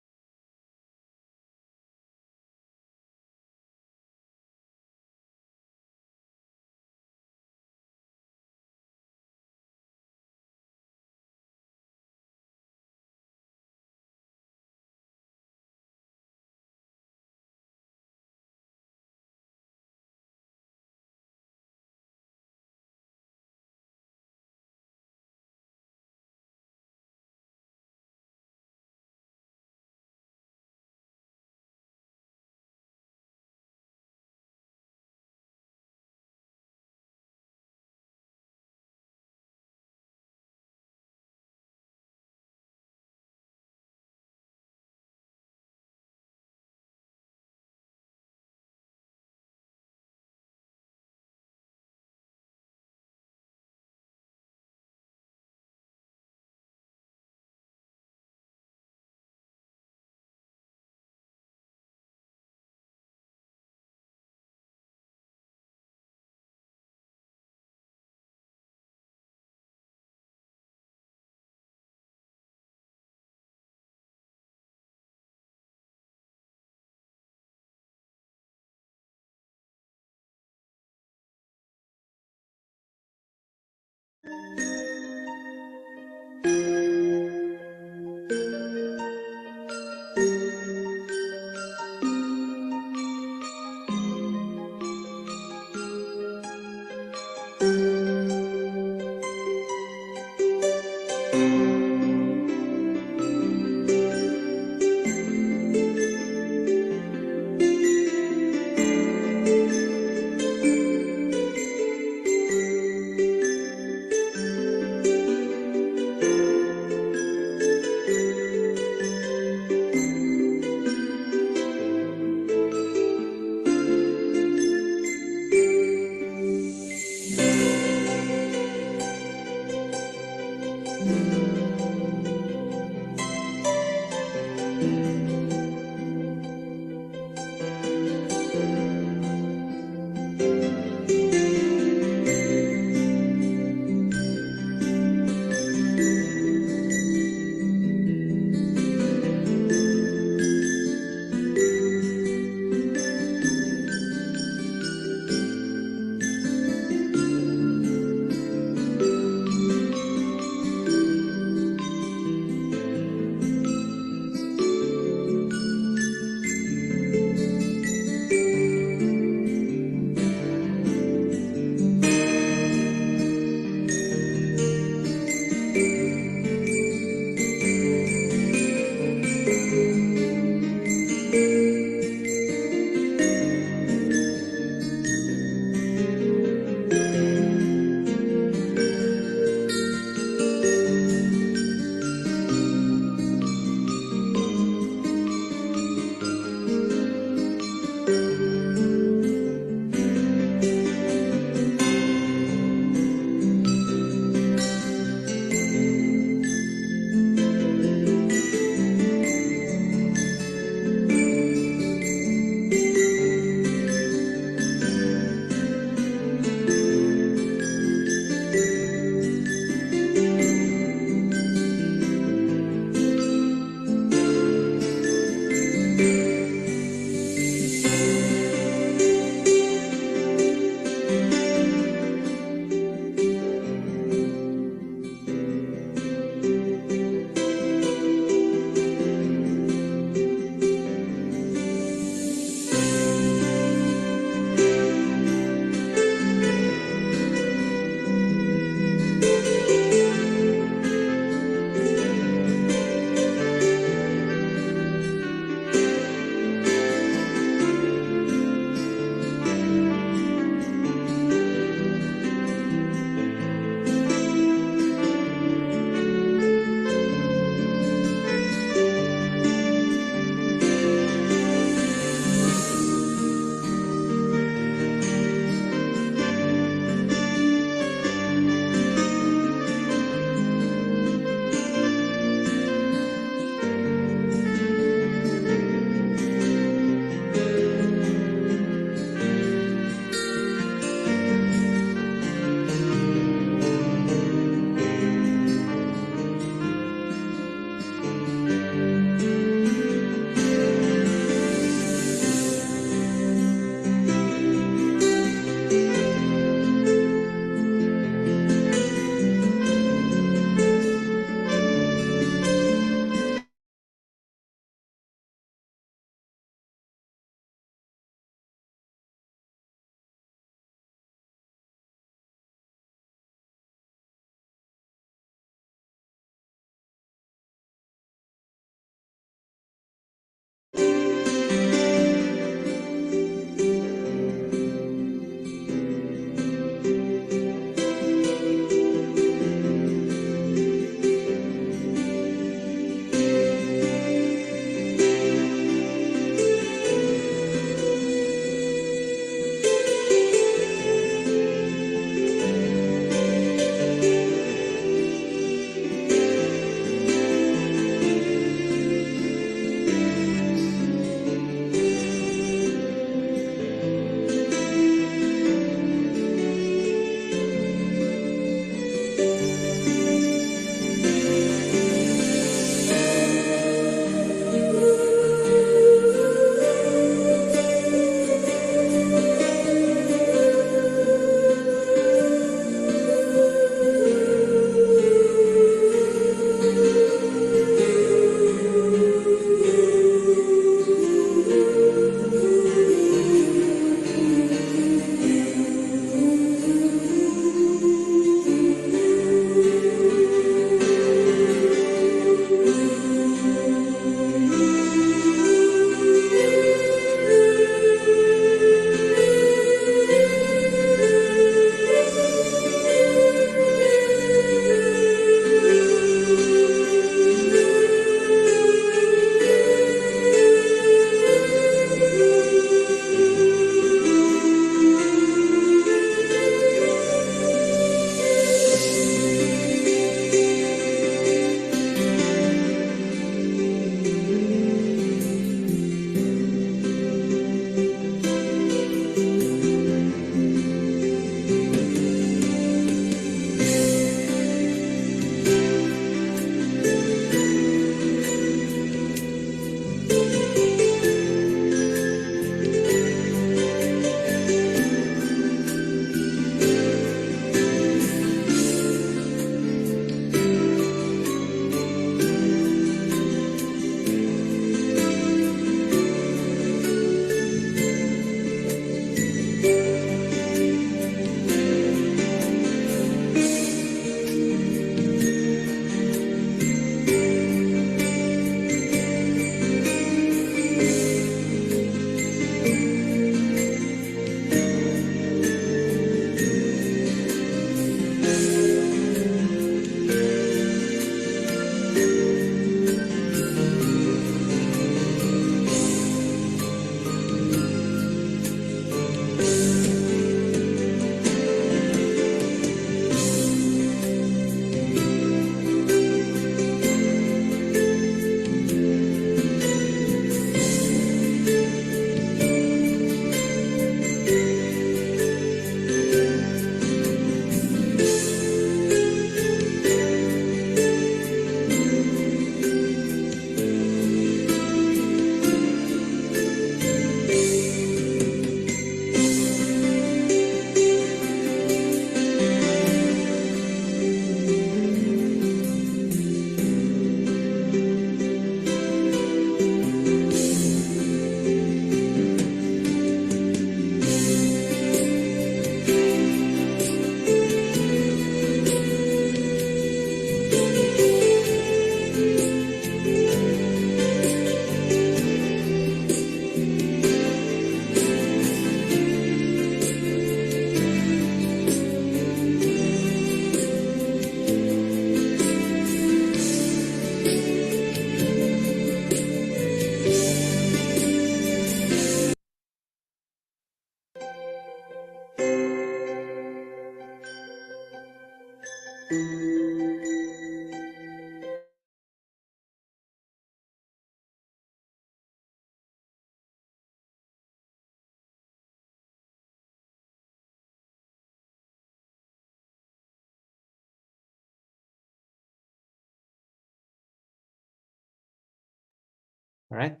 All right,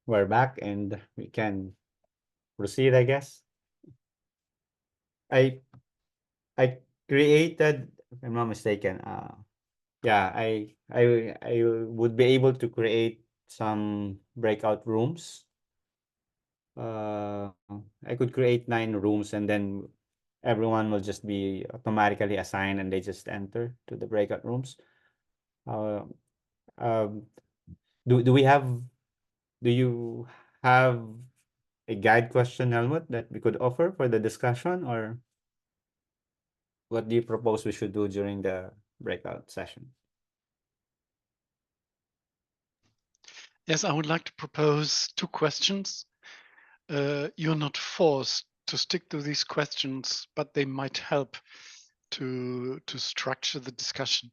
we're back and we can proceed, I guess. I created, if I'm not mistaken, yeah, I would be able to create some breakout rooms. I could create 9 rooms and then everyone will just be automatically assigned and they just enter to the breakout rooms. Um, do you have a guide question, Helmut, that we could offer for the discussion, or what do you propose we should do during the breakout session? Yes, I would like to propose 2 questions. You're not forced to stick to these questions, but they might help to structure the discussion.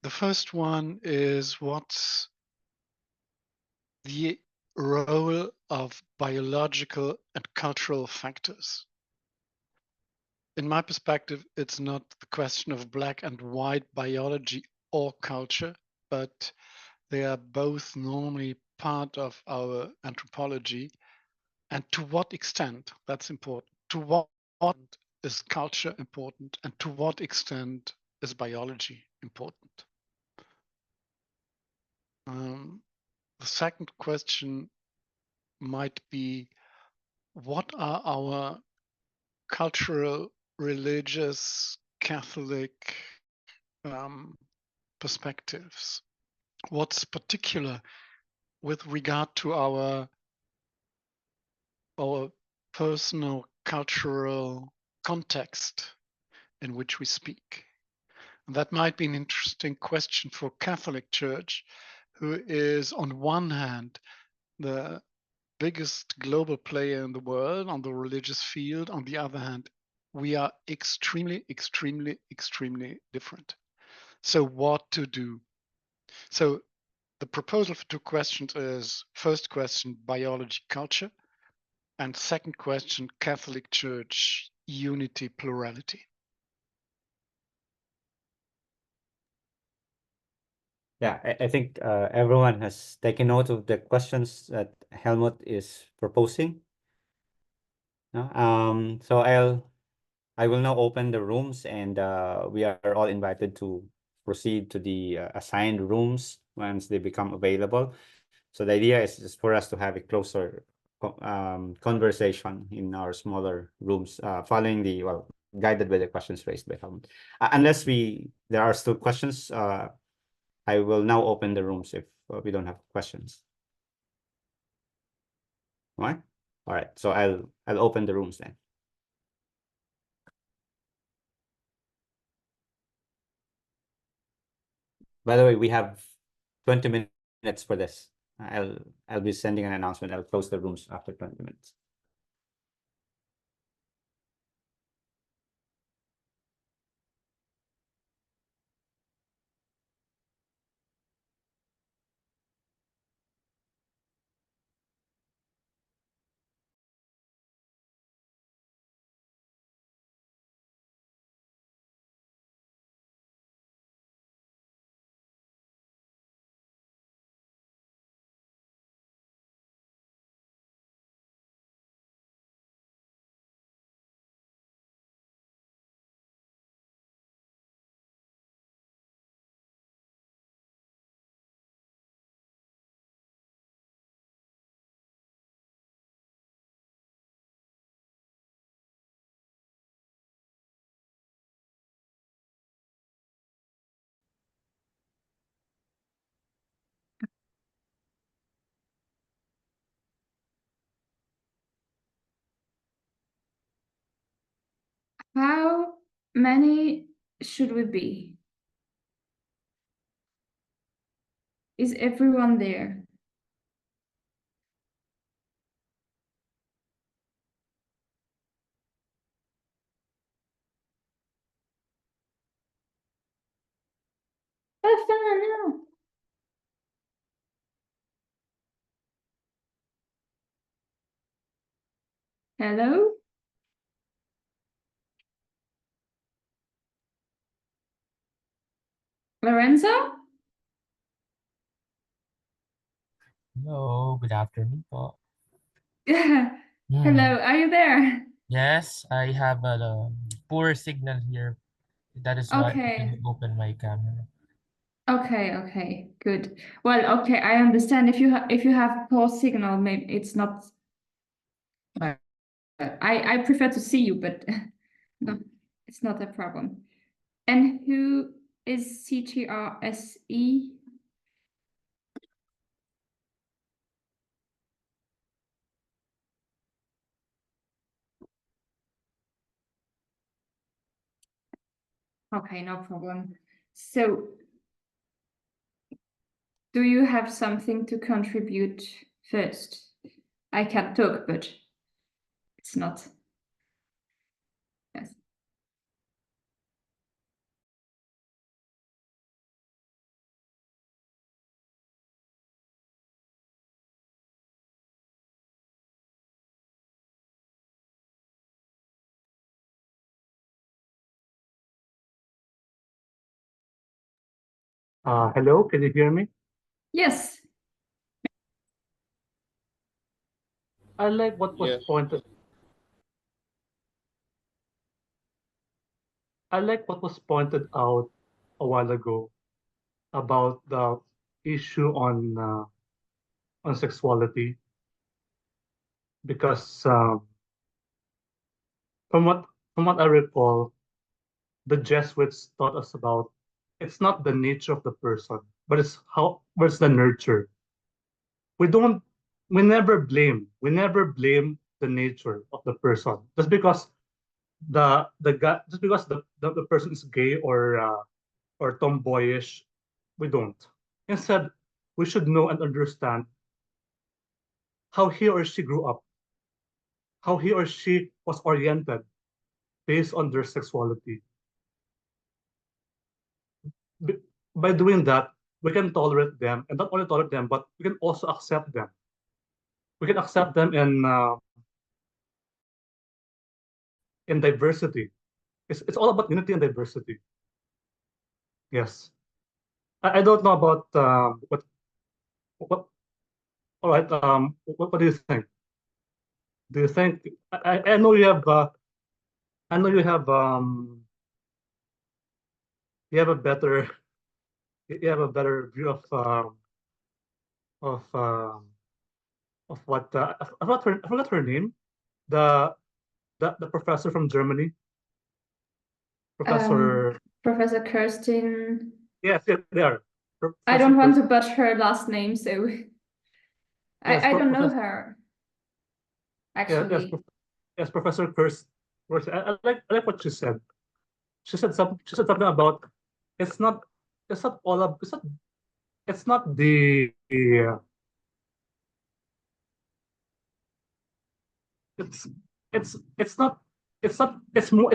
The first one is, what's the role of biological and cultural factors? In my perspective, it's not the question of black and white biology or culture, but they are both normally part of our anthropology. And to what extent, that's important. To what is culture important, and to what extent is biology important? The second question might be, what are our cultural, religious, Catholic perspectives? What's particular with regard to our personal cultural context in which we speak? And that might be an interesting question for Catholic Church, who is on one hand the biggest global player in the world on the religious field. On the other hand, we are extremely, extremely, extremely different. So what to do? So the proposal for 2 questions is, first question, biology, culture, and second question, Catholic Church, unity, plurality. Yeah, I think everyone has taken note of the questions that Helmut is proposing. So I will now open the rooms, and we are all invited to proceed to the assigned rooms once they become available. So the idea is just for us to have a closer conversation in our smaller rooms, following the, well, guided by the questions raised by Helmut. Unless there are still questions, I will now open the rooms if we don't have questions. All right. All right. So I'll open the rooms then. By the way, we have 20 minutes for this. I'll be sending an announcement. I'll close the rooms after 20 minutes. How many should we be? Is everyone there? Hello? Lorenzo? Hello, good afternoon po. Hello, are you there? Yes, I have a poor signal here. That is why I Okay. didn't open my camera. Okay, good. Well, okay, I understand if you have poor signal, maybe it's not. I prefer to see you, but no, it's not a problem. And who is CTRSE? Okay, no problem. So, do you have something to contribute first? I can talk, but it's not. Yes. Hello, can you hear me? Yes. I like what was pointed. I like what was pointed out a while ago about the issue on sexuality, because from what I recall, the Jesuits taught us about it's not the nature of the person, but it's the nurture. We never blame the nature of the person just because the person is gay or tomboyish. We don't. Instead, we should know and understand how he or she grew up, how he or she was oriented based on their sexuality. By doing that, we can tolerate them, and not only tolerate them, but we can also accept them. We can accept them in diversity. It's all about unity and diversity. Yes. I don't know about what. All right. What do you think? Do you think I know you have I know you have a better view of what I forgot her name, the the professor from Germany, Professor. Professor Kerstin. Yes, they are. I don't want to butcher her last name, so Yes, I don't know her. Yes, Actually. yes, Professor Kerstin. I like what she said. She said something about it's not all of it's not the it's not it's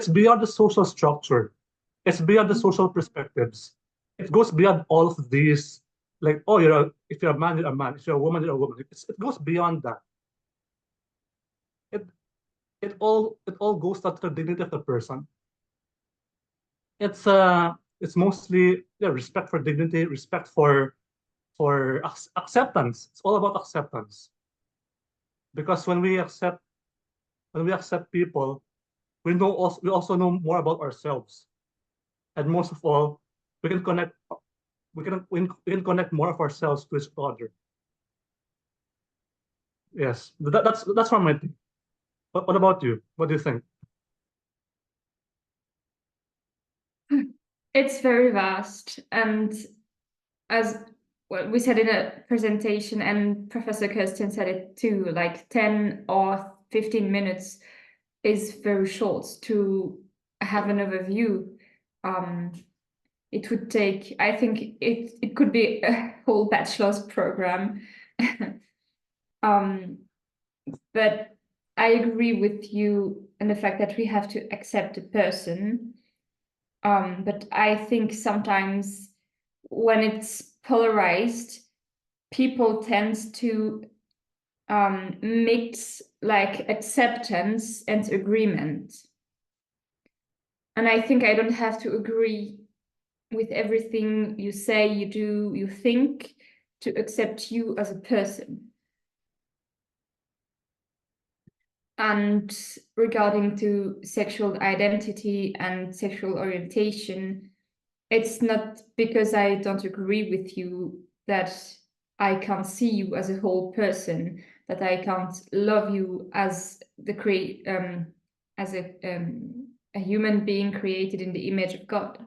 beyond the social structure. It's beyond the social perspectives. It goes beyond all of these, like, oh, if you're a man, you're a man. If you're a woman, you're a woman. It goes beyond that. It all goes to the dignity of the person. It's mostly respect for dignity, respect for acceptance. It's all about acceptance. Because when we accept people, we also know more about ourselves. And most of all, we can connect more of ourselves to each other. Yes, that's from my thing. What about you? What do you think? It's very vast, and as we said in a presentation, and Professor Kerstin said it too, like 10 or 15 minutes is very short to have an overview. It would take, I think it could be a whole bachelor's program. But I agree with you in the fact that we have to accept the person. But I think sometimes when it's polarized, people tend to mix like acceptance and agreement. And I think I don't have to agree with everything you say, you do, you think to accept you as a person. And regarding to sexual identity and sexual orientation, it's not because I don't agree with you that I can't see you as a whole person, that I can't love you as a human being created in the image of God.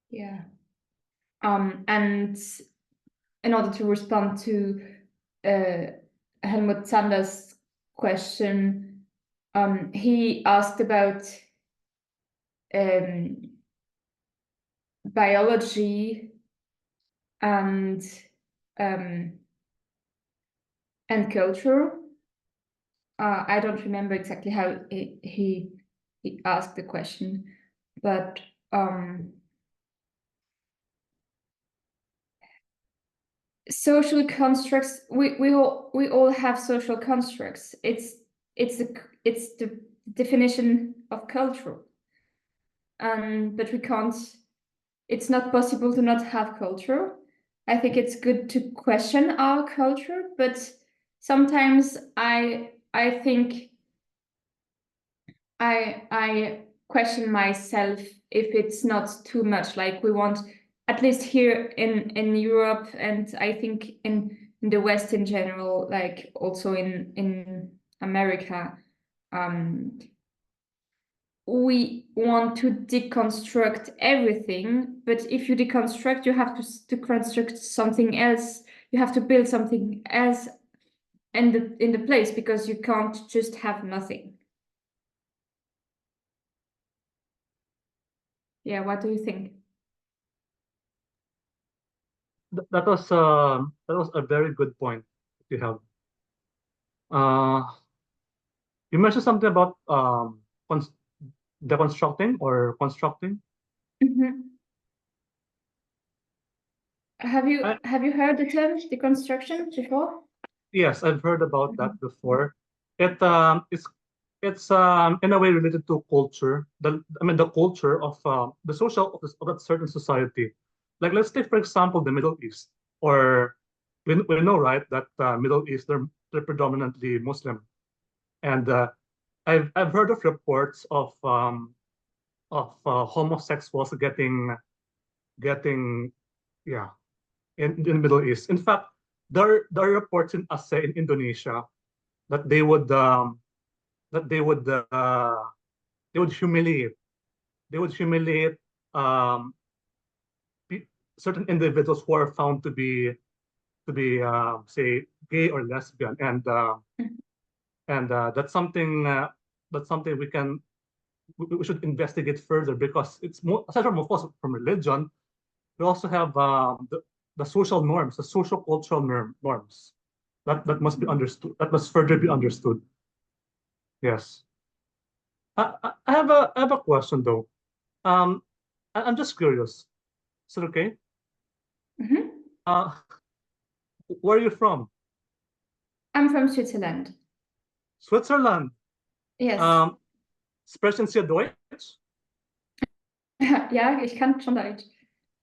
Yeah. And in order to respond to Helmut Zander's question, he asked about biology and culture. I don't remember exactly how he asked the question, but social constructs, we all have social constructs. It's the definition of culture. But we can't, it's not possible to not have culture. I think it's good to question our culture, but sometimes I think I question myself if it's not too much. Like we want, at least here in Europe, and I think in the West in general, like also in America, we want to deconstruct everything, but if you deconstruct, you have to construct something else. You have to build something else in the place, because you can't just have nothing. Yeah, what do you think? That was a very good point that you have. You mentioned something about deconstructing or constructing. Mm-hmm. Have you heard the term deconstruction before? Yes, I've heard about that before. It's in a way related to culture. The culture of the social of a certain society. Like let's take for example the Middle East, or we know, right, that Middle East, they're predominantly Muslim, and I've heard of reports of homosexuals getting yeah in the Middle East. In fact, there are reports in Aceh in Indonesia that they would humiliate um, certain individuals who are found to be say gay or lesbian, and that's something we should investigate further, because it's more, aside from, of course, from religion, we also have the social norms, the social cultural norms that must be understood, that must further be understood. Yes. I have a question though. I'm just curious. Is it okay? Mm-hmm. Where are you from? I'm from Switzerland. Switzerland. Yes. Sprechen Sie Deutsch? Ja, ich kann schon Deutsch.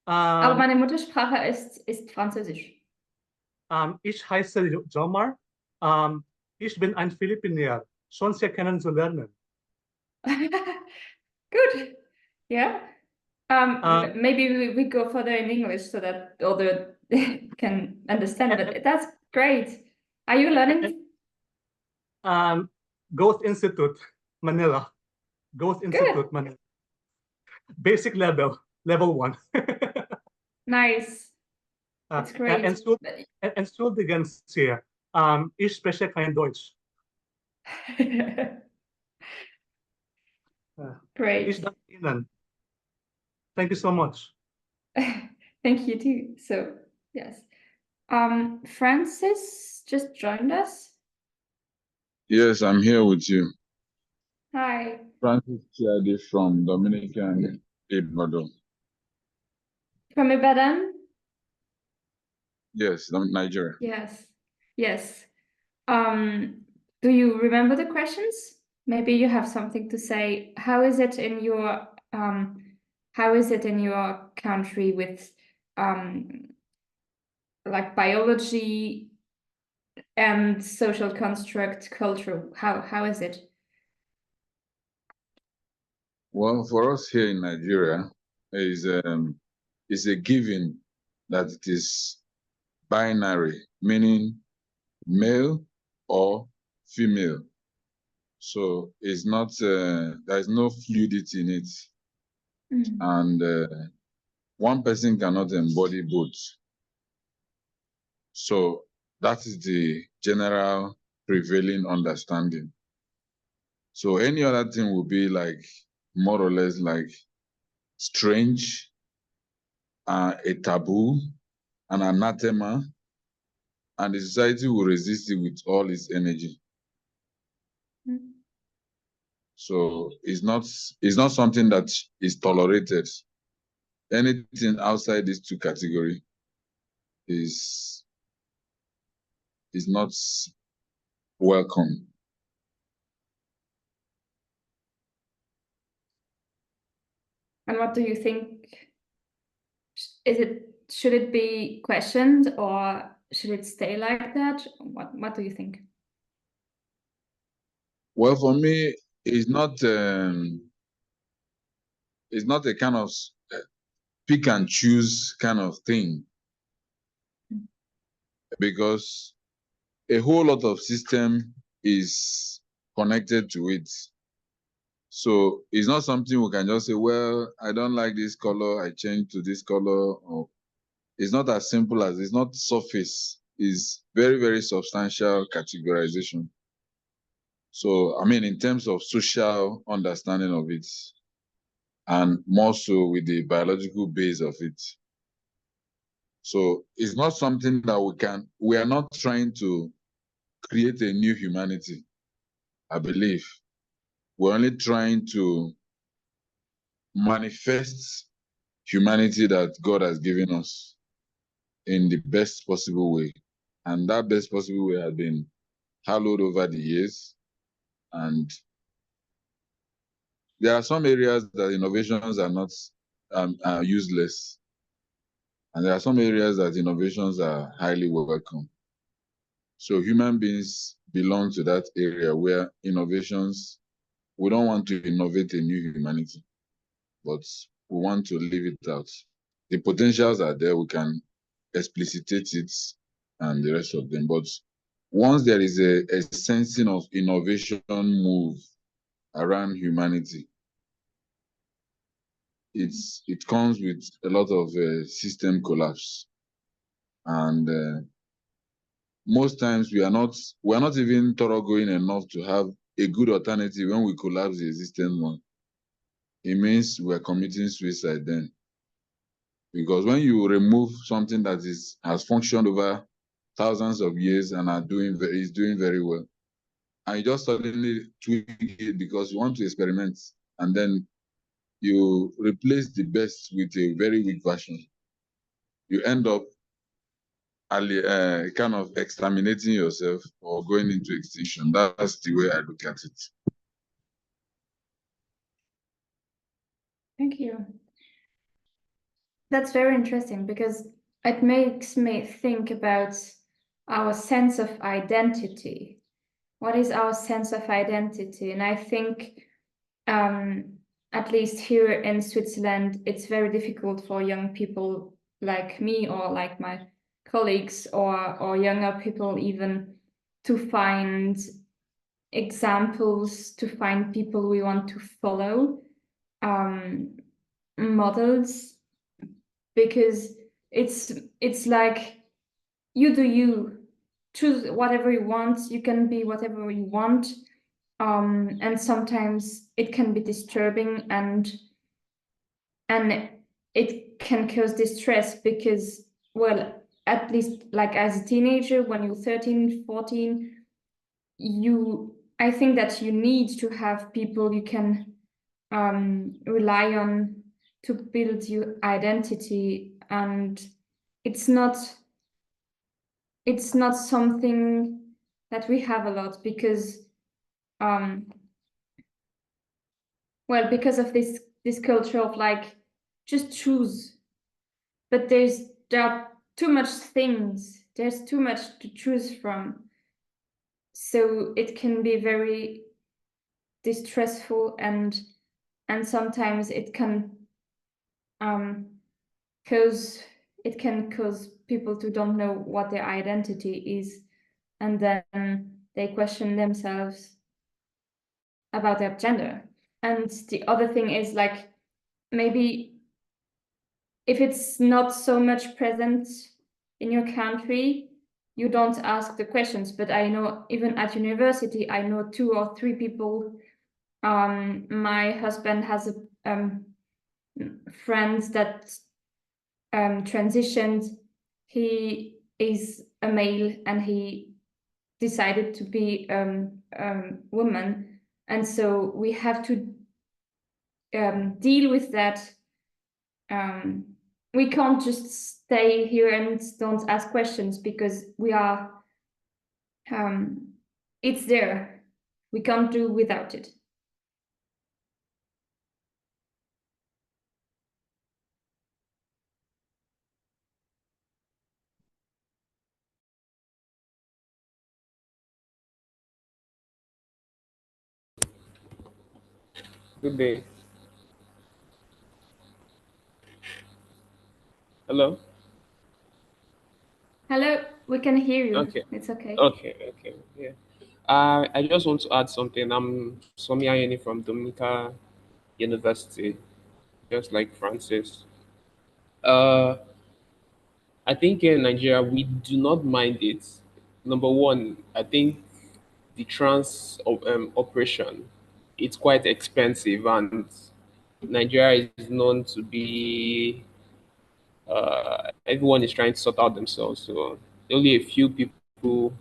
Aber meine Muttersprache ist Französisch. Ich heiße Jomar. Ich bin ein Philippiner. Schon sehr kennenzulernen. Good. Yeah. Maybe we go further in English so that other can understand, but that's great. Are you learning? Goethe Institute, Manila. Goethe Institute, Manila. Basic level 1. Nice. That's great. Entschuldigen Sie, ich spreche kein Deutsch. Great. Ich danke Ihnen. Thank you so much. Thank you too. So, yes. Francis just joined us. Yes, I'm here with you. Hi. Francis Chiadi from Dominican Ibadan. From Ibadan? Yes, Nigeria. Yes. Yes. Do you remember the questions? Maybe you have something to say. How is it in your country with like biology and social construct culture? How is it? Well, for us here in Nigeria, is a given that it is binary, meaning male or female. So it's not there's no fluidity in it, and one person cannot embody both. So that is the general prevailing understanding. So any other thing will be like more or less like strange, a taboo, an anathema, and the society will resist it with all its energy. So it's not something that is tolerated. Anything outside these two categories is not welcome. And what do you think? Should it be questioned or should it stay like that? What do you think? Well, for me, it's not a kind of pick and choose kind of thing, because a whole lot of system is connected to it. So it's not something we can just say, well, I don't like this color, I change to this color. Or it's not as simple as, it's not surface. It's very, very substantial categorization. So, I mean, in terms of social understanding of it, and more so with the biological base of it. So it's not something that we are not trying to create a new humanity, I believe. We're only trying to manifest humanity that God has given us in the best possible way. And that best possible way has been hallowed over the years. And there are some areas that innovations are not are useless. And there are some areas that innovations are highly welcome. So human beings belong to that area where innovations, we don't want to innovate a new humanity, but we want to leave it out. The potentials are there, we can explicitate it and the rest of them. But once there is a sensing of innovation move around humanity, it comes with a lot of system collapse. And most times we are not even thoroughgoing enough to have a good alternative when we collapse the existing one. It means we're committing suicide then. Because when you remove something that has functioned over thousands of years and is doing very well, and you just suddenly tweak it because you want to experiment, and then you replace the best with a very weak version, you end up kind of exterminating yourself or going into extinction. That's the way I look at it. Thank you. That's very interesting because it makes me think about our sense of identity. What is our sense of identity? And I think, at least here in Switzerland, it's very difficult for young people like me or like my colleagues or younger people even to find examples, to find people we want to follow, models, because it's like you do you, choose whatever you want, you can be whatever you want, and sometimes it can be disturbing and it can cause distress because, well, at least like as a teenager, when you're 13, 14, I think that you need to have people you can rely on to build your identity, and it's not it's not something that we have a lot because well, because of this culture of like just choose, but there are too much things, there's too much to choose from, so it can be very distressful, and sometimes it can cause people to don't know what their identity is, and then they question themselves about their gender. And the other thing is like, maybe if it's not so much present in your country, you don't ask the questions. But I know even at university, I know 2 or 3 people. My husband has a friend that transitioned. He is a male and he decided to be woman, and so we have to deal with that. We can't just stay here and don't ask questions because we are it's there. We can't do without it. Good day. Hello? Hello, we can hear you. Okay. It's okay. Okay. Yeah. I just want to add something. I'm Sonia Yeni from Dominica University, just like Francis. Uh, I think in Nigeria we do not mind it. Number one, I think the operation, it's quite expensive, and Nigeria is known to be everyone is trying to sort out themselves. So only a few people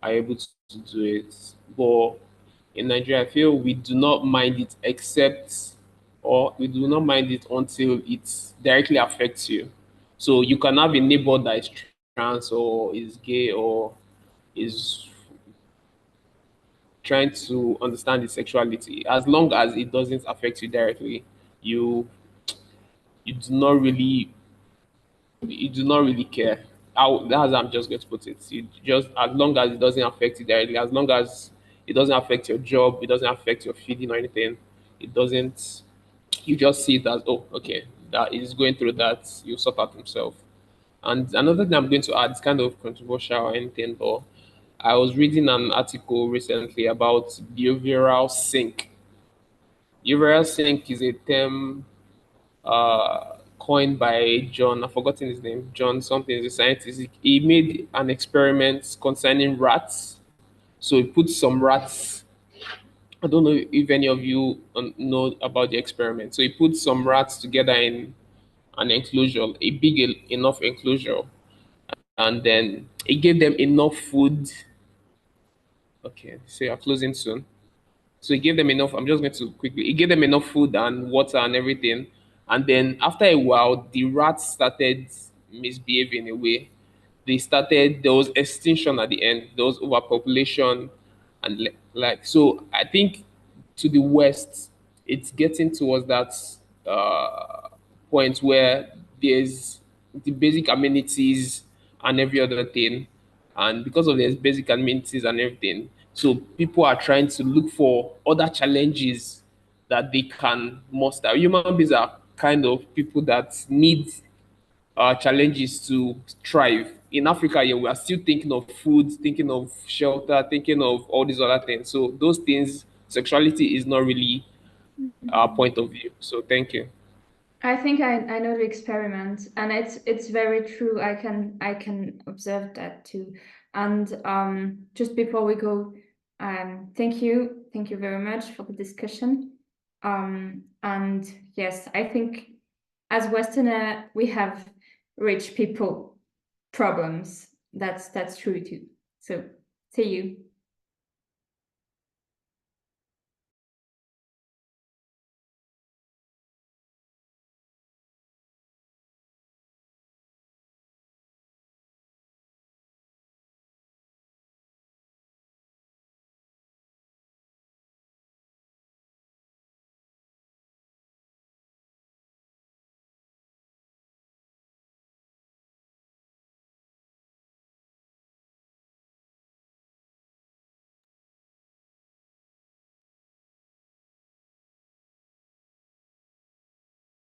are able to do it. But in Nigeria, I feel we do not mind it or we do not mind it until it directly affects you. So you can have a neighbor that is trans or is gay or is trying to understand his sexuality. As long as it doesn't affect you directly, you you do not really you do not really care. That's how I'm just going to put it. You just, as long as it doesn't affect you directly, as long as it doesn't affect your job, it doesn't affect your feeding or anything, it doesn't. You just see it as, oh, okay, that is going through that. You sort out himself. And another thing I'm going to add is kind of controversial or anything, but I was reading an article recently about behavioral sync. Behavioral sync is a term coined by John, I've forgotten his name, John something, is a scientist. He made an experiment concerning rats. So he put some rats, I don't know if any of you know about the experiment. So he put some rats together in an enclosure, a big enough enclosure, and then he gave them enough food. Okay, so you're closing soon. So he gave them enough. I'm just going to quickly. He gave them enough food and water and everything. And then after a while, the rats started misbehaving in a way. There was extinction at the end. There was overpopulation. And like, so I think to the west, it's getting towards that point where there's the basic amenities and every other thing. And because of there's basic amenities and everything, so people are trying to look for other challenges that they can muster. Human beings are kind of people that need challenges to thrive. In Africa, yeah, we are still thinking of food, thinking of shelter, thinking of all these other things. So those things, sexuality is not really our point of view. So thank you. I think I know the experiment, and it's very true. I can observe that too. And just before we go, thank you very much for the discussion. And yes, I think as Westerner we have rich people problems. That's true too. So see you.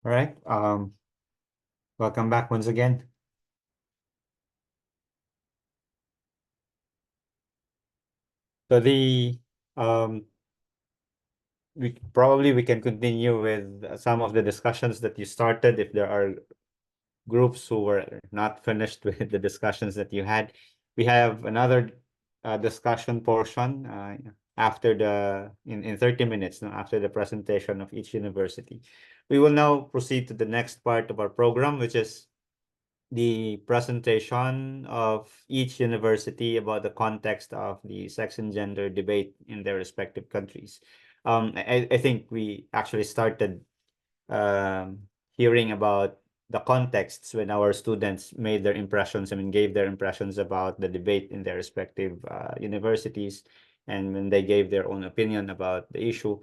All right. Welcome back once again. So we can continue with some of the discussions that you started if there are groups who were not finished with the discussions that you had. We have another discussion portion after in 30 minutes after the presentation of each university. We will now proceed to the next part of our program, which is the presentation of each university about the context of the sex and gender debate in their respective countries. I think we actually started hearing about the contexts when our students made their impressions, gave their impressions about the debate in their respective universities, and when they gave their own opinion about the issue.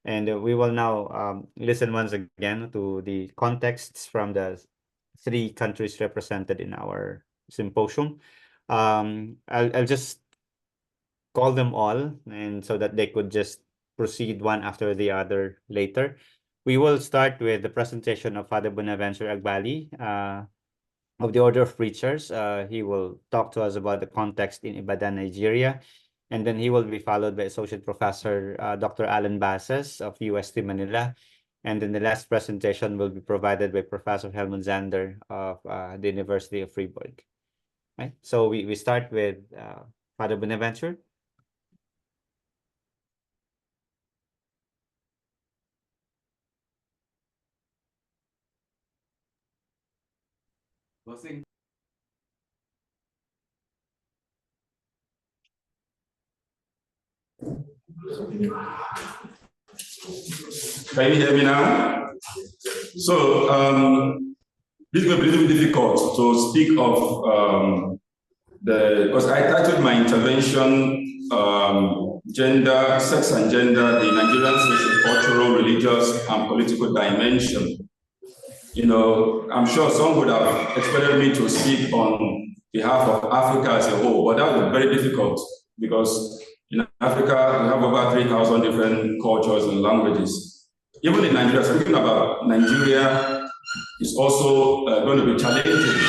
And we will now listen once again to the contexts from the 3 countries represented in our symposium. I'll just call them all, and so that they could just proceed one after the other later. We will start with the presentation of Father Bonaventure Agbali of the Order of Preachers. He will talk to us about the context in Ibadan, Nigeria. And then he will be followed by Associate Professor Dr. Alan Bases of UST Manila. And then the last presentation will be provided by Professor Helmut Zander of the University of Fribourg. Right? So we start with Father Bonaventure. Can you hear me now? So this will be a little difficult to speak of because I titled my intervention Gender, Sex and Gender, the Nigerian Social, Cultural, Religious and Political Dimension. You know, I'm sure some would have expected me to speak on behalf of Africa as a whole, but that was very difficult because in Africa, we have over 3,000 different cultures and languages. Even in Nigeria, speaking about Nigeria is also going to be challenging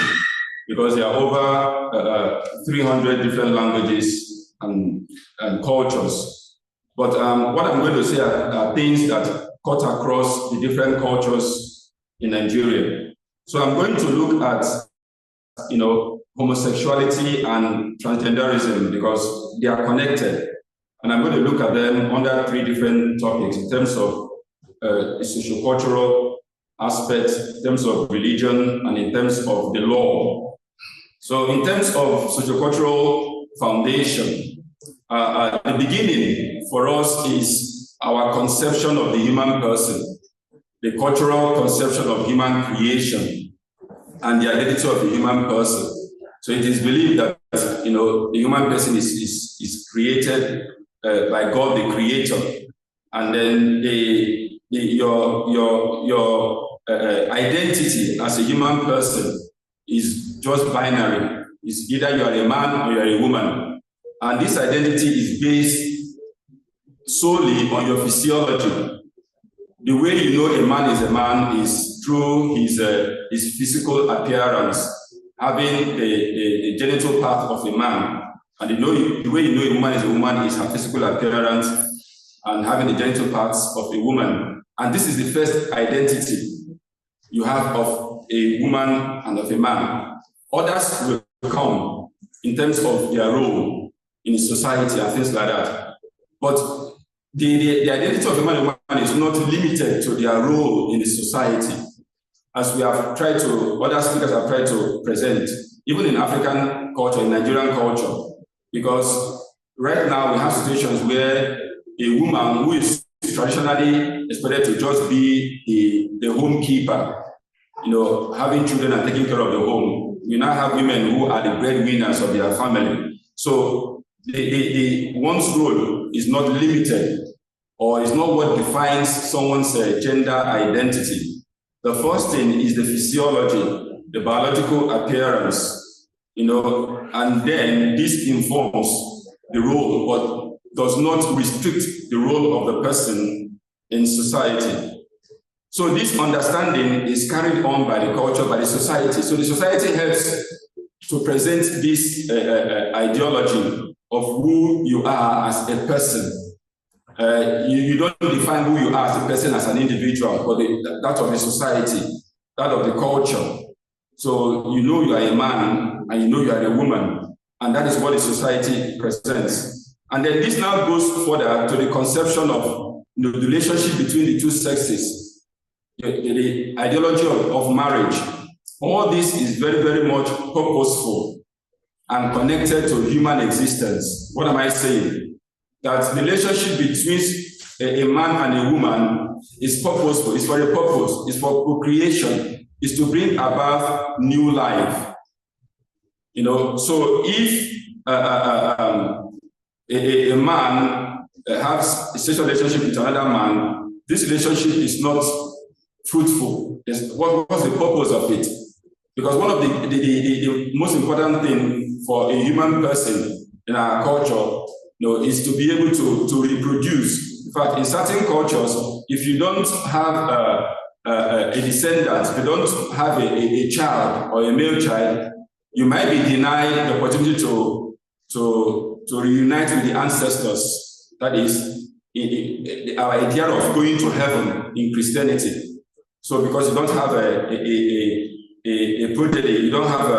because there are over 300 different languages and cultures. But what I'm going to say are things that cut across the different cultures in Nigeria. So I'm going to look at, you know, homosexuality and transgenderism because they are connected. And I'm going to look at them under 3 different topics in terms of socio-cultural aspects, in terms of religion, and in terms of the law. So in terms of socio-cultural foundation, the beginning for us is our conception of the human person, the cultural conception of human creation, and the identity of the human person. So it is believed that, you know, the human person is created by God, the Creator, and then your identity as a human person is just binary. It's either you are a man or you are a woman, and this identity is based solely on your physiology. The way you know a man is through his physical appearance, having the genital part of a man. And the way you know a woman is her physical appearance and having the genital parts of a woman. And this is the first identity you have of a woman and of a man. Others will come in terms of their role in society and things like that. But the identity of a man and woman is not limited to their role in the society, as we have tried to, other speakers have tried to present, even in African culture, in Nigerian culture. Because right now we have situations where a woman who is traditionally expected to just be the home keeper, you know, having children and taking care of the home. We now have women who are the breadwinners of their family. So one's role is not limited, or is not what defines someone's gender identity. The first thing is the physiology, the biological appearance, you know, and then this informs the role, but does not restrict the role of the person in society. So this understanding is carried on by the culture, by the society. So the society helps to present this ideology of who you are as a person. You don't define who you are as a person, as an individual, but that of the society, that of the culture. So you know you are a man and you know you are a woman, and that is what the society presents. And then this now goes further to the conception of the relationship between the two sexes, the ideology of marriage. All this is very, very much purposeful and connected to human existence. What am I saying? That the relationship between a man and a woman is purposeful, it's for a purpose, it's for procreation, it's to bring about new life. You know, so if a man has a sexual relationship with another man, this relationship is not fruitful. What's the purpose of it? Because one of the most important thing for a human person in our culture, you know, is to be able to reproduce. In fact, in certain cultures, if you don't have a descendant, if you don't have a child or a male child, you might be denied the opportunity to reunite with the ancestors. That is our idea of going to heaven in Christianity. So because you don't have a progeny, you don't have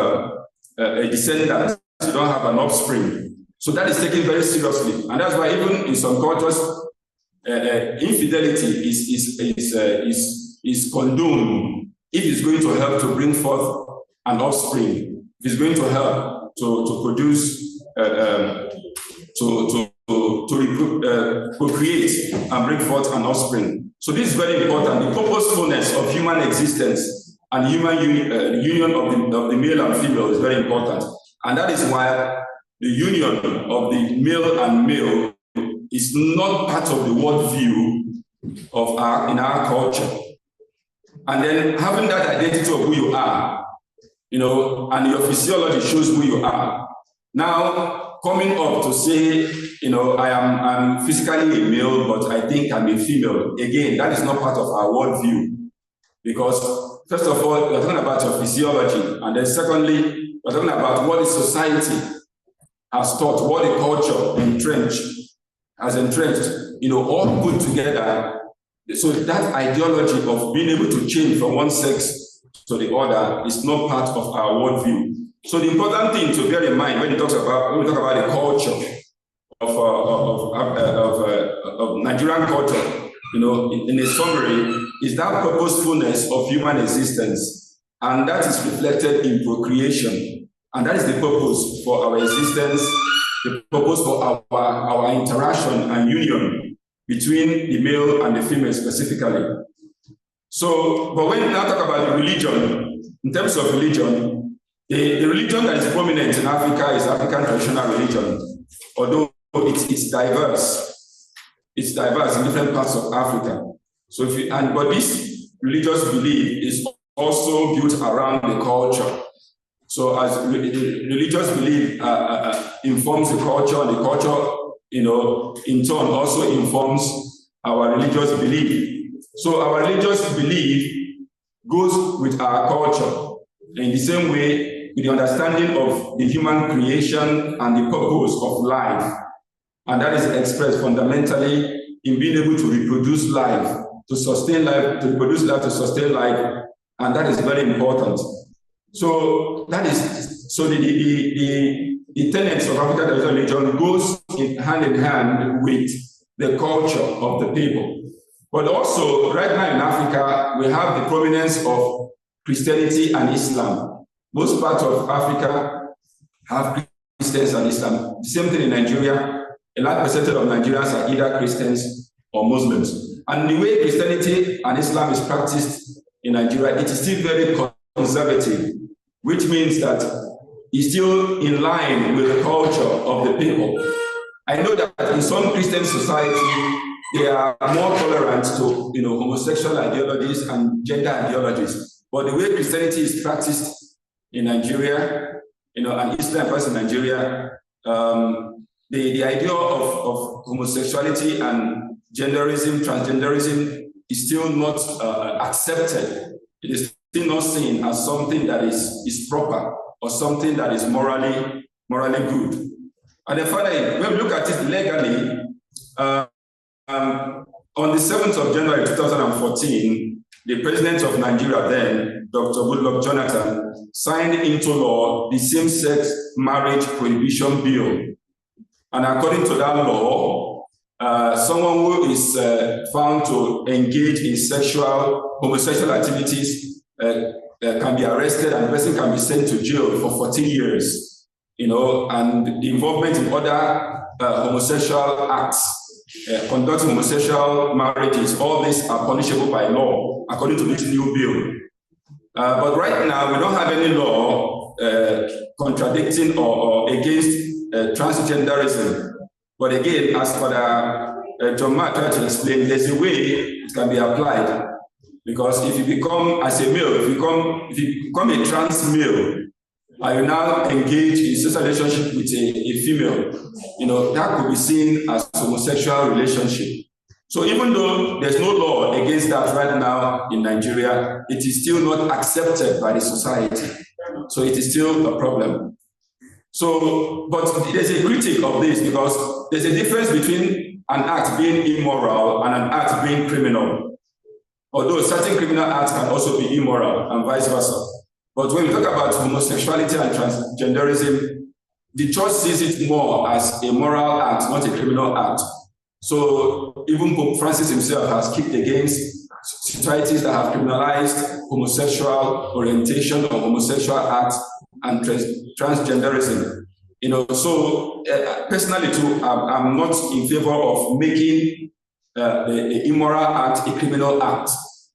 a descendant, you don't have an offspring. So that is taken very seriously. And that's why even in some cultures, infidelity is condoned if it's going to help to bring forth an offspring, if it's going to help to produce, procreate and bring forth an offspring. So this is very important. The purposefulness of human existence and human union of the male and female is very important. And that is why the union of the male and male is not part of the worldview of in our culture. And then having that identity of who you are, you know, and your physiology shows who you are. Now, coming up to say, you know, I'm physically a male, but I think I'm a female. Again, that is not part of our worldview. Because, first of all, we're talking about your physiology. And then secondly, we're talking about what the society has taught, what the culture has entrenched, you know, all put together. So that ideology of being able to change from one sex to the other is not part of our worldview. So the important thing to bear in mind when we talk about the culture of Nigerian culture, you know, in a summary, is that purposefulness of human existence, and that is reflected in procreation. And that is the purpose for our existence, the purpose for our interaction and union between the male and the female specifically. So, but when we now talk about the religion, in terms of religion, the religion that is prominent in Africa is African traditional religion, although it's diverse. It's diverse in different parts of Africa. So but this religious belief is also built around the culture. So as religious belief informs the culture, and the culture, you know, in turn also informs our religious belief. So our religious belief goes with our culture in the same way with the understanding of the human creation and the purpose of life. And that is expressed fundamentally in being able to reproduce life, to sustain life, to reproduce life, to sustain life. And that is very important. So that is, so the tenets of African religion goes hand in hand with the culture of the people. But also, right now in Africa, we have the prominence of Christianity and Islam. Most parts of Africa have Christians and Islam. The same thing in Nigeria. A large percentage of Nigerians are either Christians or Muslims. And the way Christianity and Islam is practiced in Nigeria, it is still very conservative, which means that it's still in line with the culture of the people. I know that in some Christian society, they are more tolerant to, you know, homosexual ideologies and gender ideologies. But the way Christianity is practiced in Nigeria, you know, and Islam practiced in Nigeria, the idea of homosexuality and genderism, transgenderism is still not accepted. It is still not seen as something that is proper or something that is morally good. And then finally, when we look at it legally, on the 7th of January 2014, the president of Nigeria then, Dr. Goodluck Jonathan, signed into law the same-sex marriage prohibition bill. And according to that law, someone who is found to engage in homosexual activities can be arrested, and the person can be sent to jail for 14 years. And the involvement in other homosexual acts, conducting homosexual marriages, all these are punishable by law, according to this new bill. But right now, we don't have any law contradicting or against transgenderism. But again, as Father John Mark tried to explain, there's a way it can be applied. Because if you become, as a male, if you become a trans male, and you now engage in social relationship with a female, that could be seen as a homosexual relationship. So even though there's no law against that right now in Nigeria, it is still not accepted by the society. So it is still a problem. So, but there's a critique of this, because there's a difference between an act being immoral and an act being criminal. Although certain criminal acts can also be immoral and vice versa. But when we talk about homosexuality and transgenderism, the church sees it more as a moral act, not a criminal act. So even Pope Francis himself has kicked against societies that have criminalized homosexual orientation or homosexual acts and transgenderism. So personally too, I'm not in favor of making the immoral act a criminal act.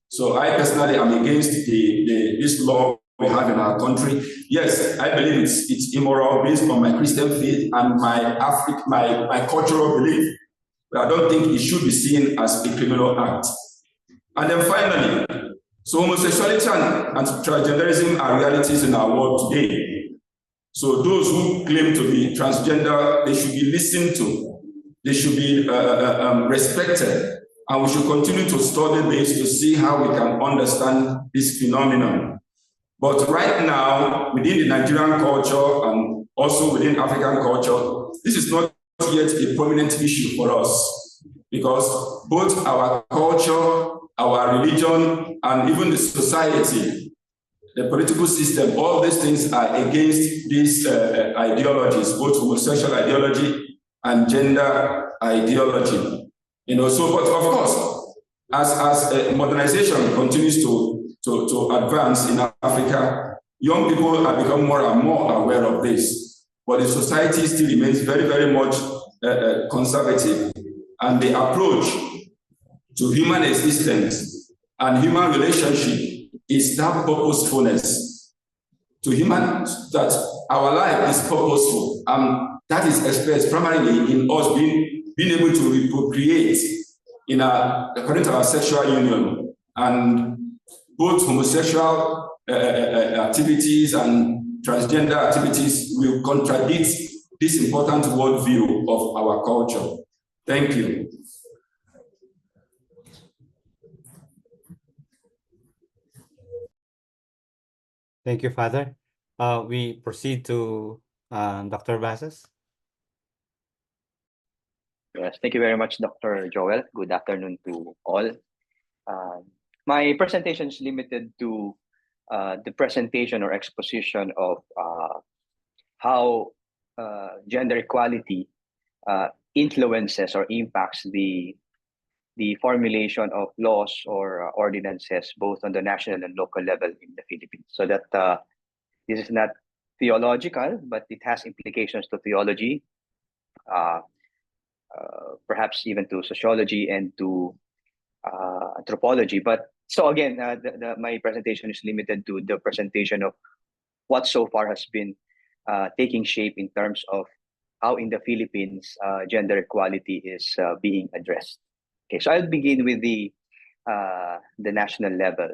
So I personally am against this law we have in our country. Yes, I believe it's immoral based on my Christian faith and my cultural belief. But I don't think it should be seen as a criminal act. And then finally, so homosexuality and transgenderism are realities in our world today. So those who claim to be transgender, they should be listened to. They should be respected. And we should continue to study this to see how we can understand this phenomenon. But right now, within the Nigerian culture and also within African culture, this is not yet a prominent issue for us, because both our culture, our religion, and even the society, the political system, all these things are against these ideologies, both homosexual ideology and gender ideology. But of course, as modernization continues to advance in Africa, young people have become more and more aware of this. But the society still remains very, very much conservative. And the approach to human existence and human relationship is that purposefulness. To humans, that our life is purposeful. That is expressed primarily in us being able to procreate according to our sexual union. And both homosexual activities and transgender activities will contradict this important worldview of our culture. Thank you. Thank you, Father. We proceed to Dr. Basas. Yes, thank you very much, Dr. Joel. Good afternoon to all. My presentation is limited to the presentation or exposition of how gender equality influences or impacts the formulation of laws or ordinances, both on the national and local level in the Philippines. So that this is not theological, but it has implications to theology, perhaps even to sociology and to anthropology. But so again, my presentation is limited to the presentation of what so far has been taking shape in terms of how in the Philippines gender equality is being addressed. Okay, so I'll begin with the national level.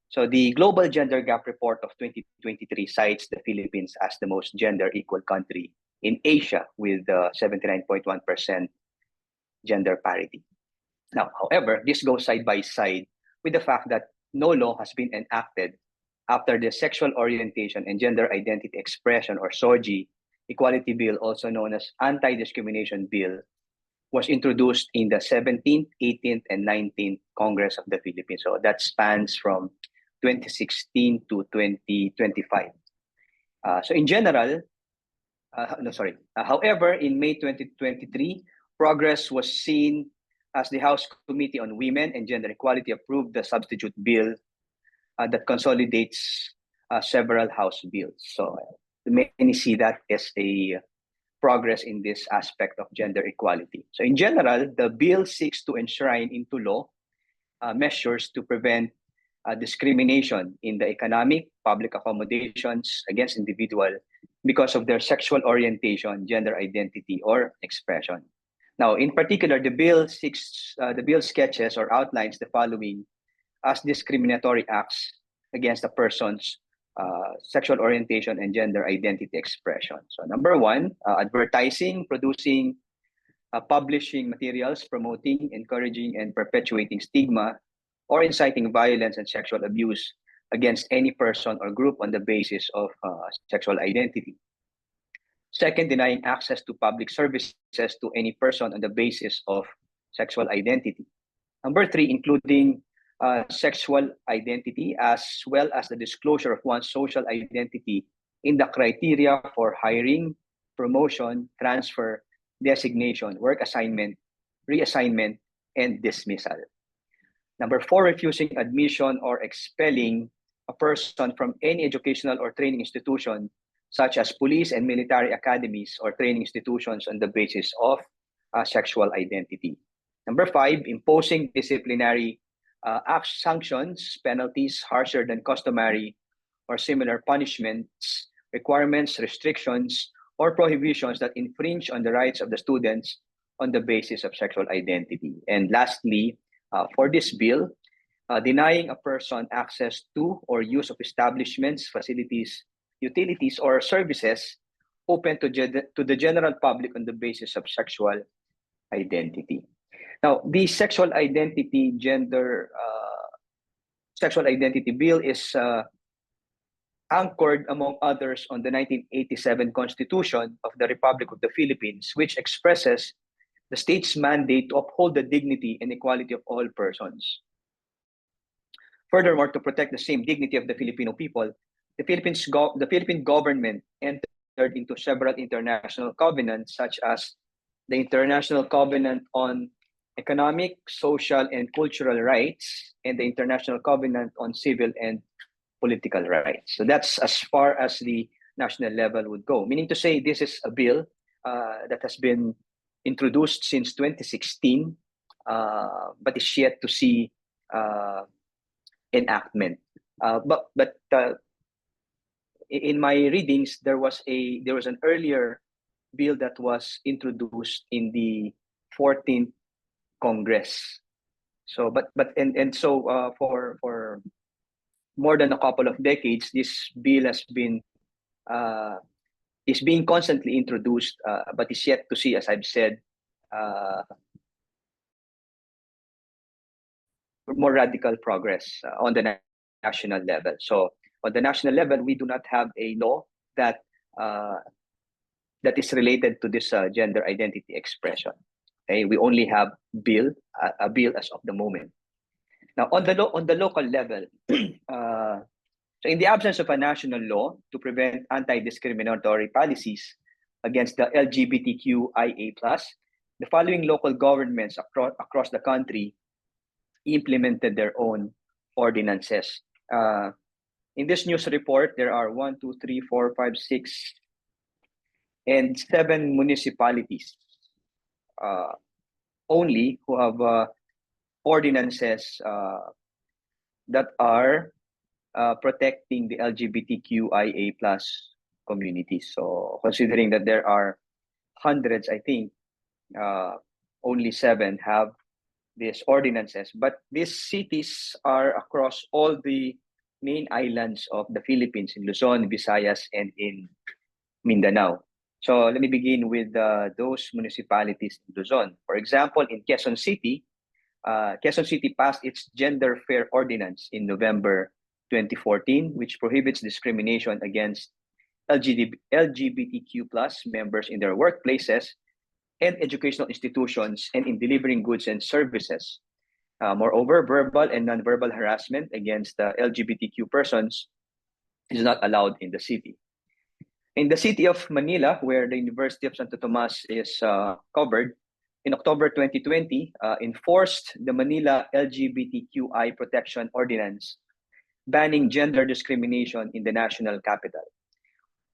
So the Global Gender Gap Report of 2023 cites the Philippines as the most gender equal country in Asia with 79.1% gender parity. Now, however, this goes side by side with the fact that no law has been enacted after the Sexual Orientation and Gender Identity Expression, or SOGI, Equality Bill, also known as Anti-Discrimination Bill, was introduced in the 17th, 18th, and 19th Congress of the Philippines. So that spans from 2016 to 2025. So in general, however, in May 2023, progress was seen as the House Committee on Women and Gender Equality approved the substitute bill that consolidates several House bills. So many see that as a progress in this aspect of gender equality. So in general, the bill seeks to enshrine into law measures to prevent discrimination in the economic, public accommodations against individuals because of their sexual orientation, gender identity, or expression. Now, in particular, the bill sketches or outlines the following as discriminatory acts against a person's sexual orientation and gender identity expression. So number one, advertising, producing, publishing materials, promoting, encouraging, and perpetuating stigma or inciting violence and sexual abuse against any person or group on the basis of sexual identity. Second, denying access to public services to any person on the basis of sexual identity. Number three, including sexual identity as well as the disclosure of one's social identity in the criteria for hiring, promotion, transfer, designation, work assignment, reassignment, and dismissal. Number four, refusing admission or expelling a person from any educational or training institution, such as police and military academies or training institutions on the basis of sexual identity. Number five, imposing disciplinary sanctions, penalties harsher than customary or similar punishments, requirements, restrictions, or prohibitions that infringe on the rights of the students on the basis of sexual identity. And lastly, for this bill, denying a person access to or use of establishments, facilities, utilities, or services open to the general public on the basis of sexual identity. Now, the sexual identity bill is anchored, among others, on the 1987 Constitution of the Republic of the Philippines, which expresses the state's mandate to uphold the dignity and equality of all persons. Furthermore, to protect the same dignity of the Filipino people, the Philippine government entered into several international covenants, such as the International Covenant on Economic, Social, and Cultural Rights, and the International Covenant on Civil and Political Rights. So that's as far as the national level would go, meaning to say this is a bill that has been introduced since 2016, but is yet to see enactment. But in my readings, there was an earlier bill that was introduced in the 14th Congress. So, for more than a couple of decades, this bill has been is being constantly introduced, but is yet to see, as I've said, more radical progress on the national level. So, on the national level, we do not have a law that is related to this gender identity expression. Okay, we only have a bill as of the moment. Now, on the local level, so in the absence of a national law to prevent anti-discriminatory policies against the LGBTQIA+, the following local governments across the country implemented their own ordinances. In this news report, there are 1, 2, 3, 4, 5, 6, and 7 municipalities only who have ordinances that are protecting the LGBTQIA+ communities. So considering that there are hundreds, I think only 7 have these ordinances. But these cities are across all the main islands of the Philippines, in Luzon, Visayas, and in Mindanao. So let me begin with those municipalities in Luzon. For example, in Quezon City, Quezon City passed its Gender Fair Ordinance in November 2014, which prohibits discrimination against LGBTQ+ members in their workplaces and educational institutions and in delivering goods and services. Moreover, verbal and nonverbal harassment against LGBTQ persons is not allowed in the city. In the city of Manila, where the University of Santo Tomas is covered, in October 2020, enforced the Manila LGBTQI Protection Ordinance, banning gender discrimination in the national capital.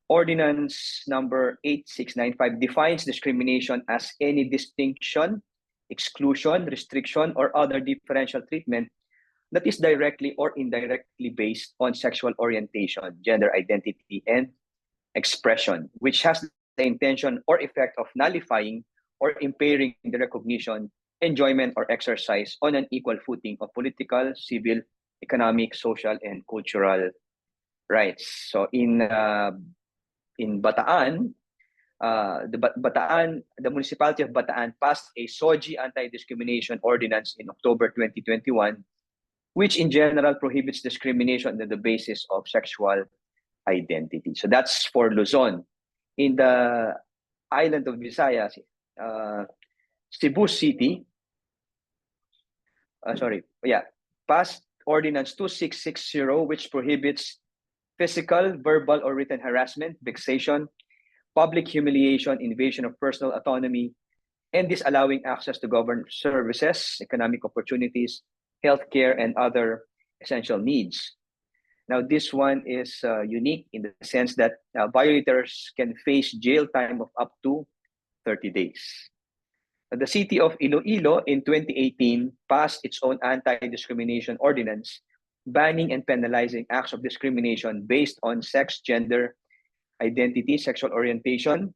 Ordinance number 8695 defines discrimination as any distinction, exclusion, restriction, or other differential treatment that is directly or indirectly based on sexual orientation, gender identity, and expression, which has the intention or effect of nullifying or impairing the recognition, enjoyment, or exercise on an equal footing of political, civil, economic, social, and cultural rights. So in Bataan, the municipality of Bataan passed a SOGI anti-discrimination ordinance in October 2021, which in general prohibits discrimination on the basis of sexual identity. So that's for Luzon. In the island of Visayas, Cebu City, passed Ordinance 2660, which prohibits physical, verbal, or written harassment, vexation, public humiliation, invasion of personal autonomy, and disallowing access to government services, economic opportunities, healthcare, and other essential needs. Now, this one is unique in the sense that violators can face jail time of up to 30 days. The city of Iloilo in 2018 passed its own anti-discrimination ordinance, banning and penalizing acts of discrimination based on sex, gender, identity, sexual orientation.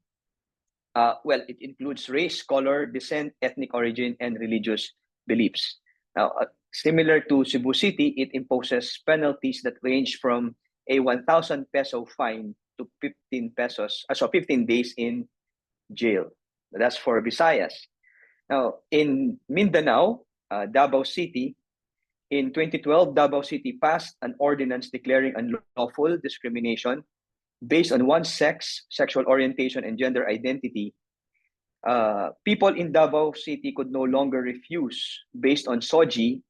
It includes race, color, descent, ethnic origin, and religious beliefs. Now, similar to Cebu City, it imposes penalties that range from a 1,000 peso fine to 15 days in jail. That's for Visayas. Now, in Mindanao, Davao City, in 2012, Davao City passed an ordinance declaring unlawful discrimination based on one's sex, sexual orientation, and gender identity. People in Davao City could no longer refuse, based on SOGI,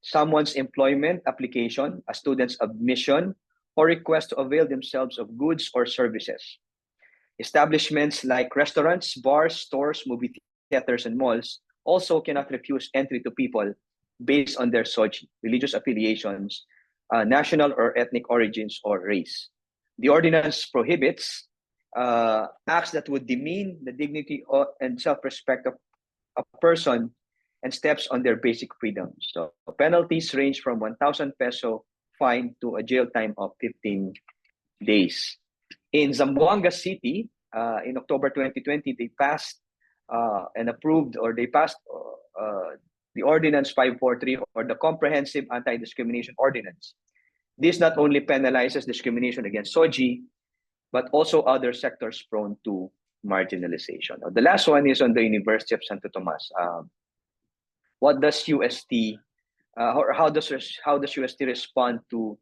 someone's employment application, a student's admission, or request to avail themselves of goods or services. Establishments like restaurants, bars, stores, movie theaters, and malls also cannot refuse entry to people based on their SOGI, religious affiliations, national or ethnic origins, or race. The ordinance prohibits acts that would demean the dignity and self-respect of a person and steps on their basic freedoms. So penalties range from 1,000 peso fine to a jail time of 15 days. In Zamboanga City, in October 2020, they passed the Ordinance 543, or the Comprehensive Anti-Discrimination Ordinance. This not only penalizes discrimination against SOGI, but also other sectors prone to marginalization. The last one is on the University of Santo Tomas. What does UST, or how does UST respond to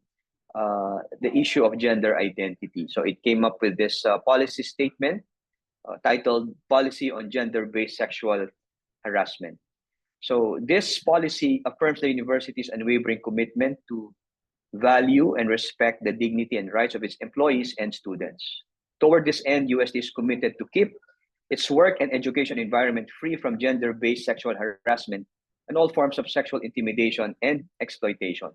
the issue of gender identity? So it came up with this policy statement titled Policy on Gender-Based Sexual Harassment. So this policy affirms the university's unwavering commitment to value and respect the dignity and rights of its employees and students. Toward this end, UST is committed to keep its work and education environment free from gender-based sexual harassment and all forms of sexual intimidation and exploitation.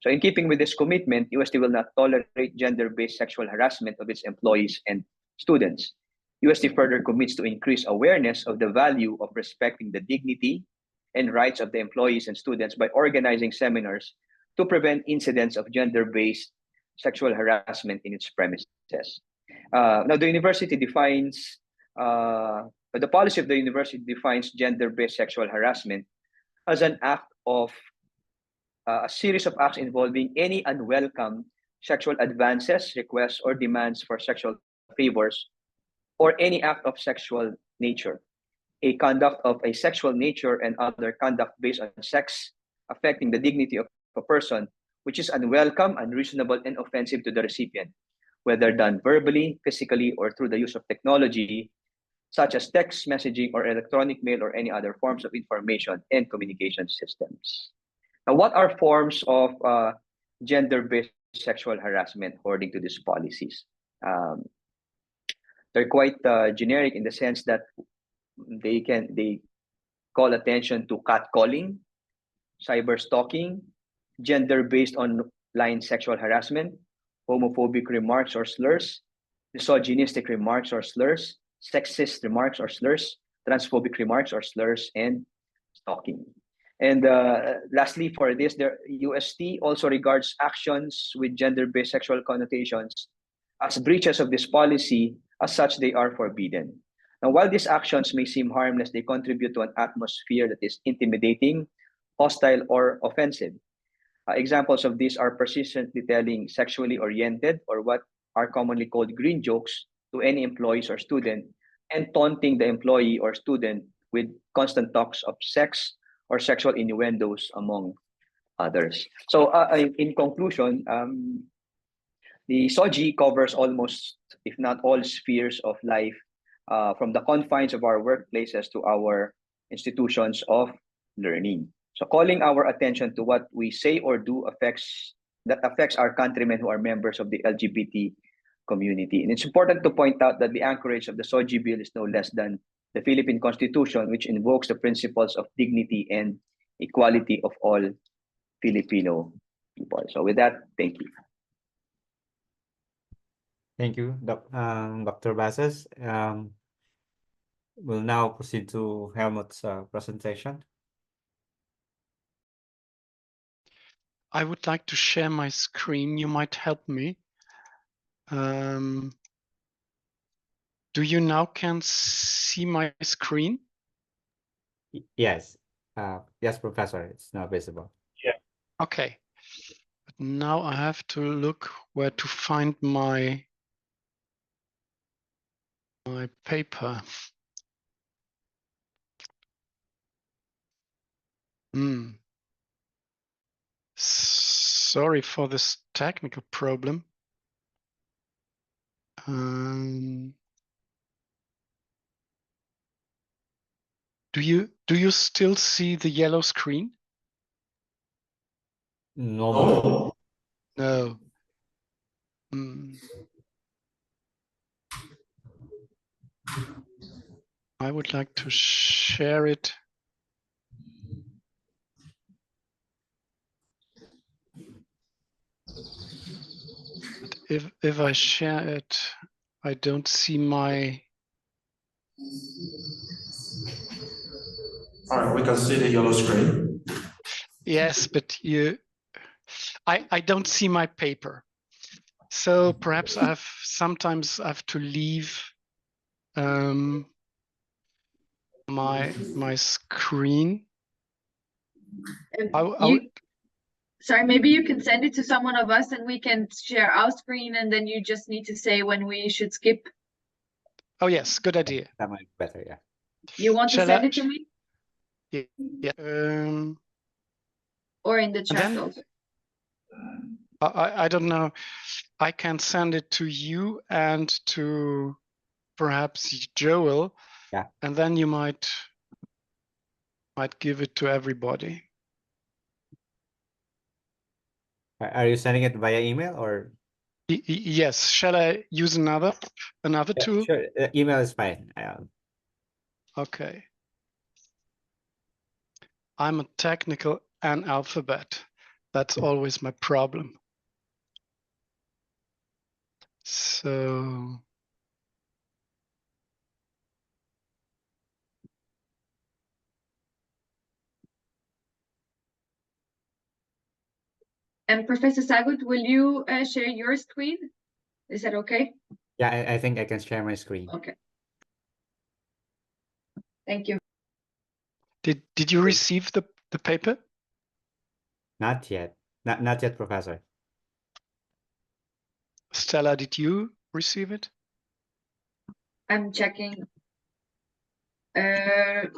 So in keeping with this commitment, UST will not tolerate gender-based sexual harassment of its employees and students. UST further commits to increase awareness of the value of respecting the dignity and rights of the employees and students by organizing seminars to prevent incidents of gender-based sexual harassment in its premises. Now, the university defines, the policy of the university defines gender-based sexual harassment as an act of a series of acts involving any unwelcome sexual advances, requests, or demands for sexual favors, or any act of sexual nature, a conduct of a sexual nature and other conduct based on sex affecting the dignity of a person, which is unwelcome, unreasonable, and offensive to the recipient, whether done verbally, physically, or through the use of technology, such as text messaging or electronic mail or any other forms of information and communication systems. Now, what are forms of gender-based sexual harassment according to these policies? They're quite generic in the sense that they call attention to catcalling, cyber stalking, gender-based online sexual harassment, homophobic remarks or slurs, misogynistic remarks or slurs, sexist remarks or slurs, transphobic remarks or slurs, and stalking. And lastly, for this, the UST also regards actions with gender-based sexual connotations as breaches of this policy. As such, they are forbidden. Now, while these actions may seem harmless, they contribute to an atmosphere that is intimidating, hostile, or offensive. Examples of these are persistently telling sexually oriented or what are commonly called green jokes to any employees or student, and taunting the employee or student with constant talks of sex or sexual innuendos, among others. So in conclusion, the SOGI covers almost, if not all, spheres of life, from the confines of our workplaces to our institutions of learning. So calling our attention to what we say or do affects our countrymen who are members of the LGBT community. And it's important to point out that the anchorage of the SOGI bill is no less than the Philippine Constitution, which invokes the principles of dignity and equality of all Filipino people. So with that, thank you. Thank you, Dr. Bases. We'll now proceed to Helmut's presentation. I would like to share my screen. You might help me. Do you now can see my screen? Yes. Yes, Professor. It's now visible. Yeah. Okay. But now I have to look where to find my paper. Sorry for this technical problem. Do you still see the yellow screen? No. No. I would like to share it. But if I share it, I don't see my. All right, we can see the yellow screen. Yes, but I don't see my paper. So perhaps sometimes I have to leave my screen. Sorry, maybe you can send it to someone of us and we can share our screen, and then you just need to say when we should skip. Oh yes, good idea. That might be better, yeah. You want to send it to me? Yeah. Or in the chat also. I don't know. I can send it to you and to perhaps Joel. Yeah. And then you might give it to everybody. Are you sending it via email or? Yes. Shall I use another tool? Sure. Email is fine. Okay. I'm a technical analphabet. That's always my problem. So. And Professor Sagut, will you share your screen? Is that okay? Yeah, I think I can share my screen. Okay. Thank you. Did you receive the paper? Not yet. Not yet, Professor. Stella, did you receive it? I'm checking. No.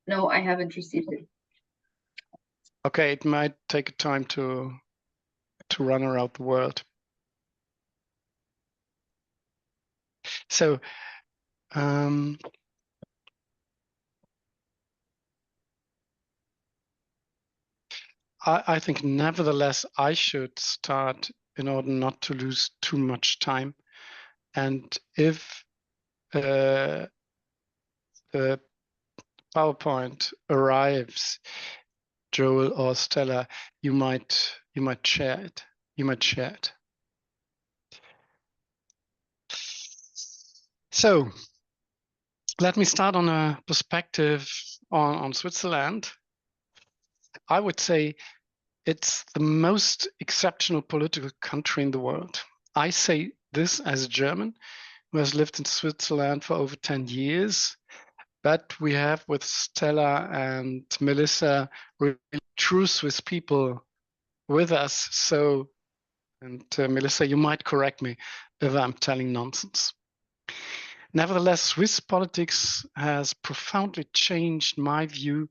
No, I haven't received it. Okay, it might take time to run around the world. So I think nevertheless I should start in order not to lose too much time. And if the PowerPoint arrives, Joel or Stella, you might share it. You might share it. So let me start on a perspective on Switzerland. I would say it's the most exceptional political country in the world. I say this as a German who has lived in Switzerland for over 10 years. But we have with Stella and Melissa really true Swiss people with us. So, and Melissa, you might correct me if I'm telling nonsense. Nevertheless, Swiss politics has profoundly changed my view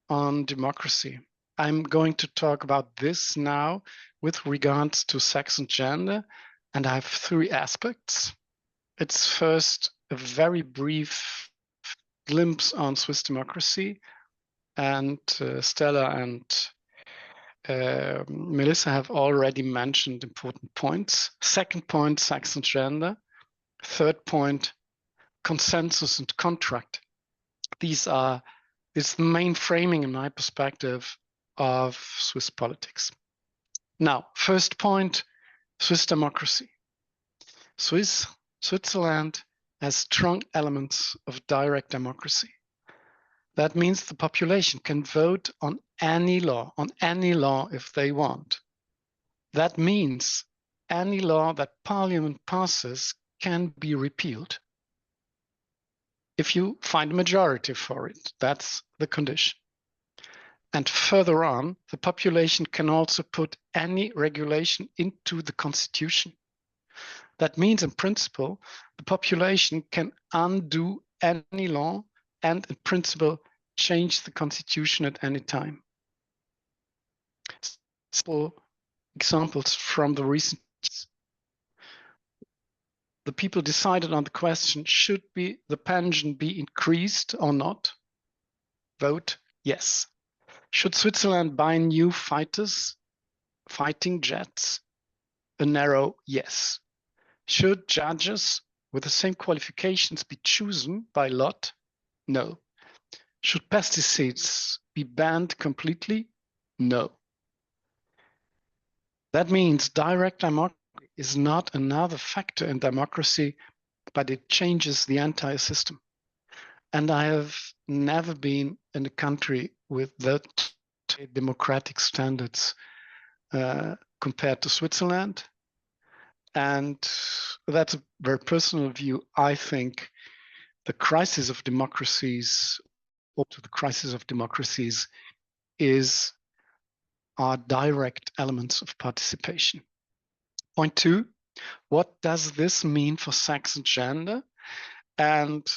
on democracy. I'm going to talk about this now with regards to sex and gender, and I have 3 aspects. It's first a very brief glimpse on Swiss democracy, and Stella and Melissa have already mentioned important points. Second point, sex and gender. Third point, consensus and contract. This is the main framing in my perspective of Swiss politics. Now, first point, Swiss democracy. Switzerland has strong elements of direct democracy. That means the population can vote on any law if they want. That means any law that parliament passes can be repealed. If you find a majority for it, that's the condition. And further on, the population can also put any regulation into the constitution. That means, in principle, the population can undo any law and, in principle, change the constitution at any time. Simple examples from the recent years. The people decided on the question, should the pension be increased or not? Vote yes. Should Switzerland buy new fighting jets? A narrow yes. Should judges with the same qualifications be chosen by lot? No. Should pesticides be banned completely? No. That means direct democracy is not another factor in democracy, but it changes the entire system. And I have never been in a country with that democratic standards compared to Switzerland. And that's a very personal view. I think the crisis of democracies, or to the crisis of democracies, are direct elements of participation. Point 2, what does this mean for sex and gender? And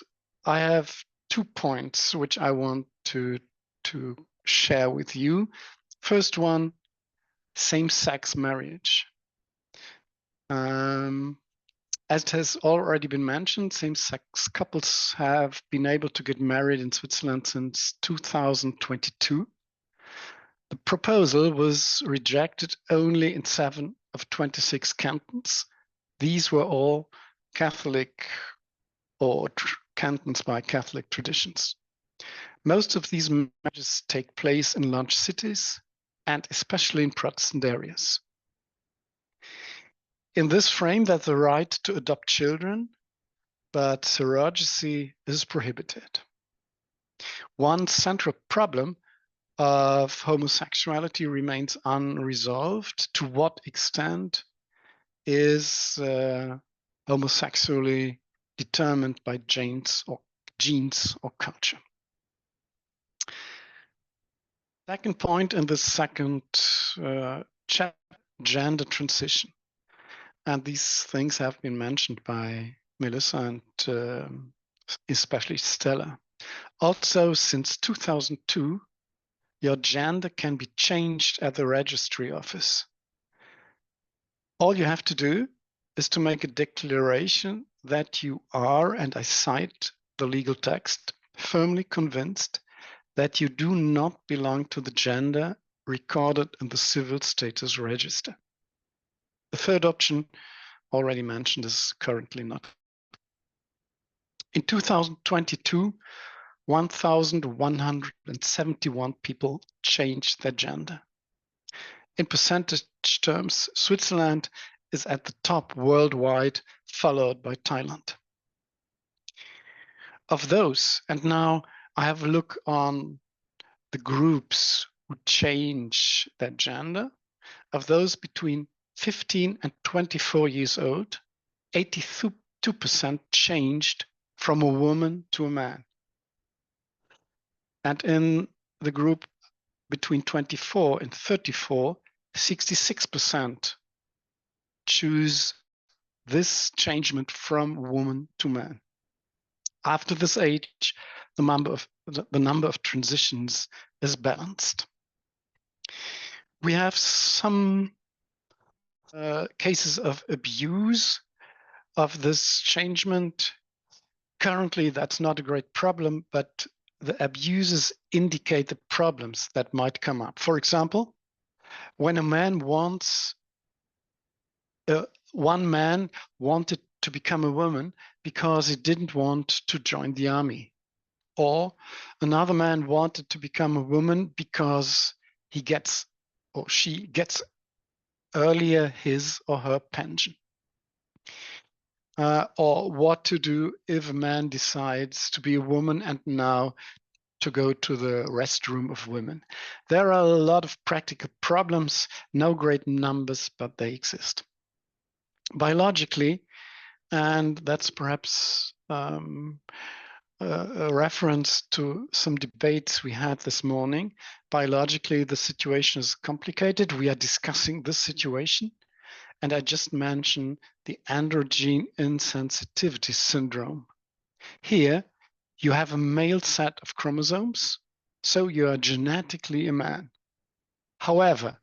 I have 2 points which I want to share with you. First one, same-sex marriage. As it has already been mentioned, same-sex couples have been able to get married in Switzerland since 2022. The proposal was rejected only in 7 of 26 cantons. These were all Catholic or cantons by Catholic traditions. Most of these marriages take place in large cities and especially in Protestant areas. In this frame, there's the right to adopt children, but surrogacy is prohibited. One central problem of homosexuality remains unresolved. To what extent is homosexuality determined by genes or culture? Second point in the second chapter, gender transition. And these things have been mentioned by Melissa and especially Stella. Also, since 2002, your gender can be changed at the registry office. All you have to do is to make a declaration that you are, and I cite the legal text, firmly convinced that you do not belong to the gender recorded in the civil status register. The third option, already mentioned, is currently not. In 2022, 1,171 people changed their gender. In percentage terms, Switzerland is at the top worldwide, followed by Thailand. Of those, and now I have a look on the groups who change their gender. Of those between 15 and 24 years old, 82% changed from a woman to a man. And in the group between 24 and 34, 66% choose this changement from woman to man. After this age, the number of transitions is balanced. We have some cases of abuse of this changement. Currently, that's not a great problem, but the abuses indicate the problems that might come up. For example, when a man wants, one man wanted to become a woman because he didn't want to join the army. Or another man wanted to become a woman because he gets or she gets earlier his or her pension. Or what to do if a man decides to be a woman and now to go to the restroom of women. There are a lot of practical problems, no great numbers, but they exist. Biologically, and that's perhaps a reference to some debates we had this morning. Biologically, the situation is complicated. We are discussing this situation. And I just mentioned the androgen insensitivity syndrome. Here, you have a male set of chromosomes, so you are genetically a man. However,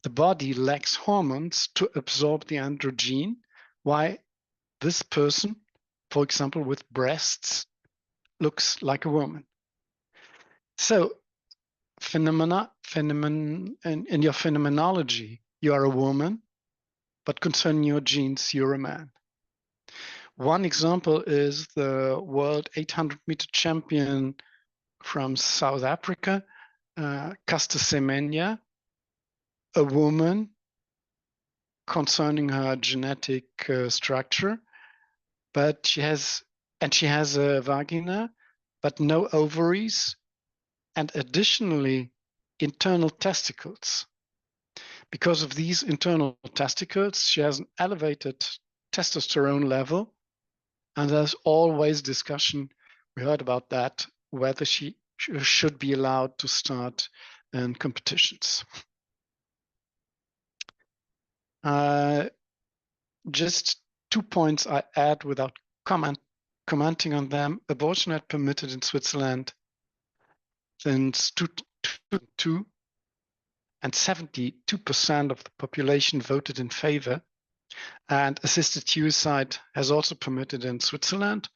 the body lacks hormones to absorb the androgen, why this person, for example, with breasts, looks like a woman. So, in your phenomenology, you are a woman, but concerning your genes, you're a man. One example is the world 800-meter champion from South Africa, Caster Semenya, a woman concerning her genetic structure, but she has a vagina, but no ovaries, and additionally, internal testicles. Because of these internal testicles, she has an elevated testosterone level, and there's always discussion, we heard about that, whether she should be allowed to start in competitions. Just 2 points I add without commenting on them. Abortion had permitted in Switzerland since 2002, and 72% of the population voted in favor. And assisted suicide has also permitted in Switzerland.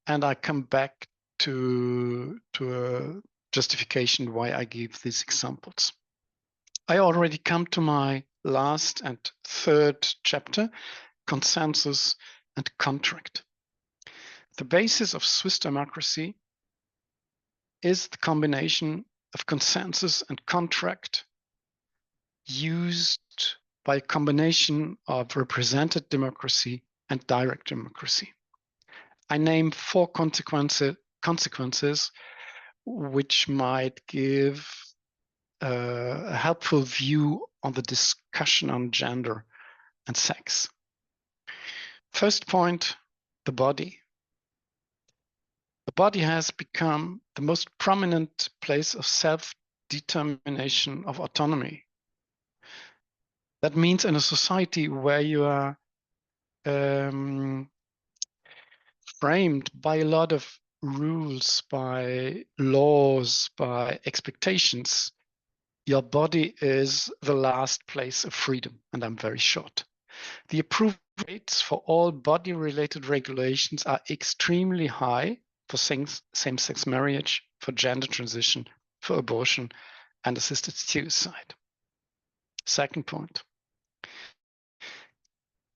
And I come back to a justification why I give these examples. I already come to my last and third chapter, consensus and contract. The basis of Swiss democracy is the combination of consensus and contract used by a combination of represented democracy and direct democracy. I name 4 consequences which might give a helpful view on the discussion on gender and sex. First point, the body. The body has become the most prominent place of self-determination of autonomy. That means in a society where you are framed by a lot of rules, by laws, by expectations, your body is the last place of freedom, and I'm very short. The approval rates for all body-related regulations are extremely high for same-sex marriage, for gender transition, for abortion, and assisted suicide. Second point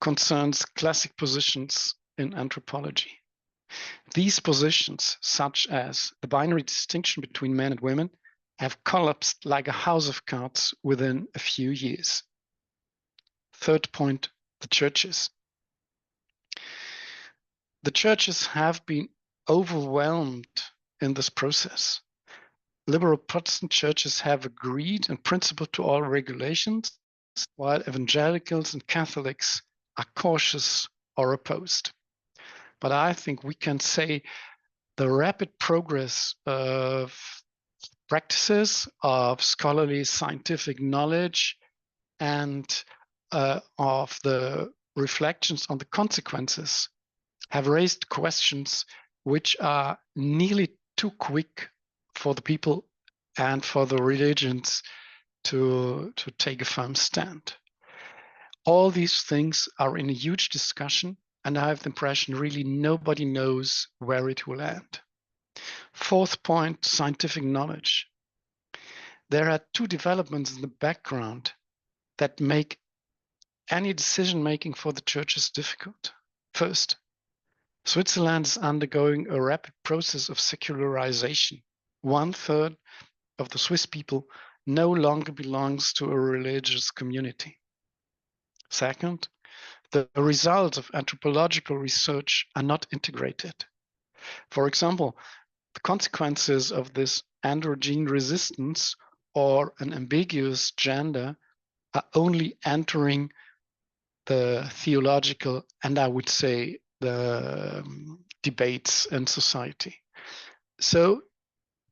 concerns classic positions in anthropology. These positions, such as the binary distinction between men and women, have collapsed like a house of cards within a few years. Third point, the churches. The churches have been overwhelmed in this process. Liberal Protestant churches have agreed in principle to all regulations, while evangelicals and Catholics are cautious or opposed. But I think we can say the rapid progress of practices of scholarly scientific knowledge and of the reflections on the consequences have raised questions which are nearly too quick for the people and for the religions to take a firm stand. All these things are in a huge discussion, and I have the impression really nobody knows where it will end. Fourth point, scientific knowledge. There are two developments in the background that make any decision-making for the churches difficult. First, Switzerland is undergoing a rapid process of secularization. 1/3 of the Swiss people no longer belongs to a religious community. Second, the results of anthropological research are not integrated. For example, the consequences of this androgyne resistance or an ambiguous gender are only entering the theological and I would say the debates in society. So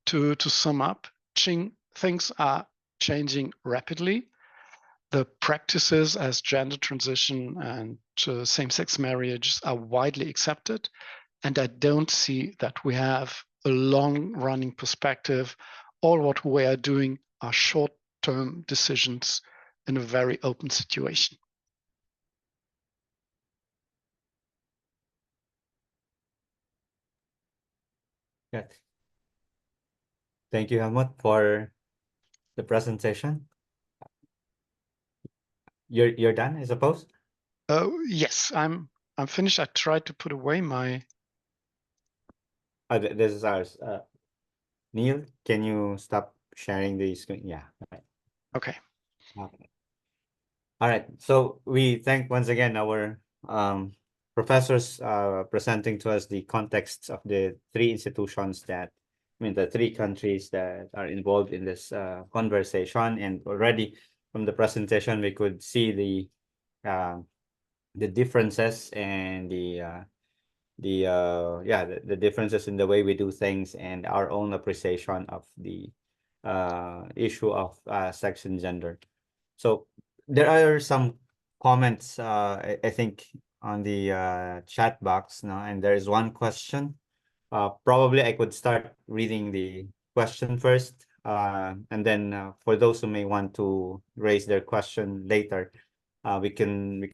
to sum up, things are changing rapidly. The practices as gender transition and same-sex marriages are widely accepted. And I don't see that we have a long-running perspective. All what we are doing are short-term decisions in a very open situation. Good. Thank you, Helmut, for the presentation. You're done, I suppose? Oh yes, I'm finished. I tried to put away my. Oh, this is ours. Neil, can you stop sharing the screen? Yeah. Right. Okay. Okay. All right. So we thank once again our professors presenting to us the contexts of the three institutions that, the three countries that are involved in this conversation. And already from the presentation, we could see the differences and the differences in the way we do things and our own appreciation of the issue of sex and gender. So there are some comments I think on the chat box now, and there is one question. Probably I could start reading the question first, and then for those who may want to raise their question later, we can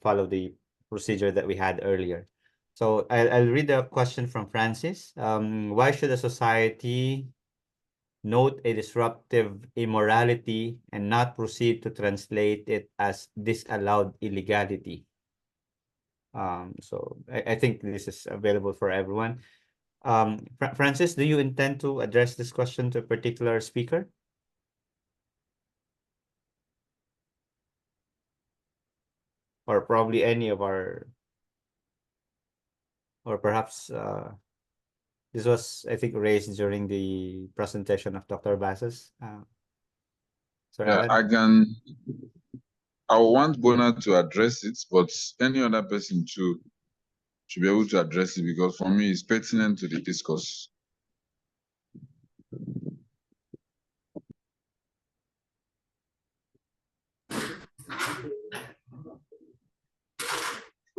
follow the procedure that we had earlier. So I'll read the question from Francis. Why should a society note a disruptive immorality and not proceed to translate it as disallowed illegality? So I think this is available for everyone. Francis, do you intend to address this question to a particular speaker? Or probably any of our, or perhaps this was, I think, raised during the presentation of Dr. Basses. Yeah, I want Bona to address it, but any other person too should be able to address it because for me it's pertinent to the discourse.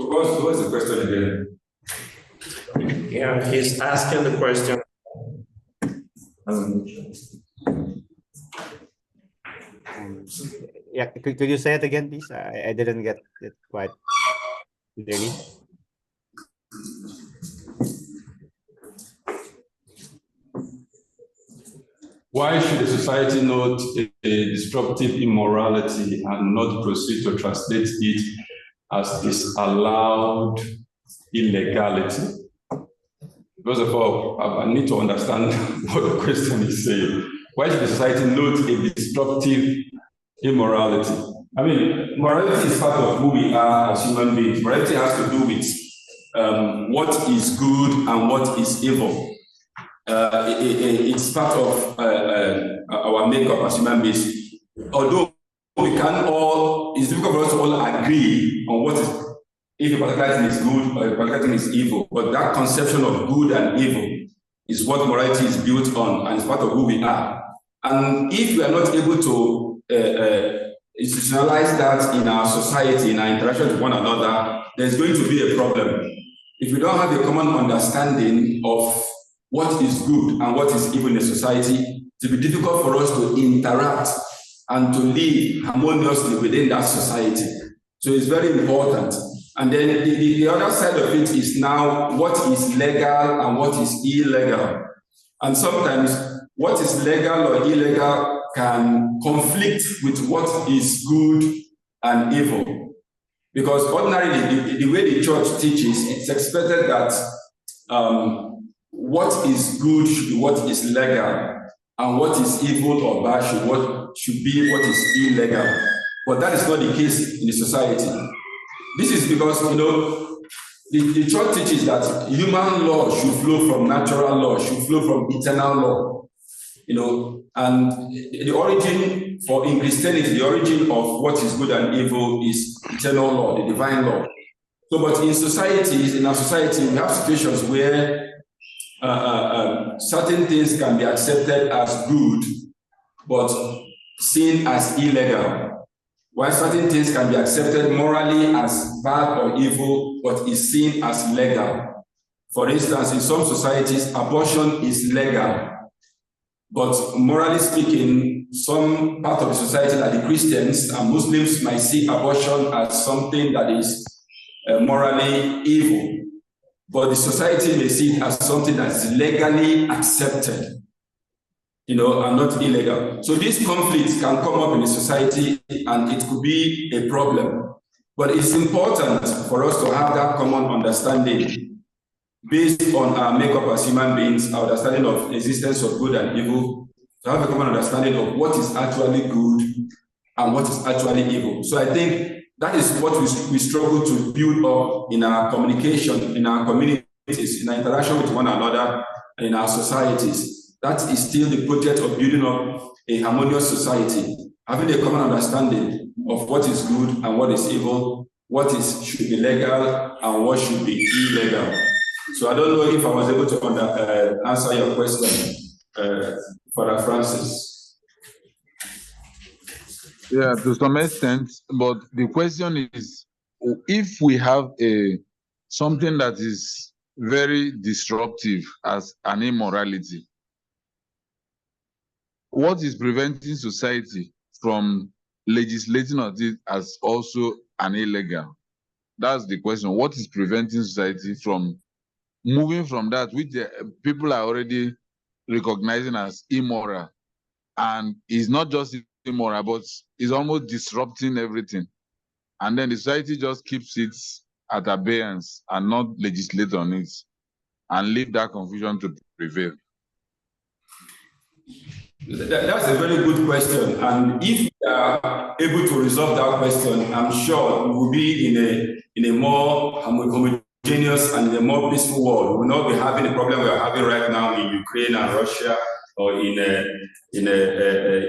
What's the question again? Yeah, he's asking the question. Yeah, could you say it again, please? I didn't get it quite clearly. Why should a society note a disruptive immorality and not proceed to translate it as disallowed illegality? First of all, I need to understand what the question is saying. Why should the society note a disruptive immorality? I mean, morality is part of who we are as human beings. Morality has to do with what is good and what is evil. It's part of our makeup as human beings. Although we can all, it's difficult for us to all agree on what is, if a particular thing is good or a particular thing is evil. But that conception of good and evil is what morality is built on, and it's part of who we are. And if we are not able to institutionalize that in our society, in our interaction with one another, there's going to be a problem. If we don't have a common understanding of what is good and what is evil in a society, it will be difficult for us to interact and to live harmoniously within that society. So it's very important. And then the other side of it is now what is legal and what is illegal. And sometimes what is legal or illegal can conflict with what is good and evil. Because ordinarily, the way the church teaches, it's expected that what is good should be what is legal, and what is evil or bad should be what is illegal. But that is not the case in the society. This is because, you know, the church teaches that human law should flow from natural law, should flow from eternal law. You know, and the origin in Christianity, the origin of what is good and evil is eternal law, the divine law. So, but in societies, in our society, we have situations where certain things can be accepted as good, but seen as illegal, while certain things can be accepted morally as bad or evil, but is seen as legal. For instance, in some societies, abortion is legal, but morally speaking, some part of the society, like the Christians and Muslims, might see abortion as something that is morally evil. But the society may see it as something that's legally accepted, you know, and not illegal. So these conflicts can come up in a society and it could be a problem. But it's important for us to have that common understanding based on our makeup as human beings, our understanding of existence of good and evil, to have a common understanding of what is actually good and what is actually evil. So I think that is what we struggle to build up in our communication, in our communities, in our interaction with one another, and in our societies. That is still the project of building up a harmonious society, having a common understanding of what is good and what is evil, should be legal and what should be illegal. So I don't know if I was able to answer your question, Father Francis. Yeah, to some extent, but the question is, if we have something that is very disruptive as an immorality, what is preventing society from legislating on it as also an illegal? That's the question. What is preventing society from moving from that, which people are already recognizing as immoral, and is not just immoral, but is almost disrupting everything. And then the society just keeps it at abeyance and not legislate on it and leave that confusion to prevail. That's a very good question. And if we are able to resolve that question, I'm sure we will be in a more homogeneous and in a more peaceful world. We will not be having the problem we are having right now in Ukraine and Russia, or in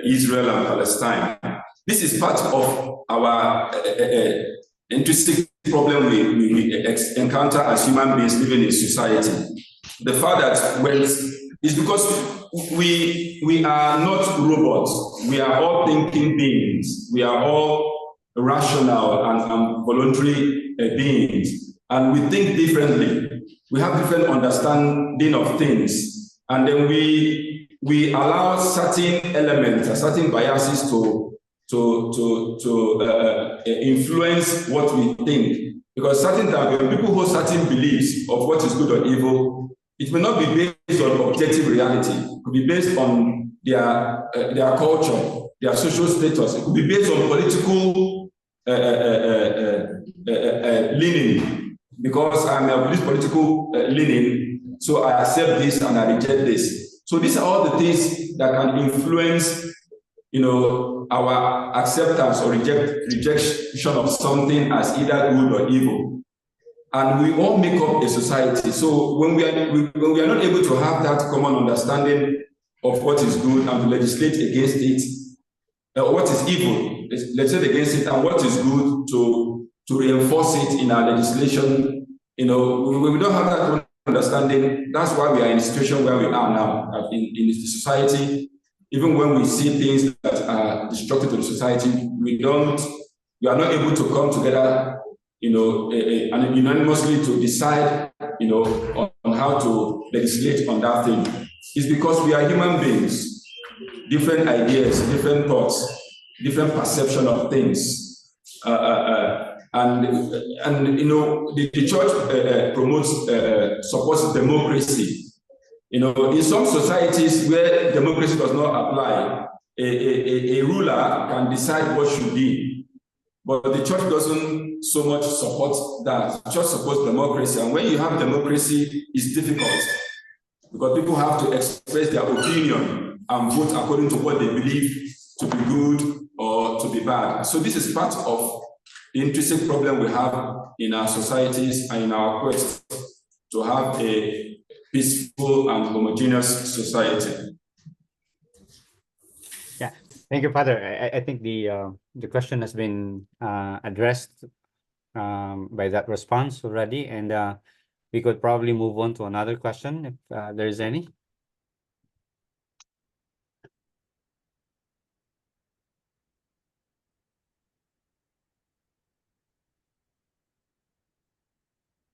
Israel and Palestine. This is part of our intrinsic problem we encounter as human beings living in society. The fact that is because we are not robots. We are all thinking beings. We are all rational and voluntary beings, and we think differently. We have different understanding of things, and then we allow certain elements or certain biases to influence what we think. Because certain times when people hold certain beliefs of what is good or evil, it may not be based on objective reality. It could be based on their culture, their social status. It could be based on political leaning. Because I'm of this political leaning, so I accept this and I reject this. So these are all the things that can influence, our acceptance or rejection of something as either good or evil. And we all make up a society. So when we are not able to have that common understanding of what is good and to legislate against it, what is evil, legislate against it, and what is good to reinforce it in our legislation, when we don't have that understanding, that's why we are in the situation where we are now in the society. Even when we see things that are destructive to the society, we are not able to come together, and unanimously to decide, on how to legislate on that thing. It's because we are human beings, different ideas, different thoughts, different perception of things. And the church supports democracy. In some societies where democracy does not apply, a ruler can decide what should be. But the church doesn't so much support that. The church supports democracy. And when you have democracy, it's difficult because people have to express their opinion and vote according to what they believe to be good or to be bad. So this is part of the intrinsic problem we have in our societies and in our quest to have a peaceful and homogeneous society. Yeah, thank you, Father. I think the question has been addressed by that response already, and we could probably move on to another question if there is any.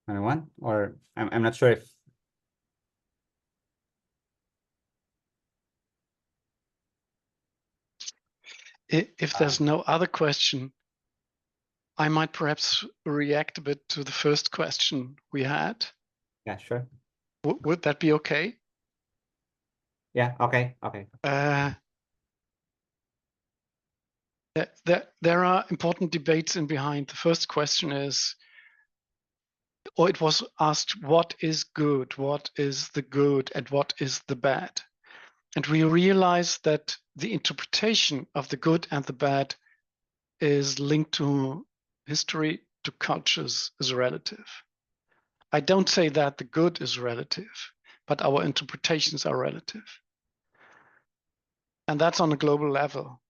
Anyone? Or I'm not sure if there's no other question, I might perhaps react a bit to the first question we had. Yeah, sure. Would that be okay? Yeah, okay. There are important debates in behind. The first question is, or it was asked, what is good? What is the good and what is the bad? And we realize that the interpretation of the good and the bad is linked to history, to cultures, is relative. I don't say that the good is relative, but our interpretations are relative. And that's on a global level.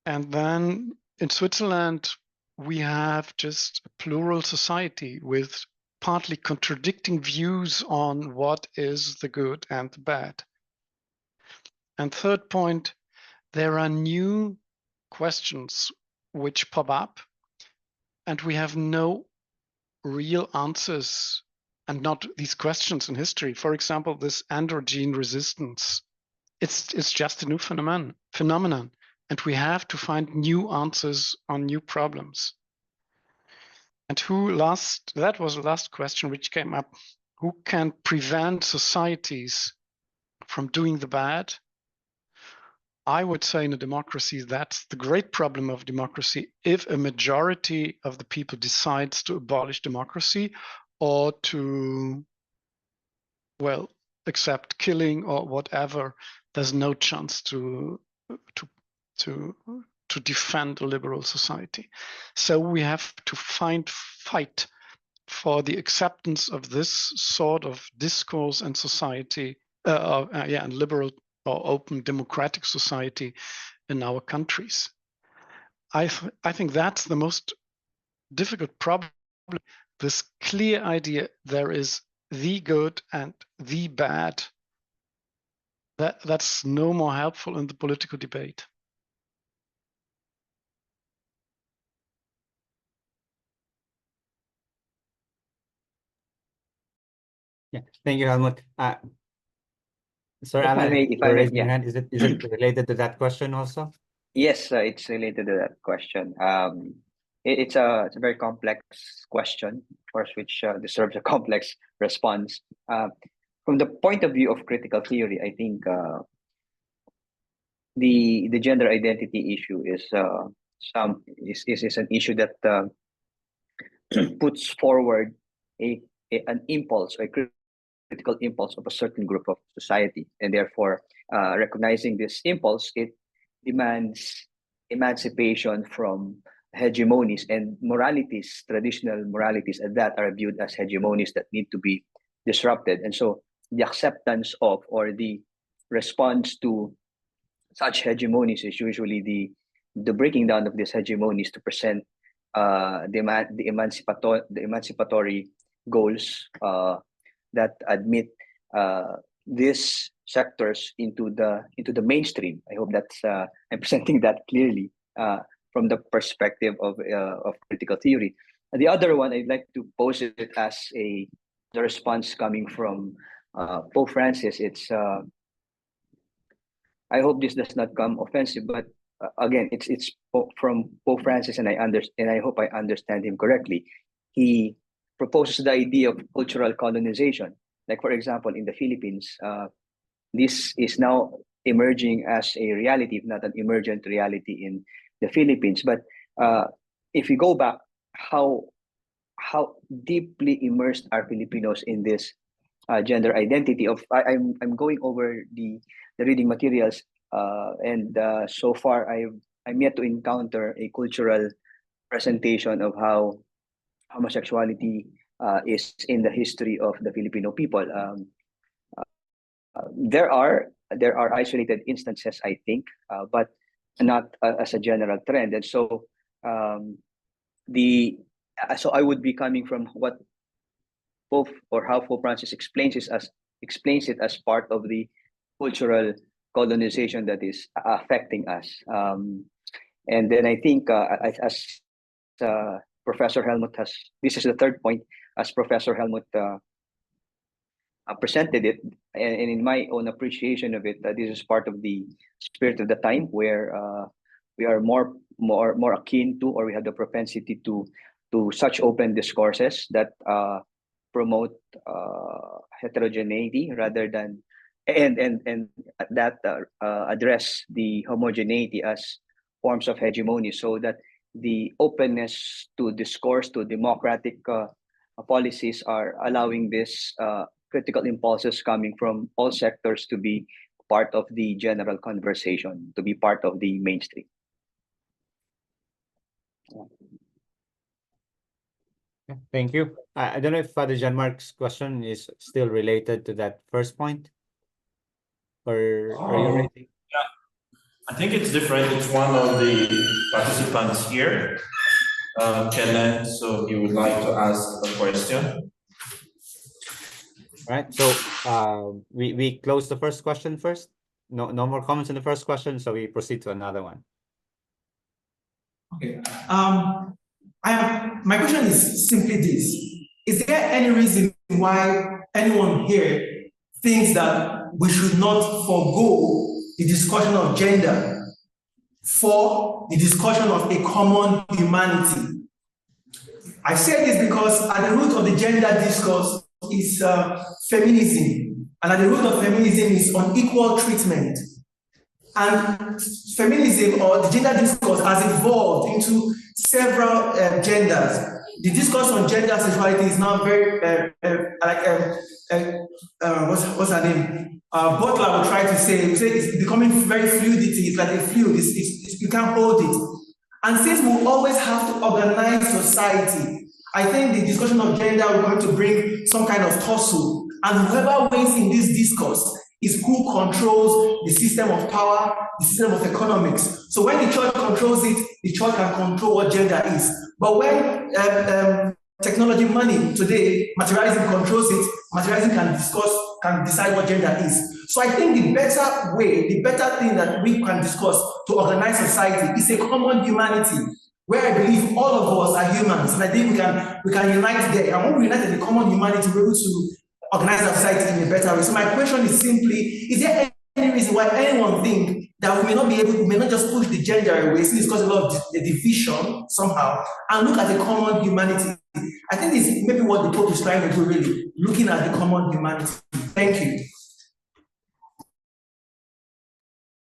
And then in Switzerland, we have just a plural society with partly contradicting views on what is the good and the bad. And third point, there are new questions which pop up, and we have no real answers, and not these questions in history. For example, this androgen resistance, it's just a new phenomenon, and we have to find new answers on new problems. And that was the last question which came up. Who can prevent societies from doing the bad? I would say in a democracy, that's the great problem of democracy. If a majority of the people decides to abolish democracy or to, well, accept killing or whatever, there's no chance to defend a liberal society. So we have to fight for the acceptance of this sort of discourse and society, and liberal or open democratic society in our countries. I think that's the most difficult problem. This clear idea there is the good and the bad. That's no more helpful in the political debate. Yeah, thank you, Helmut. Sir If I Alan, may, you're raising your yeah. hand. Is it related to that question also? Yes, it's related to that question. It's a very complex question, of course, which deserves a complex response. From the point of view of critical theory, I think the gender identity issue is an issue that puts forward an impulse, a critical impulse of a certain group of society, and therefore recognizing this impulse, it demands emancipation from hegemonies and moralities, traditional moralities, and that are viewed as hegemonies that need to be disrupted. And so the acceptance of, or the response to such hegemonies is usually the breaking down of these hegemonies to present the emancipatory goals that admit these sectors into the mainstream. I hope that's I'm presenting that clearly from the perspective of critical theory. And the other one, I'd like to pose it as the response coming from Pope Francis. It's I hope this does not come offensive, but again, it's from Pope Francis, and I hope I understand him correctly. He proposes the idea of cultural colonization. Like, for example, in the Philippines, this is now emerging as a reality, if not an emergent reality in the Philippines. But if we go back, how deeply immersed are Filipinos in this gender identity of? I'm going over the reading materials, and so far I'm yet to encounter a cultural presentation of how homosexuality is in the history of the Filipino people. There are isolated instances, I think, but not as a general trend. And so so I would be coming from what Pope, or how Pope Francis explains it as part of the cultural colonization that is affecting us. And then I think as Professor Helmut this is the third point, as Professor Helmut presented it, and in my own appreciation of it, this is part of the spirit of the time, where we are more akin to, or we have the propensity to such open discourses that promote heterogeneity rather than and that address the homogeneity as forms of hegemony, so that the openness to discourse, to democratic policies, are allowing this critical impulses coming from all sectors to be part of the general conversation, to be part of the mainstream. Thank you. I don't know if Father Jean-Marc's question is still related to that first point, or are you raising? Yeah, I think it's different. It's one of the participants here, Kenneth, so he would like to ask a question. All right, so we close the first question first. No more comments on the first question, so we proceed to another one. Okay. My question is simply this: is there any reason why anyone here thinks that we should not forego the discussion of gender for the discussion of a common humanity? I say this because at the root of the gender discourse is feminism, and at the root of feminism is unequal treatment. And feminism, or the gender discourse, has evolved into several genders. The discourse on gender sexuality is now very what's her name? Butler will try to say it's becoming very fluidity. It's like a fluid. You can't hold it. And since we always have to organize society, I think the discussion of gender is going to bring some kind of tussle. And whoever wins in this discourse is who controls the system of power, the system of economics. So when the church controls it, the church can control what gender is. But when technology, money today, materialism controls it, materialism can decide what gender is. So I think the better way, the better thing that we can discuss to organize society is a common humanity, where I believe all of us are humans, and I think we can unite there. And when we unite in the common humanity, we're able to organize our society in a better way. So my question is simply, is there any reason why anyone think that we may not just push the gender away, since it's caused a lot of the division somehow, and look at the common humanity? I think this is maybe what the Pope is trying to do, really, looking at the common humanity. Thank you.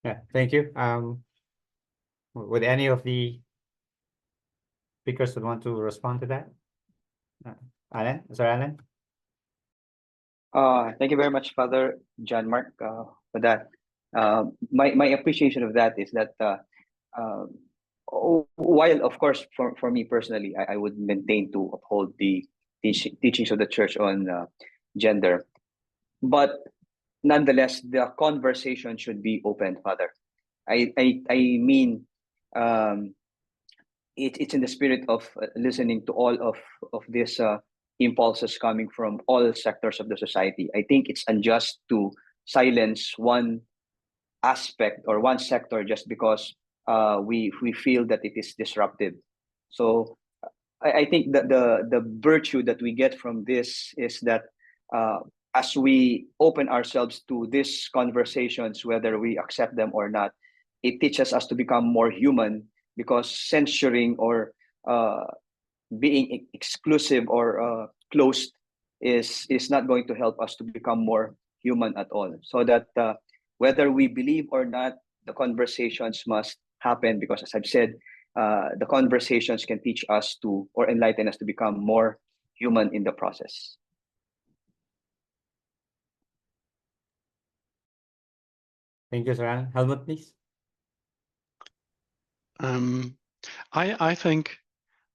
Yeah, thank you. Would any of the speakers would want to respond to that? Alan, Sir Alan? Thank you very much, Father John Mark, for that. My appreciation of that is that while, of course, for me personally, I would maintain to uphold the teachings of the church on gender, but nonetheless, the conversation should be open, Father. I mean, it's in the spirit of listening to all of these impulses coming from all sectors of the society. I think it's unjust to silence one aspect or one sector just because we feel that it is disruptive. So I think that the virtue that we get from this is that as we open ourselves to these conversations, whether we accept them or not, it teaches us to become more human, because censoring or being exclusive or closed is not going to help us to become more human at all. So that whether we believe or not, the conversations must happen, because as I've said, the conversations can teach us to, or enlighten us to become more human in the process. Thank you, Sir Alan. Helmut, please. I think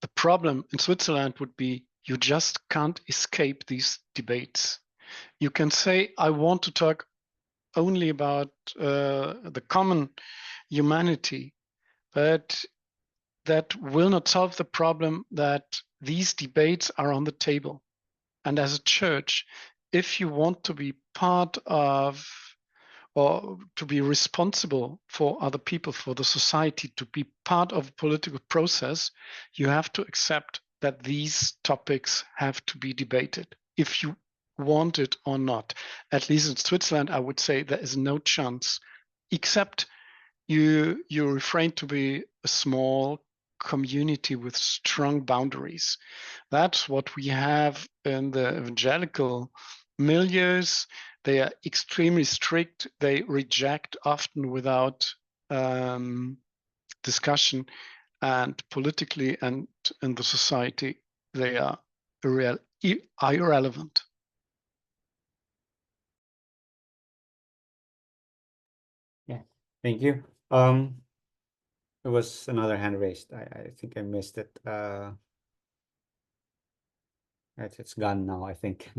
the problem in Switzerland would be you just can't escape these debates. You can say, I want to talk only about the common humanity, but that will not solve the problem that these debates are on the table. And as a church, if you want to be part of, or to be responsible for other people, for the society, to be part of a political process, you have to accept that these topics have to be debated, if you want it or not. At least in Switzerland, I would say there is no chance, except you refrain to be a small community with strong boundaries. That's what we have in the evangelical milieus. They are extremely strict. They reject often without discussion, and politically and in the society, they are irrelevant. Yeah, thank you. There was another hand raised. I think I missed it. It's gone now, I think.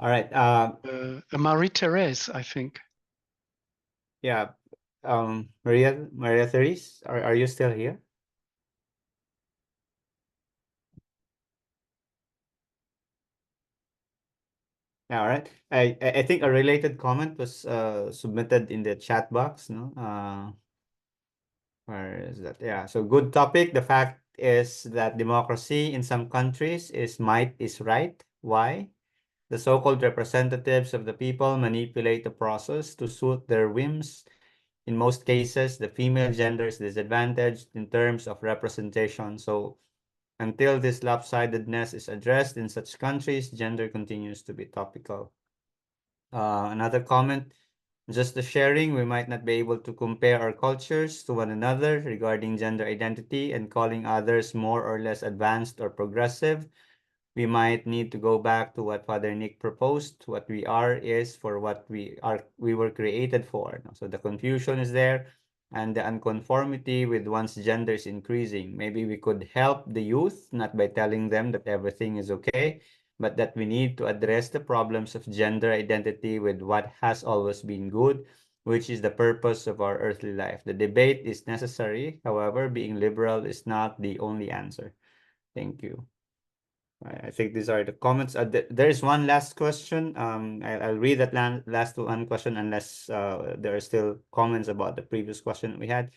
All right. Marie-Therese, I think. Yeah. Maria Therese, are you still here? Yeah, all right. I think a related comment was submitted in the chat box, no? Where is that? Yeah, so good topic. The fact is that democracy in some countries is might is right. Why? The so-called representatives of the people manipulate the process to suit their whims. In most cases, the female gender is disadvantaged in terms of representation. So until this lopsidedness is addressed in such countries, gender continues to be topical. Another comment, just the sharing, we might not be able to compare our cultures to one another regarding gender identity and calling others more or less advanced or progressive. We might need to go back to what Father Nick proposed. What we are is for what we were created for. So the confusion is there, and the unconformity with one's gender is increasing. Maybe we could help the youth, not by telling them that everything is okay, but that we need to address the problems of gender identity with what has always been good, which is the purpose of our earthly life. The debate is necessary. However, being liberal is not the only answer. Thank you. I think these are the comments. There is one last question. I'll read that last one question unless there are still comments about the previous question we had.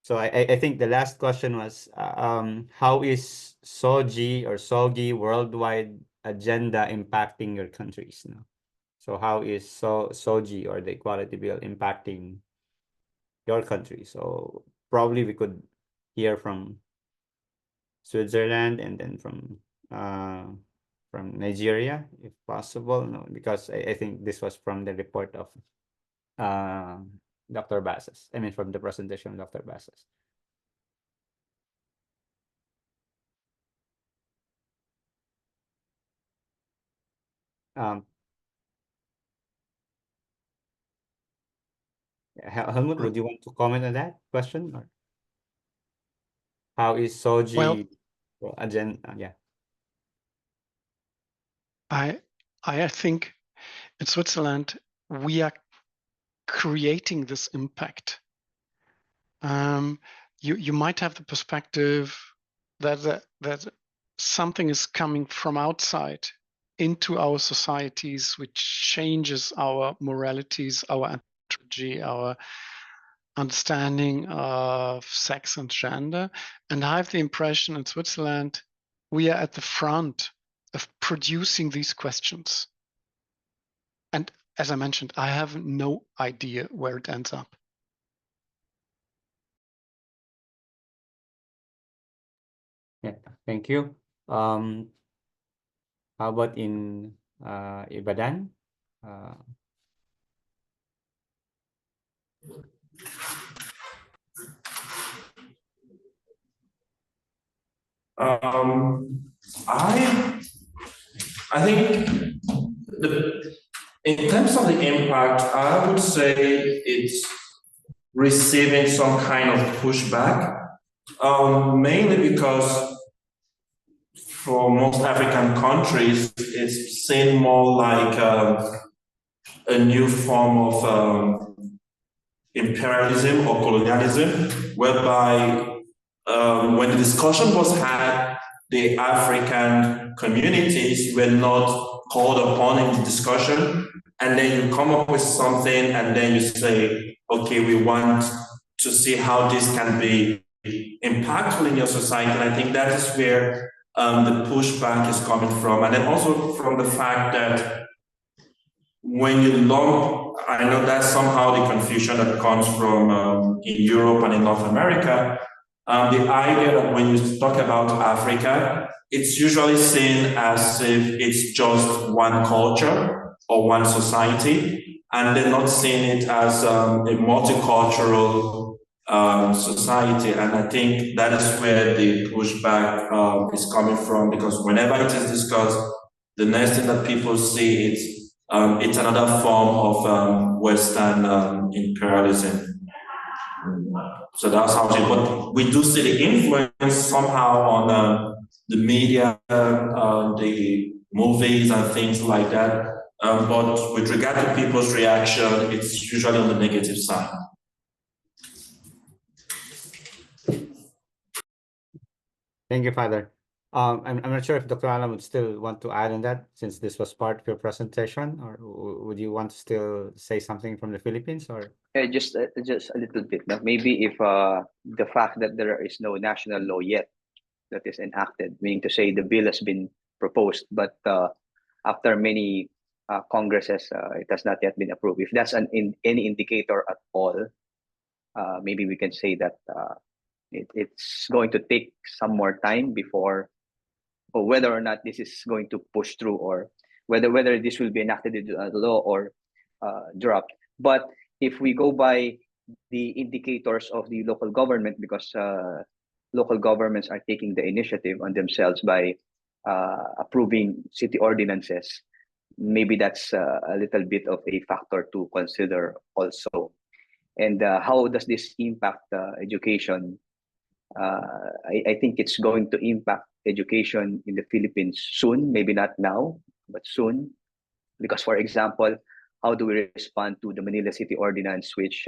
So I think the last question was, how is SOGI or SOGI worldwide agenda impacting your countries? No? So how is SOGI or the Equality Bill impacting your country? So probably we could hear from Switzerland and then from Nigeria, if possible. No, because I think this was from the report of Dr. Basas. I mean, from the presentation of Dr. Basas. Helmut, would you want to comment on that question? Or how is SOGI agenda? Yeah. I think in Switzerland we are creating this impact. You might have the perspective that something is coming from outside into our societies, which changes our moralities, our anthropology, our understanding of sex and gender. And I have the impression in Switzerland, we are at the front of producing these questions. And as I mentioned, I have no idea where it ends up. Yeah, thank you. How about in Ibadan? I think in terms of the impact, I would say it's receiving some kind of pushback, mainly because for most African countries, it's seen more like a new form of imperialism or colonialism, whereby when the discussion was had, the African communities were not called upon in the discussion, and then you come up with something and then you say, okay, we want to see how this can be impactful in your society. And I think that is where the pushback is coming from. And then also from the fact that when you lump, I know that's somehow the confusion that comes from in Europe and in North America, the idea that when you talk about Africa, it's usually seen as if it's just one culture or one society, and they're not seeing it as a multicultural society. And I think that is where the pushback is coming from, because whenever it is discussed, the next thing that people see is it's another form of Western imperialism. So that's how it is. But we do see the influence somehow on the media, the movies and things like that. But with regard to people's reaction, it's usually on the negative side. Thank you, Father. I'm not sure if Dr. Alam would still want to add on that, since this was part of your presentation, or would you want to still say something from the Philippines, or? Just a little bit. Now, maybe if the fact that there is no national law yet that is enacted, meaning to say the bill has been proposed, but after many congresses, it has not yet been approved. If that's any indicator at all, maybe we can say that it's going to take some more time before, or whether or not this is going to push through, or whether this will be enacted into law or dropped. But if we go by the indicators of the local government, because local governments are taking the initiative on themselves by approving city ordinances, maybe that's a little bit of a factor to consider also. And how does this impact education? I think it's going to impact education in the Philippines soon, maybe not now, but soon. Because, for example, how do we respond to the Manila City Ordinance, which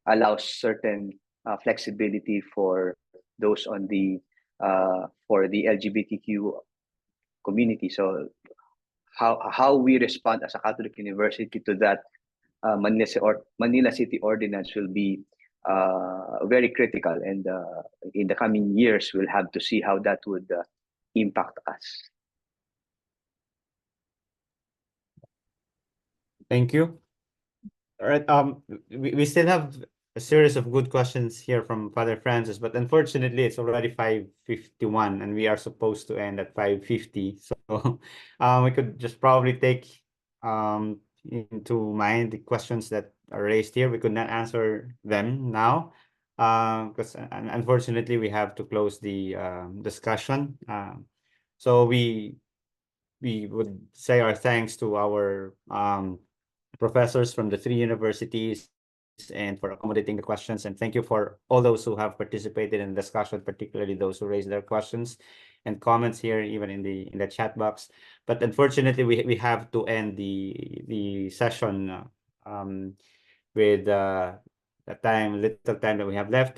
allows certain flexibility for those on the for the LGBTQ community? So how we respond as a Catholic university to that Manila City Ordinance will be very critical, and in the coming years we'll have to see how that would impact us. Thank you. All right. We still have a series of good questions here from Father Francis, but unfortunately, it's already 5:51, and we are supposed to end at 5:50. So, we could just probably take into mind the questions that are raised here. We could not answer them now, because unfortunately, we have to close the discussion. So we would say our thanks to our professors from the 3 universities and for accommodating the questions. And thank you for all those who have participated in the discussion, particularly those who raised their questions and comments here, even in the chat box. But unfortunately, we have to end the session with the little time that we have left.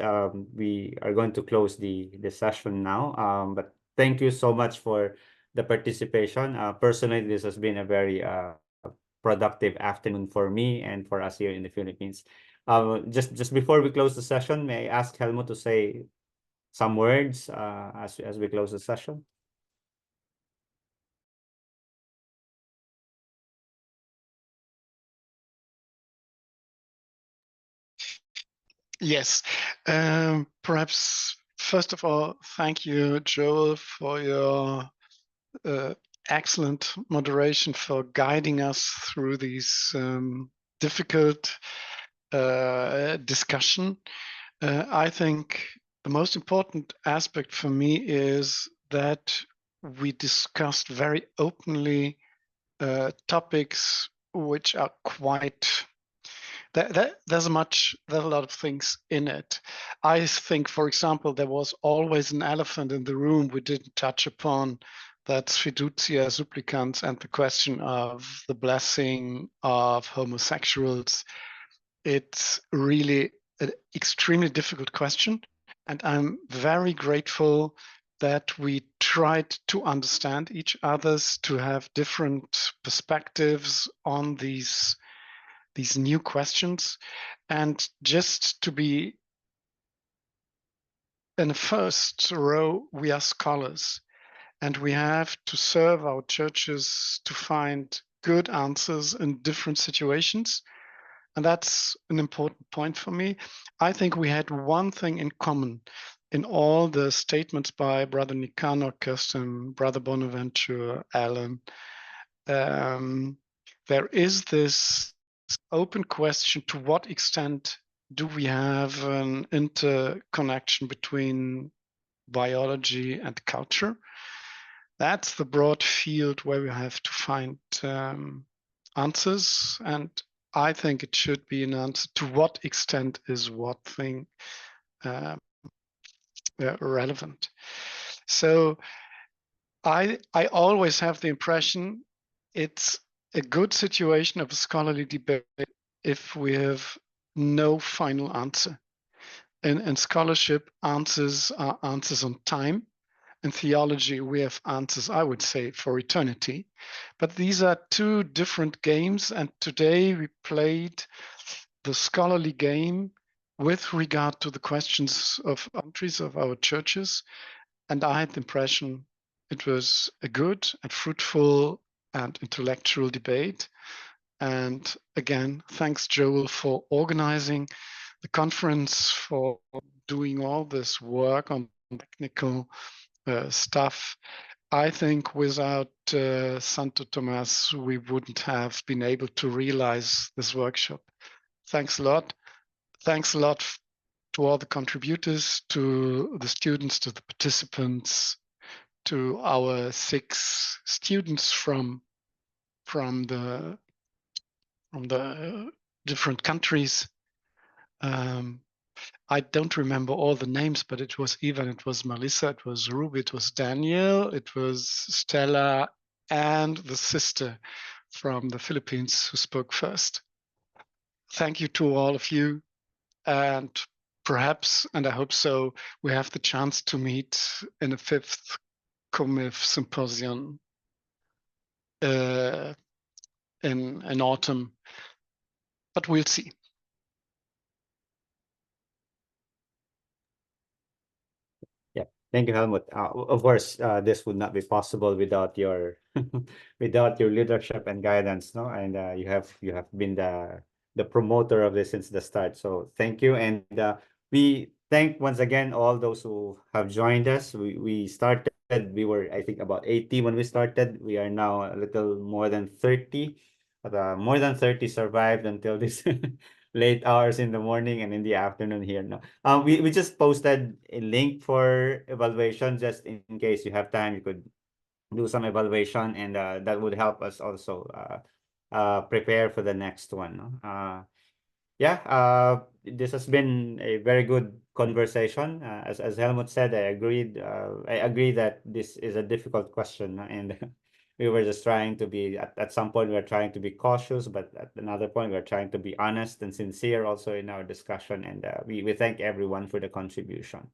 We are going to close the session now. But thank you so much for the participation. Personally, this has been a very productive afternoon for me and for us here in the Philippines. Just before we close the session, may I ask Helmut to say some words as we close the session? Yes, perhaps first of all, thank you, Joel, for your excellent moderation, for guiding us through these difficult discussion. I think the most important aspect for me is that we discussed very openly topics which are quite there's a lot of things in it. I think, for example, there was always an elephant in the room we didn't touch upon, that's fiducia supplicans and the question of the blessing of homosexuals. It's really an extremely difficult question, and I'm very grateful that we tried to understand each other's, to have different perspectives on these new questions, and just to be in the first row, we are scholars, and we have to serve our churches to find good answers in different situations. And that's an important point for me. I think we had one thing in common in all the statements by Brother Nicanor, Kerstin, Brother Bonaventure, Alan. There is this open question: to what extent do we have an interconnection between biology and culture? That's the broad field where we have to find answers, and I think it should be an answer: to what extent is what thing relevant? So I always have the impression it's a good situation of a scholarly debate if we have no final answer. In scholarship, answers are answers on time. In theology, we have answers, I would say, for eternity. But these are two different games, and today we played the scholarly game with regard to the questions of countries, of our churches. And I had the impression it was a good and fruitful and intellectual debate. And again, thanks, Joel, for organizing the conference, for doing all this work on technical stuff. I think without Santo Tomas, we wouldn't have been able to realize this workshop. Thanks a lot. Thanks a lot to all the contributors, to the students, to the participants, to our 6 students from the different countries. I don't remember all the names, but it was Ivan, it was Melissa, it was Ruby, it was Daniel, it was Stella, and the sister from the Philippines who spoke first. Thank you to all of you, and perhaps, and I hope so, we have the chance to meet in a 5th CoMIF Symposium in autumn, but we'll see. Thank you, Helmut. Of course, this would not be possible without your without your leadership and guidance, no? And you have been the promoter of this since the start. So thank you, and we thank once again all those who have joined us. We started. We were, I think, about 80 when we started. We are now a little more than 30. But more than 30 survived until this late hours in the morning and in the afternoon here now. We just posted a link for evaluation just in case you have time. You could do some evaluation, and that would help us also prepare for the next one. No? This has been a very good conversation. As Helmut said, I agreed. I agree that this is a difficult question, and we were just trying to be at some point we were trying to be cautious, but at another point we are trying to be honest and sincere also in our discussion. And we thank everyone for the contribution.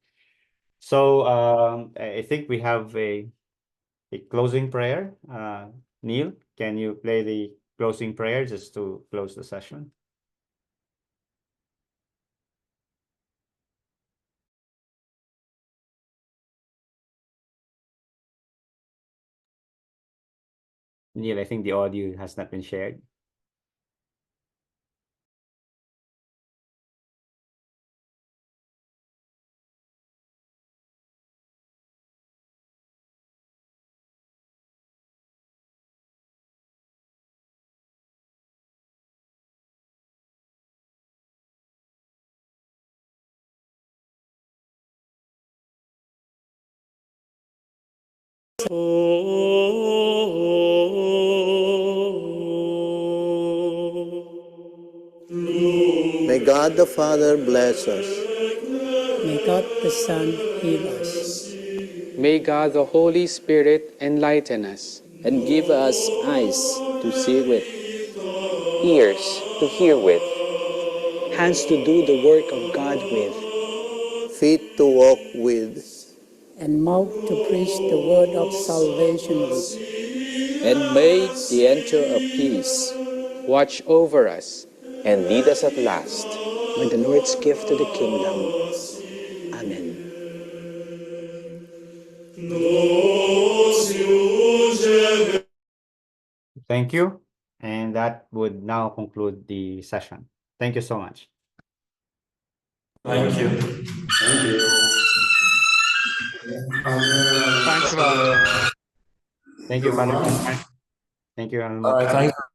So I think we have a closing prayer. Neil, can you play the closing prayer just to close the session? Neil, I think the audio has not been shared. May God the Father bless us. May God the Son heal us. May God the Holy Spirit enlighten us and give us eyes to see with, ears to hear with, hands to do the work of God with, feet to walk with, and mouth to preach the word of salvation with. And may the angel of peace watch over us and lead us at last with the Lord's gift to the kingdom. Amen. Thank you. And that would now conclude the session. Thank you so much. Thank you. Thank you. Thanks a lot. Thank you, Father. Thank you, All right, thank you.